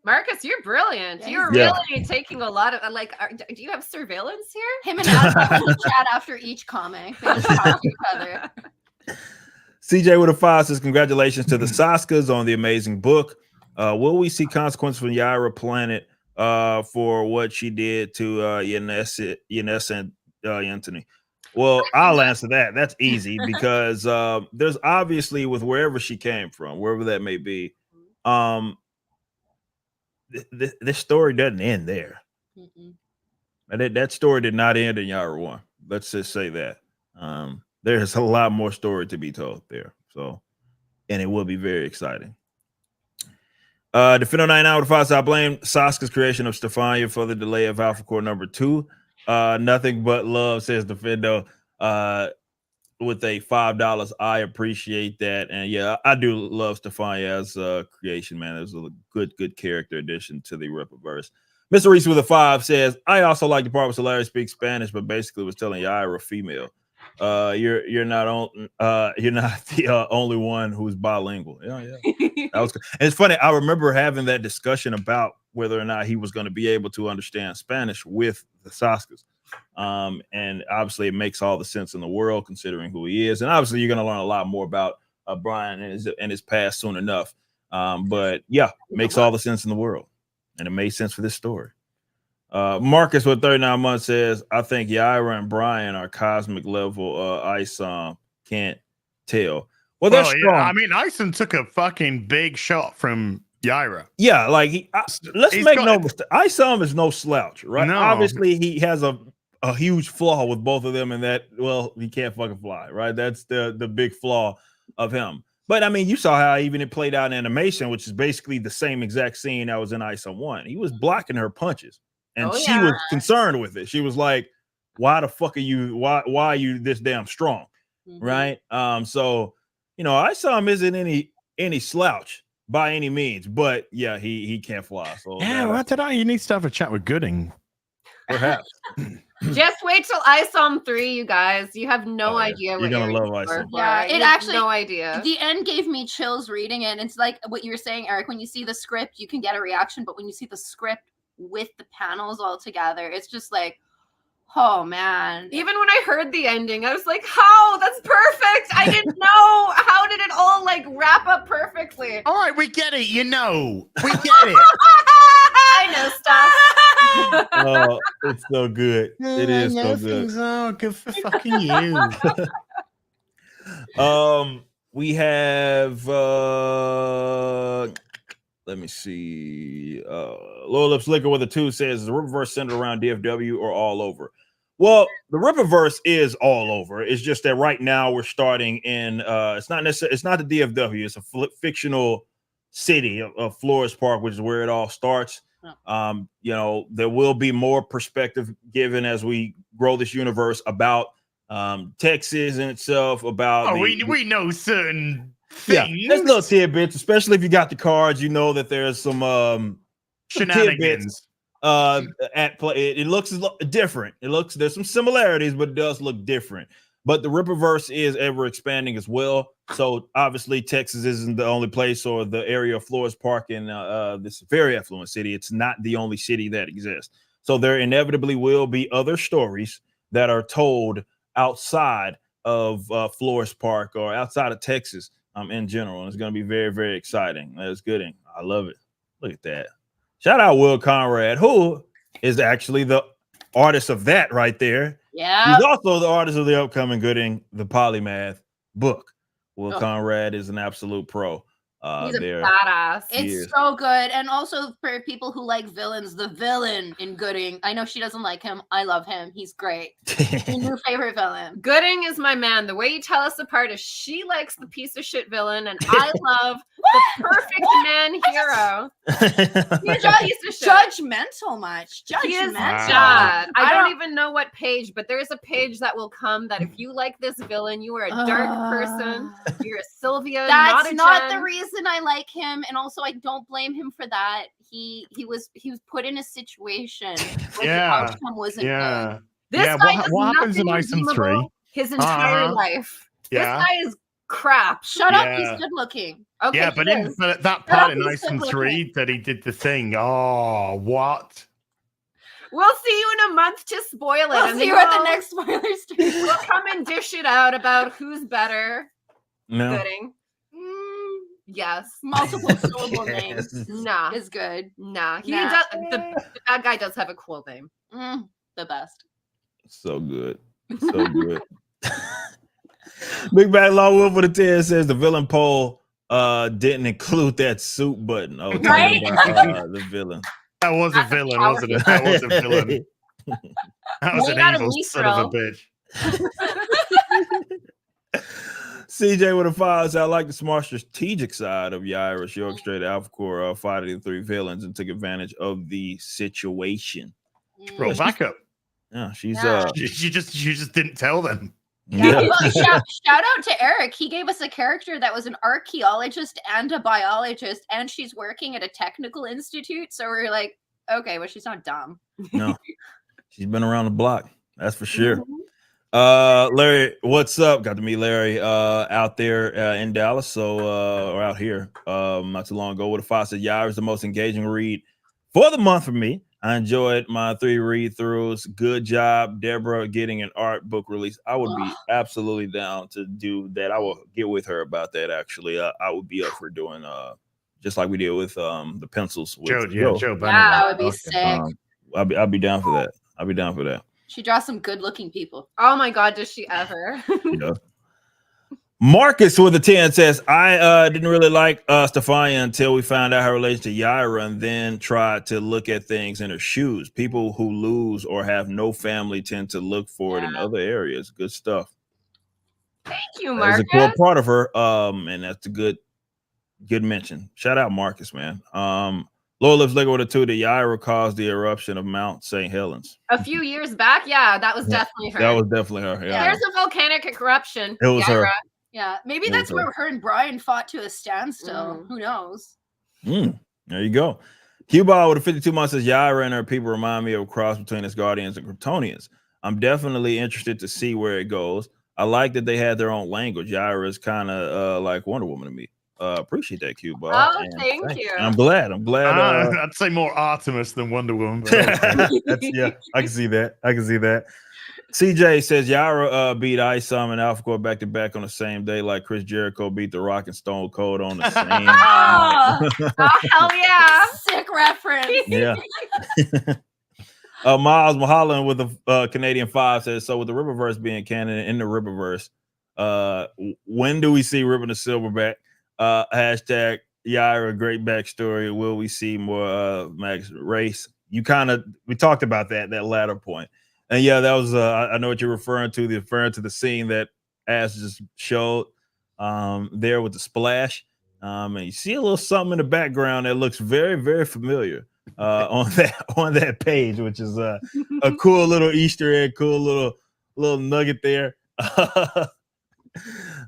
Marcus, you're brilliant. Yeah, You're really taking a lot of do you have surveillance here? Him and Adam will chat after each comic. They just talk to each other. CJ with a 5 says, congratulations to the Saskas on the amazing book. Will we see consequences from Yaira Planet for what she did to Yanessa and Anthony? Well, I'll answer that. That's easy because there's obviously, with wherever she came from, wherever that may be, this story doesn't end there. That story did not end in Yaira 1. Let's just say that. There's a lot more story to be told there. So, and it will be very exciting. Defendo 99 with 5 says, I blame Saska's creation of Stefania for the delay of Alphacore number 2. Nothing but love, says Defendo. With a $5, I appreciate that. And yeah, I do love Stefania as a creation, man. It was a good character addition to the Rippaverse. Mr. Reese with a 5 says, I also like the part where Solaris speaks Spanish, but basically was telling Yaira female. You're not the only one who's bilingual. Yeah. That was good. And it's funny. I remember having that discussion about whether or not he was going to be able to understand Spanish with the Saskas. And obviously it makes all the sense in the world considering who he is. And obviously you're going to learn a lot more about Brian and his past soon enough. But yeah, makes all the sense in the world. And it made sense for this story. Marcus with 39 months says, I think Yaira and Brian are cosmic level ice. Can't tell. Well, that's strong. Yeah, I mean, Ison took a fucking big shot from Yaira. Yeah, like let's make no mistake. Isom is no slouch, right? No. Obviously, he has a huge flaw with both of them in that, well, he can't fucking fly, right? That's the big flaw of him. But I mean, you saw how even it played out in animation, which is basically the same exact scene that was in Isom 1. He was blocking her punches, and she was concerned with it. She was like, "Why the fuck are you? Why are you this damn strong?" Right? So Isom isn't any slouch by any means, but yeah, he can't fly. So yeah, what did I? You need to have a chat with Gooding, perhaps. Just wait till ISOM 3, you guys. You have no idea. You're gonna love ISOM. Yeah, it actually no idea. The end gave me chills reading it. It's like what you were saying, Eric. When you see the script, you can get a reaction, but when you see the script with the panels all together, it's just like, oh man. Even when I heard the ending, I was like, how? That's perfect. I didn't know. How did it all like wrap up perfectly? All right, we get it. We get it. I know stuff. Oh, it's so good. It is so good. Oh, good for fucking you. We have let me see. Lower Lips Liquor with a 2 says, is the Rippaverse centered around DFW or all over? Well, the Rippaverse is all over. It's just that right now we're starting in it's not necessarily, it's not the DFW, it's a fictional city of Flores Park, which is where it all starts. There will be more perspective given as we grow this universe about Texas in itself, about we know certain things. Yeah, there's little tidbits, especially if you got the cards, you know that there's some shenanigans. at play. It looks different. There's some similarities, but it does look different. But the Rippaverse is ever expanding as well. So obviously Texas isn't the only place, or the area of Flores Park in this very affluent city. It's not the only city that exists. So there inevitably will be other stories that are told outside of Flores Park or outside of Texas in general. And it's going to be very, very exciting. That's good. I love it. Look at that. Shout out Will Conrad, who is actually the artist of that right there. Yeah. He's also the artist of the upcoming Gooding, the Polymath book. Will Conrad is an absolute pro. He's a badass. It's so good. And also for people who like villains, the villain in Gooding, I know she doesn't like him. I love him. He's great. Your new favorite villain. Gooding is my man. The way you tell us apart is she likes the piece of shit villain, and I love the perfect man hero. He's judgmental much. He is bad. I don't even know what page, but there's a page that will come that if you like this villain, you are a dark person. You're a Sylvia. That's not Jen. the reason I like him, and also I don't blame him for that. He was put in a situation where the outcome wasn't good. This guy what happens in Item 3? His entire life. Yeah. This guy is crap. Shut up, he's good looking. Okay, yeah, but that part in Item 3 that he did the thing. Oh, what? We'll see you in a month to spoil it. We'll see you at the next spoiler stream. We'll come and dish it out about who's better. No. Gooding. Yes. Multiple syllable names. Nah. Is good. Nah. The bad guy does have a cool name. The best. So good. So good. Big Bad Law Wolf with a 10 says the villain poll didn't include that suit button. Oh, right? About, the villain. That was a villain, wasn't it? That was a villain. That was an evil son of a bitch. CJ with a 5 said, I like the smart strategic side of Yaira. She orchestrated Alphacore fighting the 3 villains and took advantage of the situation. Bro, back up. Yeah, she's you just didn't tell them. Yeah. Well, shout out to Eric. He gave us a character that was an archaeologist and a biologist, and she's working at a technical institute. So we're like, okay, well, she's not dumb. No, she's been around the block. That's for sure. Larry, what's up? Got to meet Larry out there in Dallas, so or out here not too long ago. With a 5 said Yaira is the most engaging read for the month for me. I enjoyed my 3 read-throughs. Good job, Deborah, getting an art book release. I would be absolutely down to do that. I will get with her about that. Actually, I would be up for doing just like we did with the pencils. With Joe. That would be sick. I'll be down for that. I'll be down for that. She draws some good-looking people. Oh my God, does she ever? Yeah. Marcus with a 10 says, I didn't really like Stefania until we found out her relation to Yaira and then tried to look at things in her shoes. People who lose or have no family tend to look for it in other areas. Good stuff. Thank you, Marcus. That's a core part of her, and that's a good mention. Shout out Marcus, man. Lower Lips Lego with a 2 that Yaira caused the eruption of Mount St. Helens. A few years back, yeah, that was definitely her. That was definitely her. Yeah. There's a volcanic eruption. It was Yaira. her. Yeah, maybe that's where her and Brian fought to a standstill. Who knows? There you go. Cuba with a 52 months says Yaira and her people remind me of a cross between Asgardians and Kryptonians. I'm definitely interested to see where it goes. I like that they had their own language. Yaira is kind of like Wonder Woman to me. Appreciate that, Cuba. Oh, thank you. I'm glad. I'd say more Artemis than Wonder Woman. Yeah, I can see that. CJ says Yaira beat Ice and Alphacore back to back on the same day, like Chris Jericho beat The Rock and Stone Cold on the same night. Oh, hell yeah. Sick reference. Yeah. Miles Mulholland with the Canadian 5 says, so with the Rippaverse being canon in the Rippaverse, when do we see Ripping the Silverback? Hashtag Yaira, great backstory. Will we see more Max race? We talked about that latter point. And yeah, that was I know what you're referring to the scene that Ash just showed there with the splash. And you see a little something in the background that looks very, very familiar on that page, which is a cool little Easter egg, cool little nugget there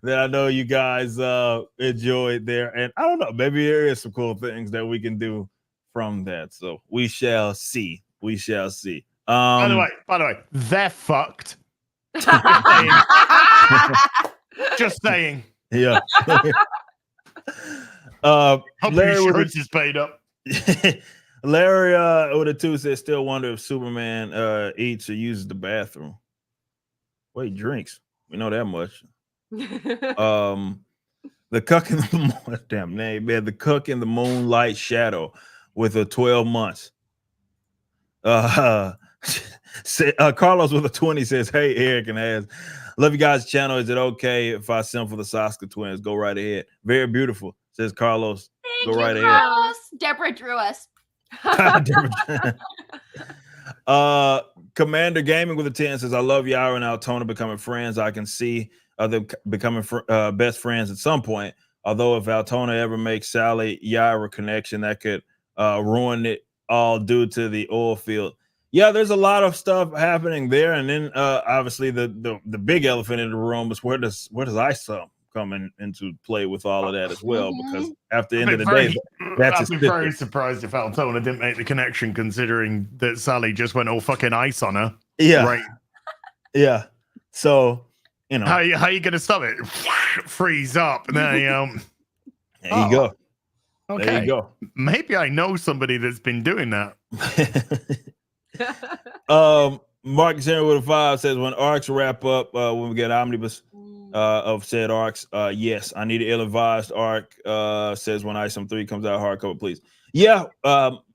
that I know you guys enjoyed there. And I don't know, maybe there is some cool things that we can do from that. So we shall see. We shall see. By the way, they're fucked. Just saying. Yeah. Hope your Larry insurance is paid up. Larry with a 2 says, still wonder if Superman eats or uses the bathroom. Well, he drinks. We know that much. The Cook in the damn name, man. The Cook in the Moonlight Shadow with a 12 months. Carlos with a 20 says, hey, Eric and Az, love you guys' channel. Is it okay if I sing for the Saska twins? Go right ahead. Very beautiful, says Carlos. Thank Go you, right Carlos. Deborah drew us. ahead. Commander Gaming with a 10 says, I love Yaira and Altona becoming friends. I can see them becoming best friends at some point. Although if Altona ever makes Sally Yaira connection, that could ruin it all due to the oil field. Yeah, there's a lot of stuff happening there, and then obviously the big elephant in the room is where does ISO come into play with all of that as well? Because after the end of the day, that's I'd be very surprised if Altona didn't make the connection, considering that Sally just went all fucking ice on her. Yeah, right. Yeah. So you know, how you gonna stop it? Freeze up. There you go. Okay. There you go. Maybe I know somebody that's been doing that. Mark Zero with a 5 says, when arcs wrap up, when we get omnibus of said arcs, yes, I need an ill-advised arc. Says when ISOM 3 comes out hardcover, please. Yeah,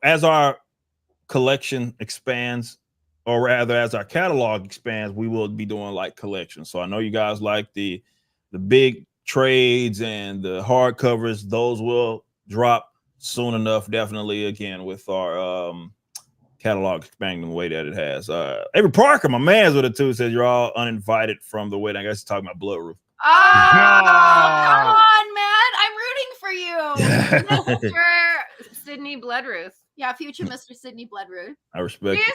as our collection expands, or rather as our catalog expands, we will be doing like collections. So I know you guys like the big trades and the hardcovers. Those will drop soon enough, definitely, again, with our catalog expanding the way that it has. Avery Parker, my man's with a 2, says you're all uninvited from the wedding. I guess he's talking about Bloodroof. Oh, come on, man. I'm rooting for you. Mr. Sydney Bloodruth. Yeah, future Mr. Sydney Bloodruth. I respect it.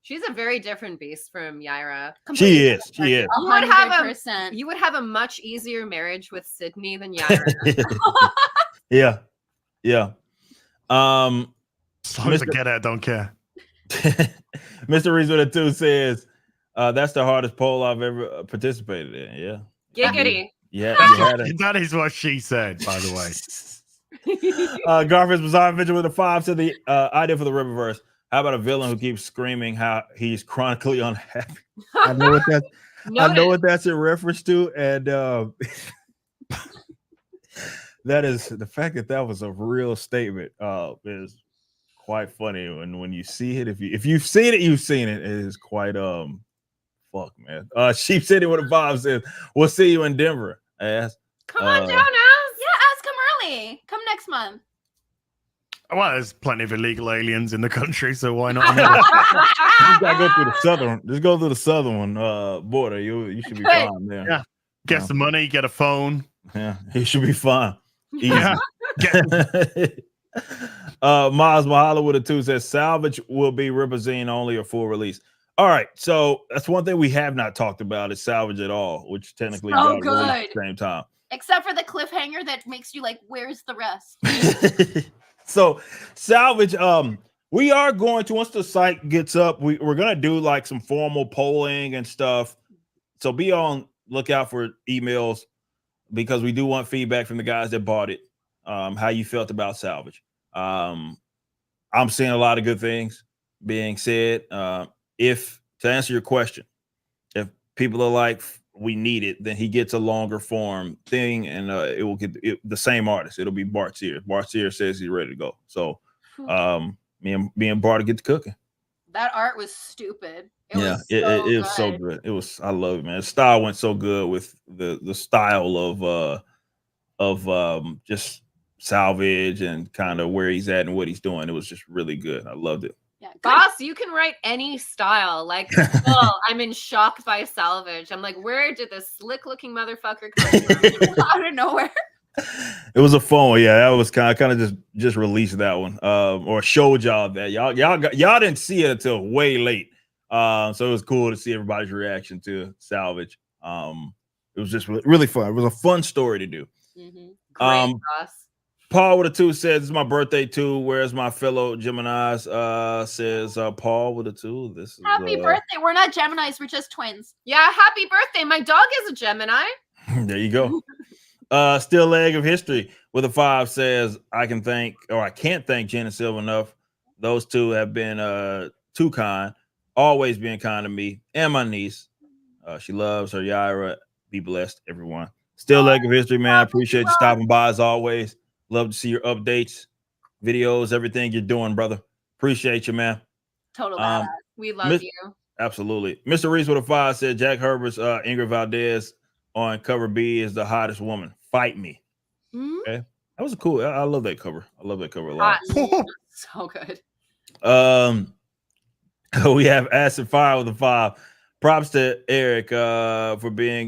She's a very different beast from Yaira. She is. She is. You would have a much easier marriage with Sydney than Yaira. Yeah. Yeah. As long as I get it, don't care. Mr. Reese with a 2 says, that's the hardest poll I've ever participated in. Yeah. Giggity. Yeah. That is what she said, by the way. Garfield's Bizarre Adventure with a 5 to the idea for the Riververse. How about a villain who keeps screaming how he's chronically unhappy? I know what that's in reference to, and that is the fact that was a real statement. Is quite funny when you see it. If you've seen it, you've seen it. It is quite fuck, man. Sheep City with a 5 says, we'll see you in Denver. Ass. Come on down, Az. Yeah, Az, come early. Come next month. Well, there's plenty of illegal aliens in the country, so why not? You gotta go through the southern. Just go through the southern border. You should be fine there. Yeah. Get some money, get a phone. Yeah, he should be fine. Easy. Yeah. Miles Mahala with a 2 says salvage will be Ripazine only or full release. All right, so that's one thing we have not talked about is salvage at all, which technically got released at the same time. Except for the cliffhanger that makes you like, where's the rest? So salvage, we are going to, once the site gets up, we're gonna do like some formal polling and stuff. So be on lookout for emails because we do want feedback from the guys that bought it. How you felt about salvage. I'm seeing a lot of good things being said. If to answer your question, if people are like, we need it, then he gets a longer form thing, and it will get the same artist. It'll be Bart Sears. Bart Sears says he's ready to go. So me and Bart get to cooking. That art was stupid. It was so good. It was, I love it, man. The style went so good with the style of just salvage and kind of where he's at and what he's doing. It was just really good. I loved it. Yeah, Boss, you can write any style. Like, I'm in shock by salvage. I'm like, where did this slick-looking motherfucker come from? Out of nowhere. It was a fun one. Yeah, that was kind of just released that one, or showed y'all that y'all didn't see it until way late. So it was cool to see everybody's reaction to salvage. It was just really fun. It was a fun story to do. Great, Boss. Paul with a 2 says, "It's my birthday too. Where's my fellow Geminis?" Says Paul with a 2. This is Happy birthday. We're not Geminis, we're just twins. Yeah, happy birthday. My dog is a Gemini. There you go. Still leg of history with a 5 says, I can't thank Jen and Silver enough. Those two have been too kind, always being kind to me and my niece. She loves her Yaira. Be blessed, everyone. Still leg of history, man. I appreciate you stopping by as always. Love to see your updates, videos, everything you're doing, brother. Appreciate you, man. Total badass. We love you. Absolutely. Mr. Reese with a 5 said Jack Herbert's Ingrid Valdez on cover B is the hottest woman. Fight me. Mm-hmm. Okay. That was cool. I love that cover. I love that cover a lot. So good. We have Acid Fire with a 5. Props to Eric for being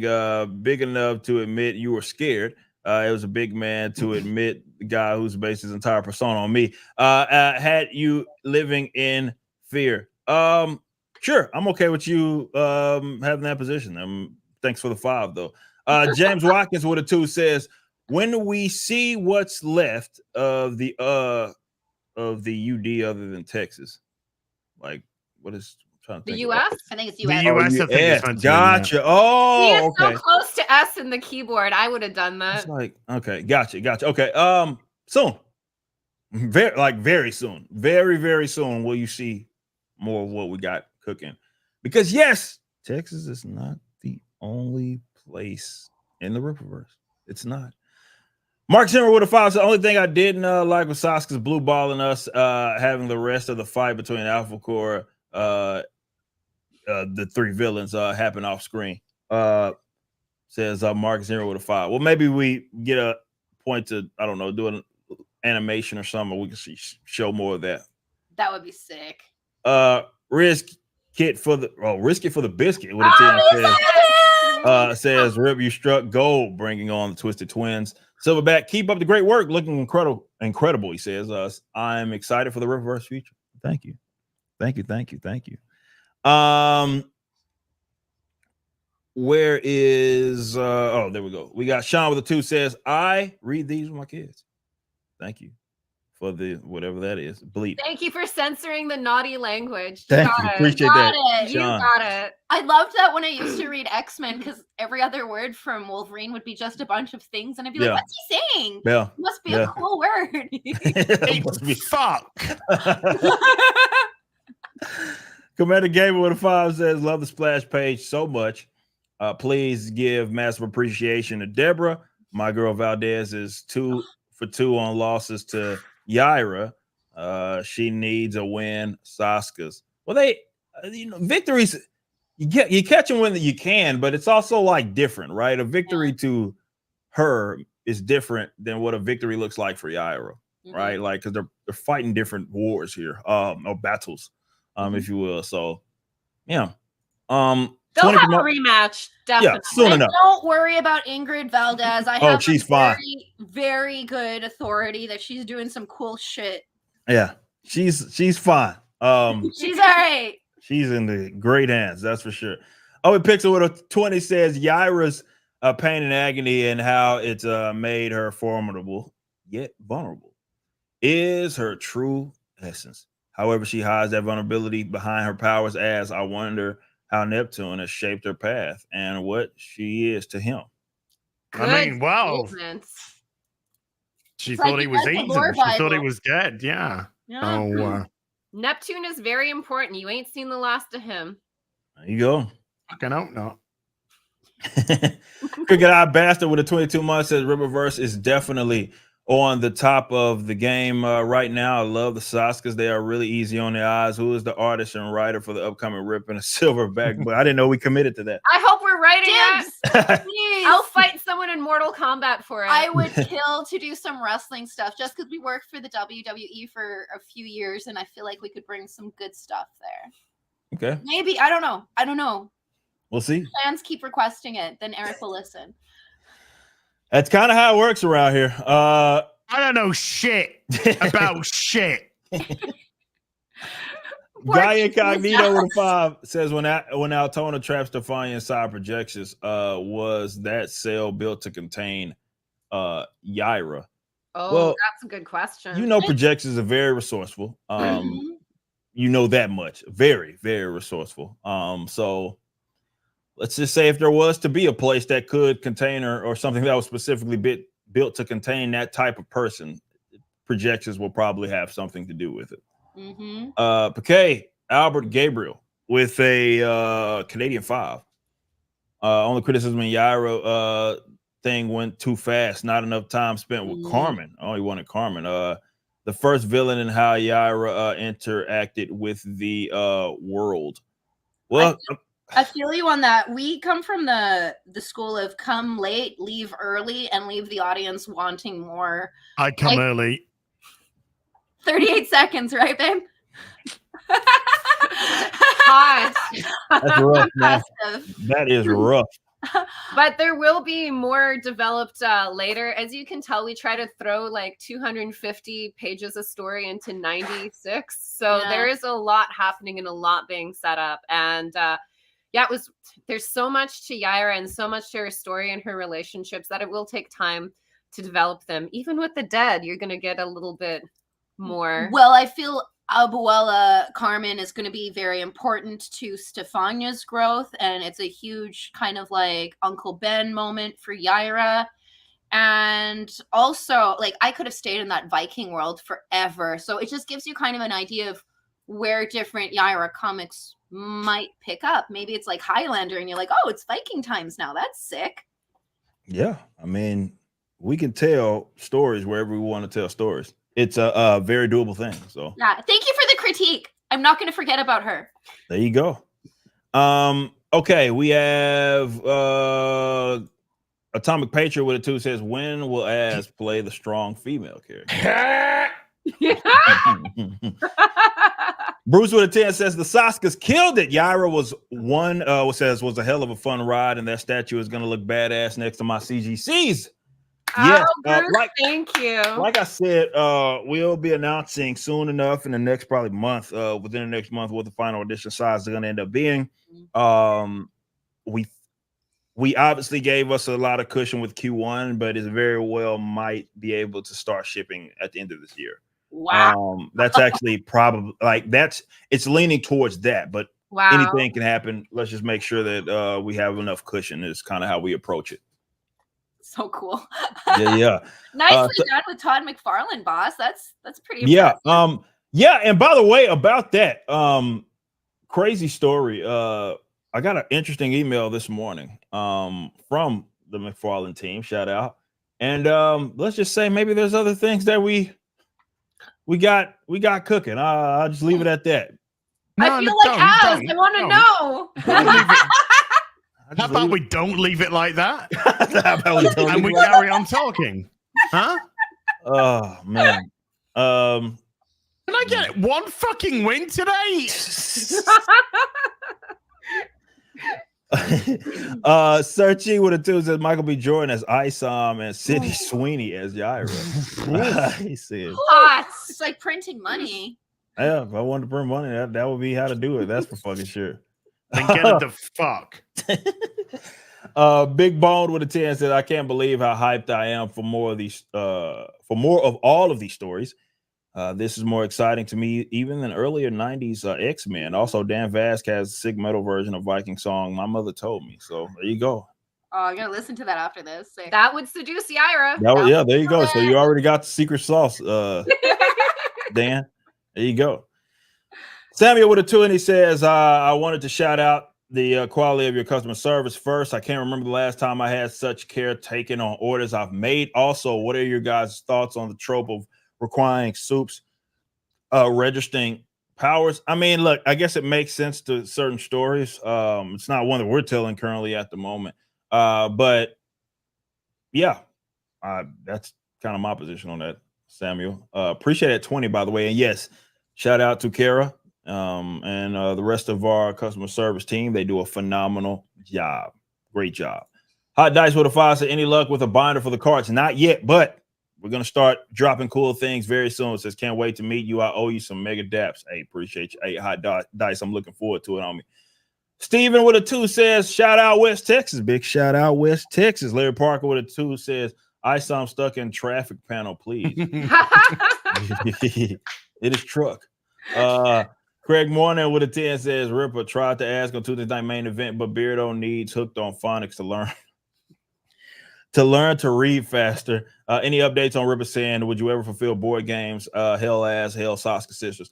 big enough to admit you were scared. It was a big man to admit the guy who's based his entire persona on me. Had you living in fear. Sure, I'm okay with you having that position. Thanks for the 5 though. James Watkins with a 2 says, when we see what's left of the UD other than Texas, like what is the US? I think it's The US. US, I think it's meant to, gotcha. yeah. Oh, He is okay. so close to S in the keyboard. I would have done that. It's like, okay, gotcha. Okay. Soon. Very soon. Very soon will you see more of what we got cooking. Because yes, Texas is not the only place in the Ripperverse. It's not. Mark Zimmer with a 5. So the only thing I didn't like was Sasuke's blue balling us, having the rest of the fight between Alphacore, the 3 villains happen off screen. Says Mark Zimmer with a 5. Well, maybe we get a point to, I don't know, do an animation or something. We can show more of that. That would be sick. Risk it for the biscuit with a 10 says Rip, you struck gold bringing on the Twisted Twins. Silverback, keep up the great work, looking incredible, he says. I'm excited for the Ripperverse future. Thank you. Where is there we go. We got Sean with a 2 says, I read these with my kids. Thank you for the whatever that is. Bleep. Thank you for censoring the naughty language. Thank you. Appreciate that. You Sean. got it. I loved that when I used to read X-Men because every other word from Wolverine would be just a bunch of things, and I'd be like, "What's he saying? Yeah. It must be a cool word." Fuck. Commander Gamer with a 5 says, love the splash page so much. Please give massive appreciation to Deborah. My girl Valdez is 2 for 2 on losses to Yaira. She needs a win. Sasuke's. Well, victories, you catch them when you can, but it's also like different, right? A victory to her is different than what a victory looks like for Yaira, right? Like, because they're fighting different wars here, or battles, if you will. So, yeah. They'll have a rematch, definitely. Yeah, soon enough. Don't worry about Ingrid Valdez. I have she's fine. Very good authority that she's doing some cool shit. Yeah, she's fine. She's all right. She's in the great hands, that's for sure. Oh, it picks it with a 20 says Yaira's pain and agony and how it's made her formidable yet vulnerable is her true essence. However, she hides that vulnerability behind her powers as I wonder how Neptune has shaped her path and what she is to him. I mean, wow. She thought he was eaten. She thought he was dead. Yeah. Oh, Neptune is very important. You ain't seen the last of him. There you go. Fucking hope not. Cricket Eye Bastard with a 22 months says Ripperverse is definitely on the top of the game right now. I love the Sasukas. They are really easy on the eyes. Who is the artist and writer for the upcoming Rip and a Silverback? But I didn't know we committed to that. I hope we're writing it. I'll fight someone in Mortal Kombat for it. I would kill to do some wrestling stuff just because we worked for the WWE for a few years, and I feel like we could bring some good stuff there. Okay. Maybe. I don't know. We'll see. Fans keep requesting it, then Eric will listen. That's kind of how it works around here. I don't know shit about shit. Guy Incognito with a 5 says when Altona traps Stefania inside projections, was that cell built to contain Yaira? Oh, Well, that's a good question. you know, projections are very resourceful. Mhm. You know that much. Very, very resourceful. So let's just say if there was to be a place that could contain or something that was specifically built to contain that type of person, projections will probably have something to do with it. Mhm. Piquet Albert Gabriel with a Canadian 5. Only criticism in Yaira thing went too fast. Not enough time spent with Carmen. I only wanted Carmen. The first villain and how Yaira interacted with the world. Well, I feel you on that. We come from the school of come late, leave early, and leave the audience wanting more. I come early. 38 seconds, right, babe? Hot. that's rough, man. Impressive. That is rough. But there will be more developed later. As you can tell, we try to throw like 250 pages of story into 96. So Yeah. there is a lot happening and a lot being set up. And yeah, there's so much to Yaira and so much to her story and her relationships that it will take time to develop them. Even with the dead, you're going to get a little bit more. Well, I feel Abuela Carmen is going to be very important to Stefania's growth, and it's a huge kind of like Uncle Ben moment for Yaira. And also, like, I could have stayed in that Viking world forever. So it just gives you kind of an idea of where different Yaira comics might pick up. Maybe it's like Highlander, and you're like, oh, it's Viking times now. That's sick. Yeah, I mean, we can tell stories wherever we want to tell stories. It's a very doable thing. So Yeah, thank you for the critique. I'm not going to forget about her. there you go. Okay, we have Atomic Patriot with a 2 says, when will Az play the strong female character? Bruce with a 10 says the Saskas killed it. Yaira was was a hell of a fun ride, and that statue is gonna look badass next to my CGCs. Yes, Bruce, thank you. Like I said, we'll be announcing soon enough in the next probably month, within the next month, what the final edition size is gonna end up being. We obviously gave us a lot of cushion with Q1, but it very well might be able to start shipping at the end of this year. Wow. That's actually probably it's leaning towards that, but anything can happen. Let's just make sure that we have enough cushion is kind of how we approach it. So cool. Yeah. Nicely done with Todd McFarlane, boss. That's pretty impressive. Yeah. And by the way, about that crazy story, I got an interesting email this morning from the McFarlane team. Shout out. And let's just say maybe there's other things that we got cooking. I'll just leave it at that. I feel like Az, I want to know. How about we don't leave it like that? And we carry on talking? Huh? Oh man. Can I get one fucking win today? Searchy with a 2 says Michael B. Jordan as Isom and Sydney Sweeney as Yaira. He said it's like printing money. Yeah, if I wanted to print money, that would be how to do it. That's for fucking sure. Then get it the fuck. Big Bone with a 10 said, I can't believe how hyped I am for more of all of these stories. This is more exciting to me even than earlier 90s X-Men. Also, Dan Vasquez has a sick metal version of Viking song, My Mother Told Me. So there you go. Oh, I'm gonna listen to that after this. Sick. That would seduce Yaira. Yeah, there you go. So you already got the secret sauce, Dan. There you go. Samuel with a 2, and he says, I wanted to shout out the quality of your customer service first. I can't remember the last time I had such care taken on orders I've made. Also, what are your guys' thoughts on the trope of requiring soups registering powers? I mean, look, I guess it makes sense to certain stories. It's not one that we're telling currently at the moment. But yeah, that's kind of my position on that, Samuel. Appreciate it, 20, by the way. And yes, shout out to Kara and the rest of our customer service team. They do a phenomenal job. Great job. Hot Dice with a 5 said, any luck with a binder for the cards? Not yet, but we're going to start dropping cool things very soon. It says, can't wait to meet you. I owe you some mega daps. Hey, appreciate you. Hey, Hot Dice, I'm looking forward to it on me. Steven with a 2 says, shout out West Texas. Big shout out West Texas. Larry Parker with a 2 says, I saw I'm stuck in traffic panel, please. It is truck. Craig Morning with a 10 says Ripper tried to ask on Tuesday night main event, but Beardo needs hooked on phonics to learn to read faster. Any updates on Ripper saying, would you ever fulfill board games? Hell Soska Sisters.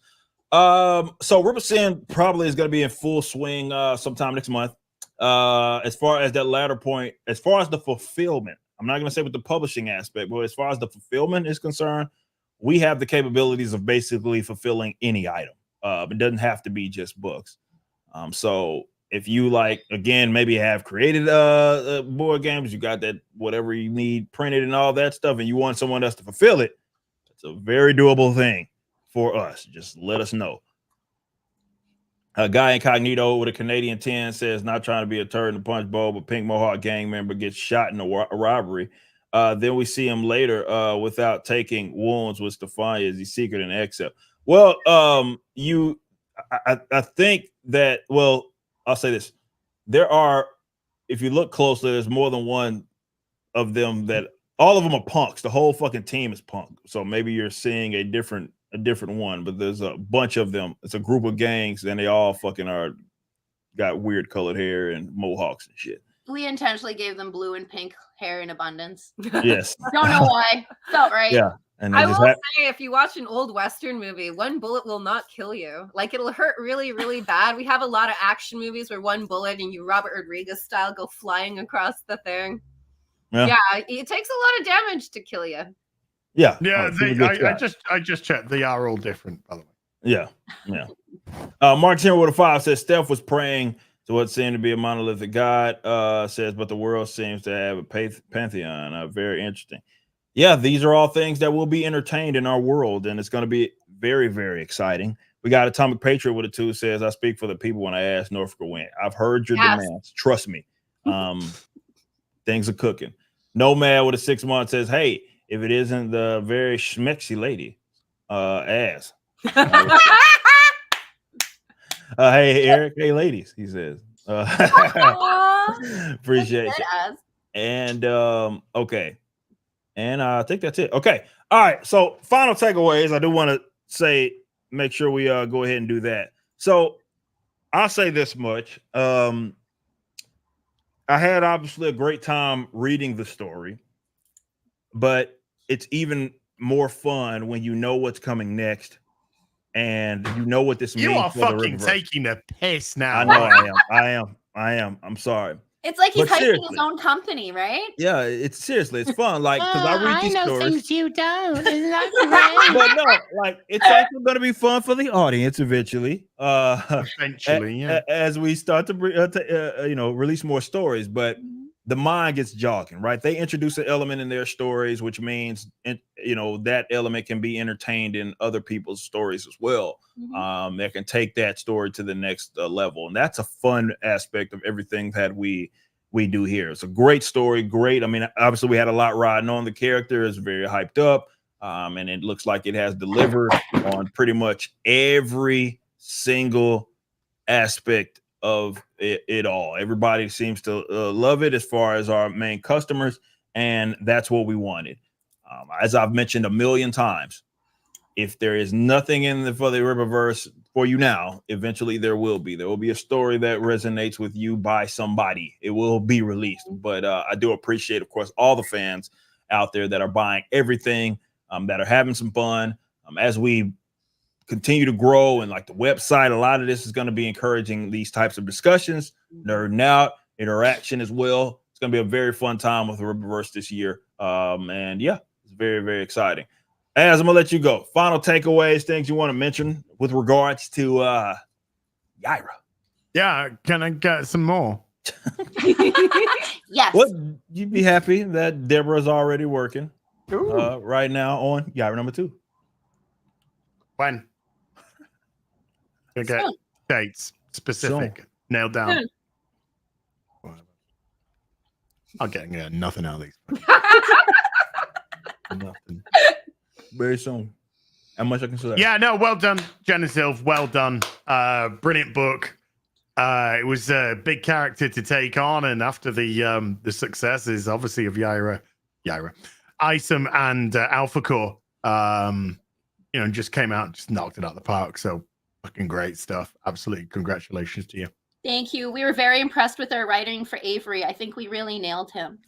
So Ripper saying probably is going to be in full swing sometime next month. As far as that latter point, as far as the fulfillment, I'm not going to say with the publishing aspect, but as far as the fulfillment is concerned, we have the capabilities of basically fulfilling any item. It doesn't have to be just books. So if you like, again, maybe have created board games, you got that whatever you need printed and all that stuff, and you want someone else to fulfill it, it's a very doable thing for us. Just let us know. A guy incognito with a Canadian 10 says, not trying to be a turd in the punch bowl, but Pink Mohawk gang member gets shot in a robbery. Then we see him later without taking wounds with Stefania as he's secret in exile. Well, I think that, well, I'll say this. There are, if you look closely, there's more than one of them that all of them are punks. The whole fucking team is punk. So maybe you're seeing a different one, but there's a bunch of them. It's a group of gangs, and they all fucking got weird colored hair and mohawks and shit. We intentionally gave them blue and pink hair in abundance. Yes. Don't know why. Felt right. Yeah. And I will say, if you watch an old Western movie, one bullet will not kill you. Like, it'll hurt really, really bad. We have a lot of action movies where one bullet and you Robert Rodriguez style go flying across the thing. Yeah, it takes a lot of damage to kill you. Yeah. Yeah, I just checked. They are all different, by the way. Yeah. Mark here with a 5 says Steph was praying to what seemed to be a monolithic god. Says, but the world seems to have a pantheon. Very interesting. Yeah, these are all things that will be entertained in our world, and it's going to be very, very exciting. We got Atomic Patriot with a 2 says, I speak for the people when I ask Norfolk win. I've heard your demands. Trust me. Things are cooking. Nomad with a 6 month says, hey, if it isn't the very schmexy lady, ass. Hey, Eric. Hey, ladies, he says. Appreciate you. And okay. And I think that's it. Okay. All right. So final takeaways. I do want to say, make sure we go ahead and do that. So I'll say this much. I had obviously a great time reading the story, but it's even more fun when you know what's coming next and you know what this means. You are fucking taking a piss now. I know I am. I'm sorry. It's like he's hyping his own company, right? Yeah, it's seriously, it's fun. Like, because I read these stories. Things you don't. Isn't that right? But no, like, it's also going to be fun for the audience eventually. As we start to release more stories. But the mind gets jogging, right? They introduce an element in their stories, which means that element can be entertained in other people's stories as well. That can take that story to the next level, and that's a fun aspect of everything that we do here. It's a great story, great. I mean, obviously we had a lot riding on. The character is very hyped up, and it looks like it has delivered on pretty much every single aspect of it all. Everybody seems to love it as far as our main customers, and that's what we wanted. As I've mentioned a million times, if there is nothing for the Riververse for you now, eventually there will be a story that resonates with you by somebody. It will be released. But I do appreciate, of course, all the fans out there that are buying everything, that are having some fun. As we continue to grow, and like the website, a lot of this is going to be encouraging these types of discussions, nerding out, interaction as well. It's going to be a very fun time with the Riververse this year. And yeah, it's very, very exciting. As I'm gonna let you go, final takeaways, things you want to mention with regards to Yaira. Yeah, can I get some more? Yes. What, you'd be happy that Deborah's already working right now on Yaira number 2. When? Okay, dates specific, nailed down. I'm getting nothing out of these. Nothing. Very soon. How much I can say? Yeah, no, well done, Genesilv. Well done. Brilliant book. It was a big character to take on, and after the successes, obviously, of Yaira, Isom and Alphacore, just came out and just knocked it out of the park. So fucking great stuff. Absolutely. Congratulations to you. Thank you. We were very impressed with our writing for Avery. I think we really nailed him.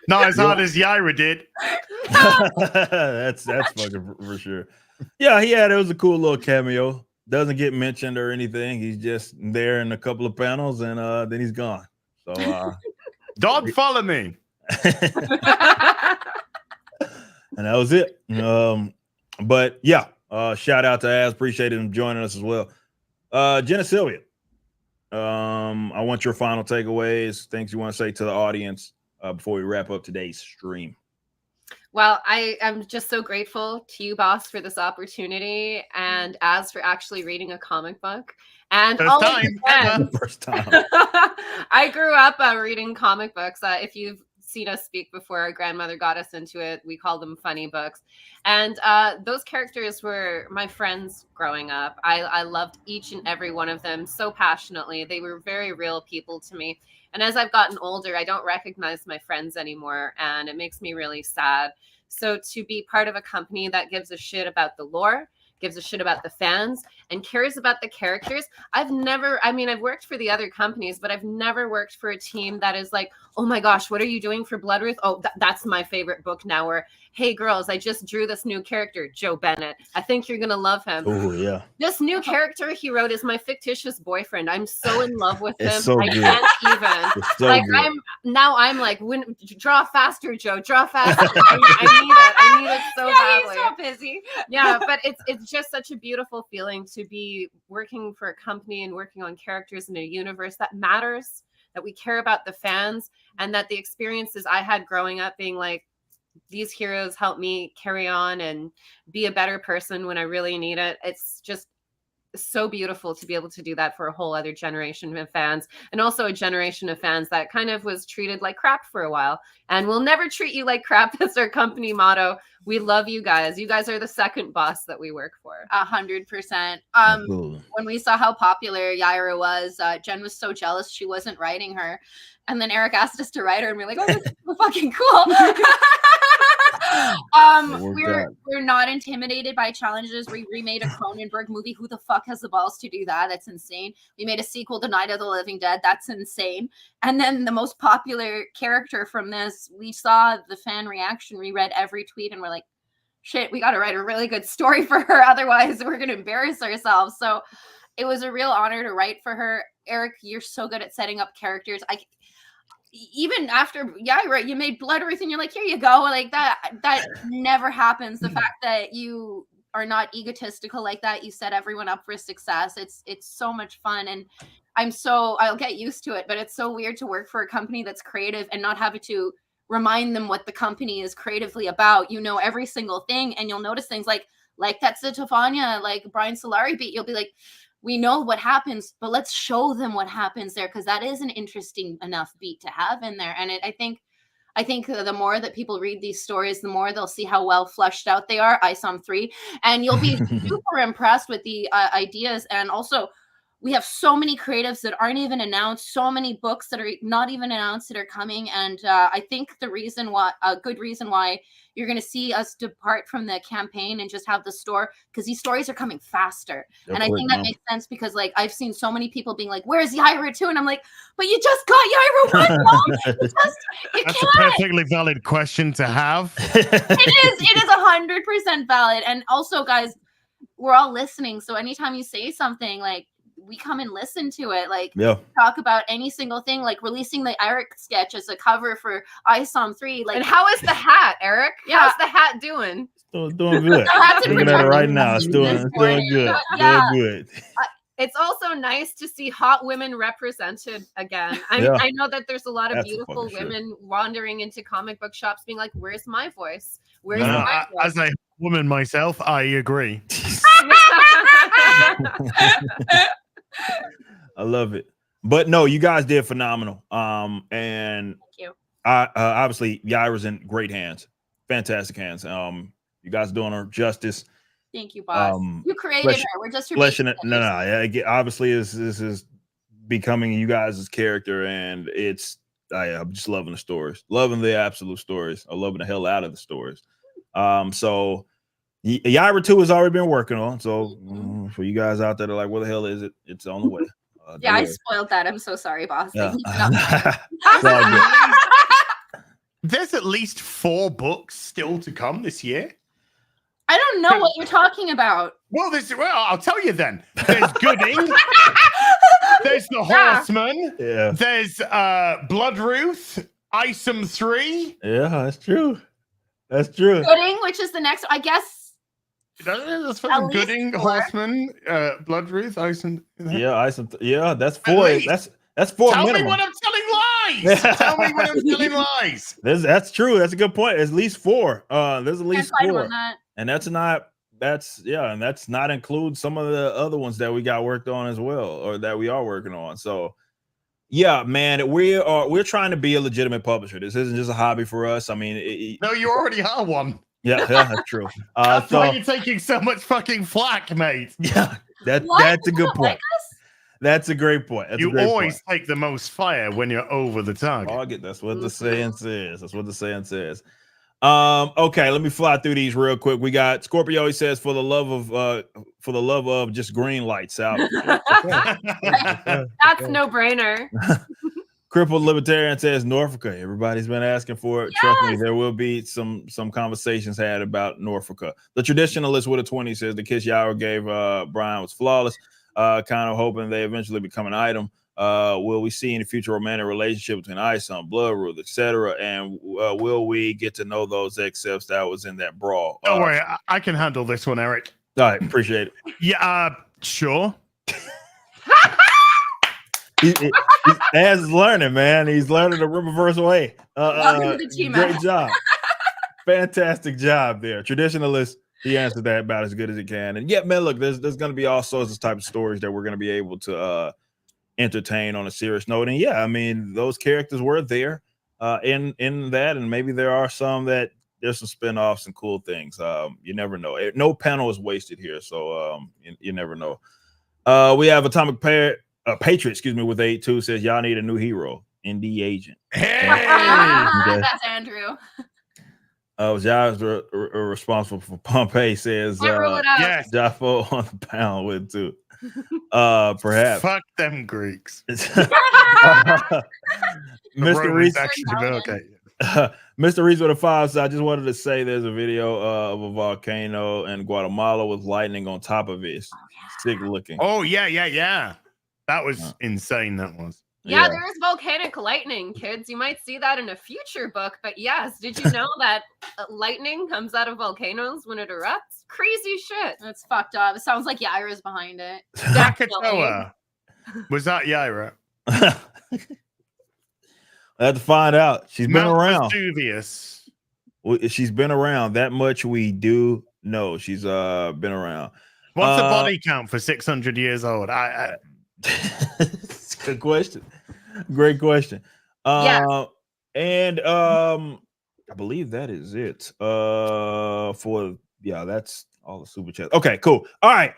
Not as hard as Yaira did. that's fucking for sure. Yeah, it was a cool little cameo. Doesn't get mentioned or anything. He's just there in a couple of panels, and then he's gone. So Don't follow me. And that was it. But yeah, shout out to Az. Appreciate him joining us as well. Jenna Sylvia, I want your final takeaways, things you want to say to the audience before we wrap up today's stream. Well, I'm just so grateful to you, boss, for this opportunity, and Az for actually reading a comic book. And First all time. of your friends. First time. I grew up reading comic books. If you've seen us speak before, our grandmother got us into it. We call them funny books. And those characters were my friends growing up. I loved each and every one of them so passionately. They were very real people to me. And as I've gotten older, I don't recognize my friends anymore, and it makes me really sad. So to be part of a company that gives a shit about the lore, gives a shit about the fans, and cares about the characters. I've worked for the other companies, but I've never worked for a team that is like, oh my gosh, what are you doing for Bloodruth? Oh, that's my favorite book now. Or, hey girls, I just drew this new character, Joe Bennett. I think you're going to love him. Oh yeah. This new character he wrote is my fictitious boyfriend. I'm so in love with him. So I good. can't even. It's so like good. I'm like, draw faster, Joe, draw faster. I need it so badly. He's so busy. Yeah, but it's just such a beautiful feeling to be working for a company and working on characters in a universe that matters, that we care about the fans, and that the experiences I had growing up being like, these heroes help me carry on and be a better person when I really need it. It's just so beautiful to be able to do that for a whole other generation of fans, and also a generation of fans that kind of was treated like crap for a while, and we'll never treat you like crap. That's our company motto. We love you guys. You guys are the second boss that we work for. 100%. When we saw how popular Yaira was, Jen was so jealous she wasn't writing her, and then Eric asked us to write her, and we're like, oh, this is fucking cool. We're not intimidated by challenges. We remade a Cronenberg movie. Who the fuck has the balls to do that? That's insane. We made a sequel to Night of the Living Dead. That's insane. And then the most popular character from this, we saw the fan reaction. We read every tweet and we're like, shit, we got to write a really good story for her. Otherwise, we're going to embarrass ourselves. So it was a real honor to write for her. Eric, you're so good at setting up characters. Even after Yaira, you made Bloodruth and you're like, here you go. Like that never happens. The fact that you are not egotistical like that, you set everyone up for success. It's so much fun. And I'll get used to it, but it's so weird to work for a company that's creative and not having to remind them what the company is creatively about. You know every single thing, and you'll notice things like that's the Tefania, like Brian Solari beat. You'll be like, we know what happens, but let's show them what happens there, because that is an interesting enough beat to have in there. And I think the more that people read these stories, the more they'll see how well fleshed out they are. ISOM 3, and you'll be super impressed with the ideas. And also, we have so many creatives that aren't even announced, so many books that are not even announced that are coming. And I think a good reason why you're going to see us depart from the campaign and just have the store, because these stories are coming faster. And I think that makes sense, because like I've seen so many people being like, where's Yaira 2? And I'm like, but you just got Yaira 1, Mom. That's a perfectly valid question to have. It is 100% valid. And also, guys, we're all listening. So anytime you say something, like, we come and listen to it, like talk about any single thing, like releasing the Eric sketch as a cover for ISOM 3. Like, and how is the hat, Eric? Yeah. How's the hat doing? Doing good. Looking at it right now. It's doing good. Yeah. Doing good. It's also nice to see hot women represented again. I know that there's a lot of beautiful women wandering into comic book shops being like, where's my voice? Where's my voice? As a woman myself, I agree. I love it. But no, you guys did phenomenal. And thank you. Obviously Yaira's in great hands, fantastic hands. You guys doing her justice. Thank you, boss. You created her. We're just fleshing it. No. Obviously, this is becoming you guys' character, and it's I'm just loving the stories, loving the absolute stories. I'm loving the hell out of the stories. So Yaira 2 has already been working on. So for you guys out there that are like, where the hell is it? It's on the way. Yeah, I spoiled that. I'm so sorry, boss. Yeah. It's all good. There's at least 4 books still to come this year. I don't know what you're talking about. Well, I'll tell you then. There's Gooding. There's the Horseman. Yeah. There's Bloodruth. Isom 3. Yeah, that's true. That's true. Gooding, which is the next, I guess. That's fucking Gooding, 4. Horseman, Bloodruth, Isom. Yeah, Isom. Yeah, that's 4. That's 4 Tell minimum. me when I'm telling lies. Tell me when I'm telling lies. That's true. That's a good point. At least 4. There's at least 4. And that's not include some of the other ones that we got worked on as well, or that we are working on. So yeah, man, we're trying to be a legitimate publisher. This isn't just a hobby for us. I mean, no, you already are one. Yeah, that's true. That's why you're taking so much fucking flack, mate. Yeah, that's a good point. That's a great point. That's you always take the most fire when you're over the target. That's what the saying says. That's what the saying says. Okay, let me fly through these real quick. We got Scorpio. He says, for the love of just green lights out. That's no brainer. Crippled Libertarian says Norfolk. Everybody's been asking for it. Yes! Trust me, there will be some conversations had about Norfolk. The Traditionalist with a 20 says the kiss Yaira gave Brian was flawless. Kind of hoping they eventually become an item. Will we see any future romantic relationship between Isom, Bloodruth, etc.? And will we get to know those excepts that was in that brawl? Don't worry, I can handle this one, Eric. All right, appreciate it. Yeah, sure. He's learning, man. He's learning the Riververse way. Welcome to the team. Great job. Fantastic job there. Traditionalist, he answered that about as good as he can. And yeah, man, look, there's going to be all sorts of type of stories that we're going to be able to entertain on a serious note. And yeah, I mean, those characters were there in that, and maybe there are some that there's some spinoffs and cool things. You never know. No panel is wasted here, so you never know. We have Atomic Patriot, excuse me, with 8-2 says y'all need a new hero, indie agent. Hey, that's Andrew. Y'all's responsible for Pompeii says yes. Jaffo on the pound with 2. Perhaps. Fuck them Greeks. Mr. Reese. Okay. Mr. Reese with a 5. So I just wanted to say there's a video of a volcano in Guatemala with lightning on top of it. It's sick looking. Oh yeah. That was insane. That was. Yeah, there is volcanic lightning, kids. You might see that in a future book, but yes, did you know that lightning comes out of volcanoes when it erupts? Crazy shit. That's fucked up. It sounds like Yaira's behind it. Krakatoa. Was that Yaira? I have to find out. She's been around. Vesuvius. She's been around. That much we do know. She's been around. What's the body count for 600 years old? Good question. Great question. And I believe that is it. That's all the super chats. Okay, cool. All right,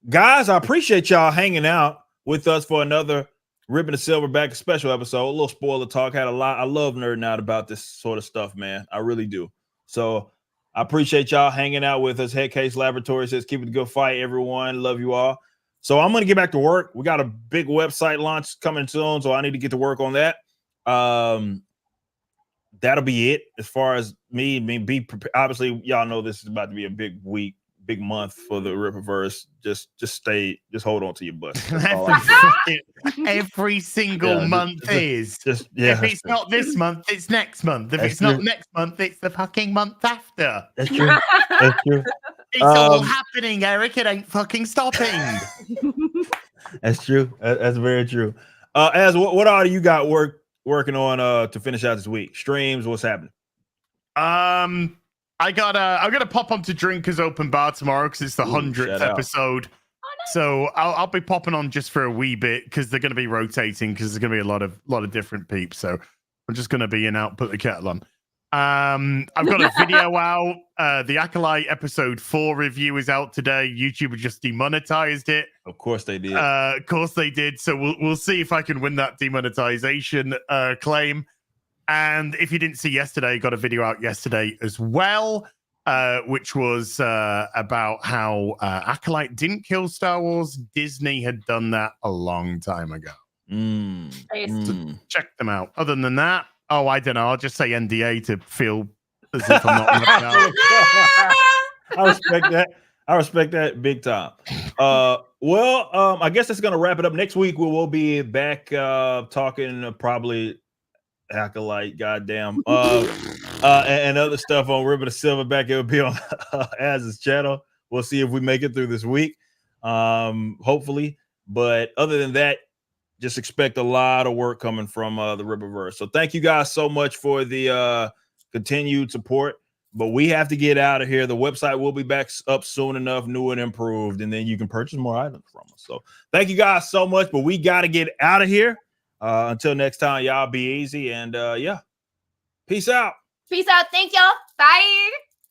guys, I appreciate y'all hanging out with us for another Ripping the Silverback special episode. A little spoiler talk. Had a lot. I love nerding out about this sort of stuff, man. I really do. So I appreciate y'all hanging out with us. Head Case Laboratory says, keep it a good fight, everyone. Love you all. So I'm going to get back to work. We got a big website launch coming soon, so I need to get to work on that. That'll be it as far as me. Obviously, y'all know this is about to be a big week, big month for the Rippaverse. Just hold on to your butt. Every single month is. If it's not this month, it's next month. If it's not next month, it's the fucking month after. That's true. That's true. It's all happening, Eric. It ain't fucking stopping. That's true. That's very true. What all do you got working on to finish out this week? Streams, what's happening? I'm gonna pop onto Drinkers Open Bar tomorrow because it's the 100th episode. So I'll be popping on just for a wee bit because they're gonna be rotating because there's gonna be a lot of different peeps. So I'm just gonna be in out, put the kettle on. I've got a video out. The Acolyte episode 4 review is out today. YouTube just demonetized it. Of course they did. So we'll see if I can win that demonetization claim. And if you didn't see yesterday, got a video out yesterday as well, which was about how Acolyte didn't kill Star Wars. Disney had done that a long time ago. So check them out. Other than that, I don't know. I'll just say NDA to feel as if I'm not left out. I respect that. I respect that big time. I guess that's going to wrap it up. Next week, we will be back talking probably Acolyte, goddamn, and other stuff on River to Silverback. It will be on Az's channel. We'll see if we make it through this week, hopefully. But other than that, just expect a lot of work coming from the Riververse. So thank you guys so much for the continued support. But we have to get out of here. The website will be back up soon enough, new and improved, and then you can purchase more items from us. So thank you guys so much. But we got to get out of here. Until next time, y'all be easy. And yeah, peace out. Peace out. Thank y'all. Bye.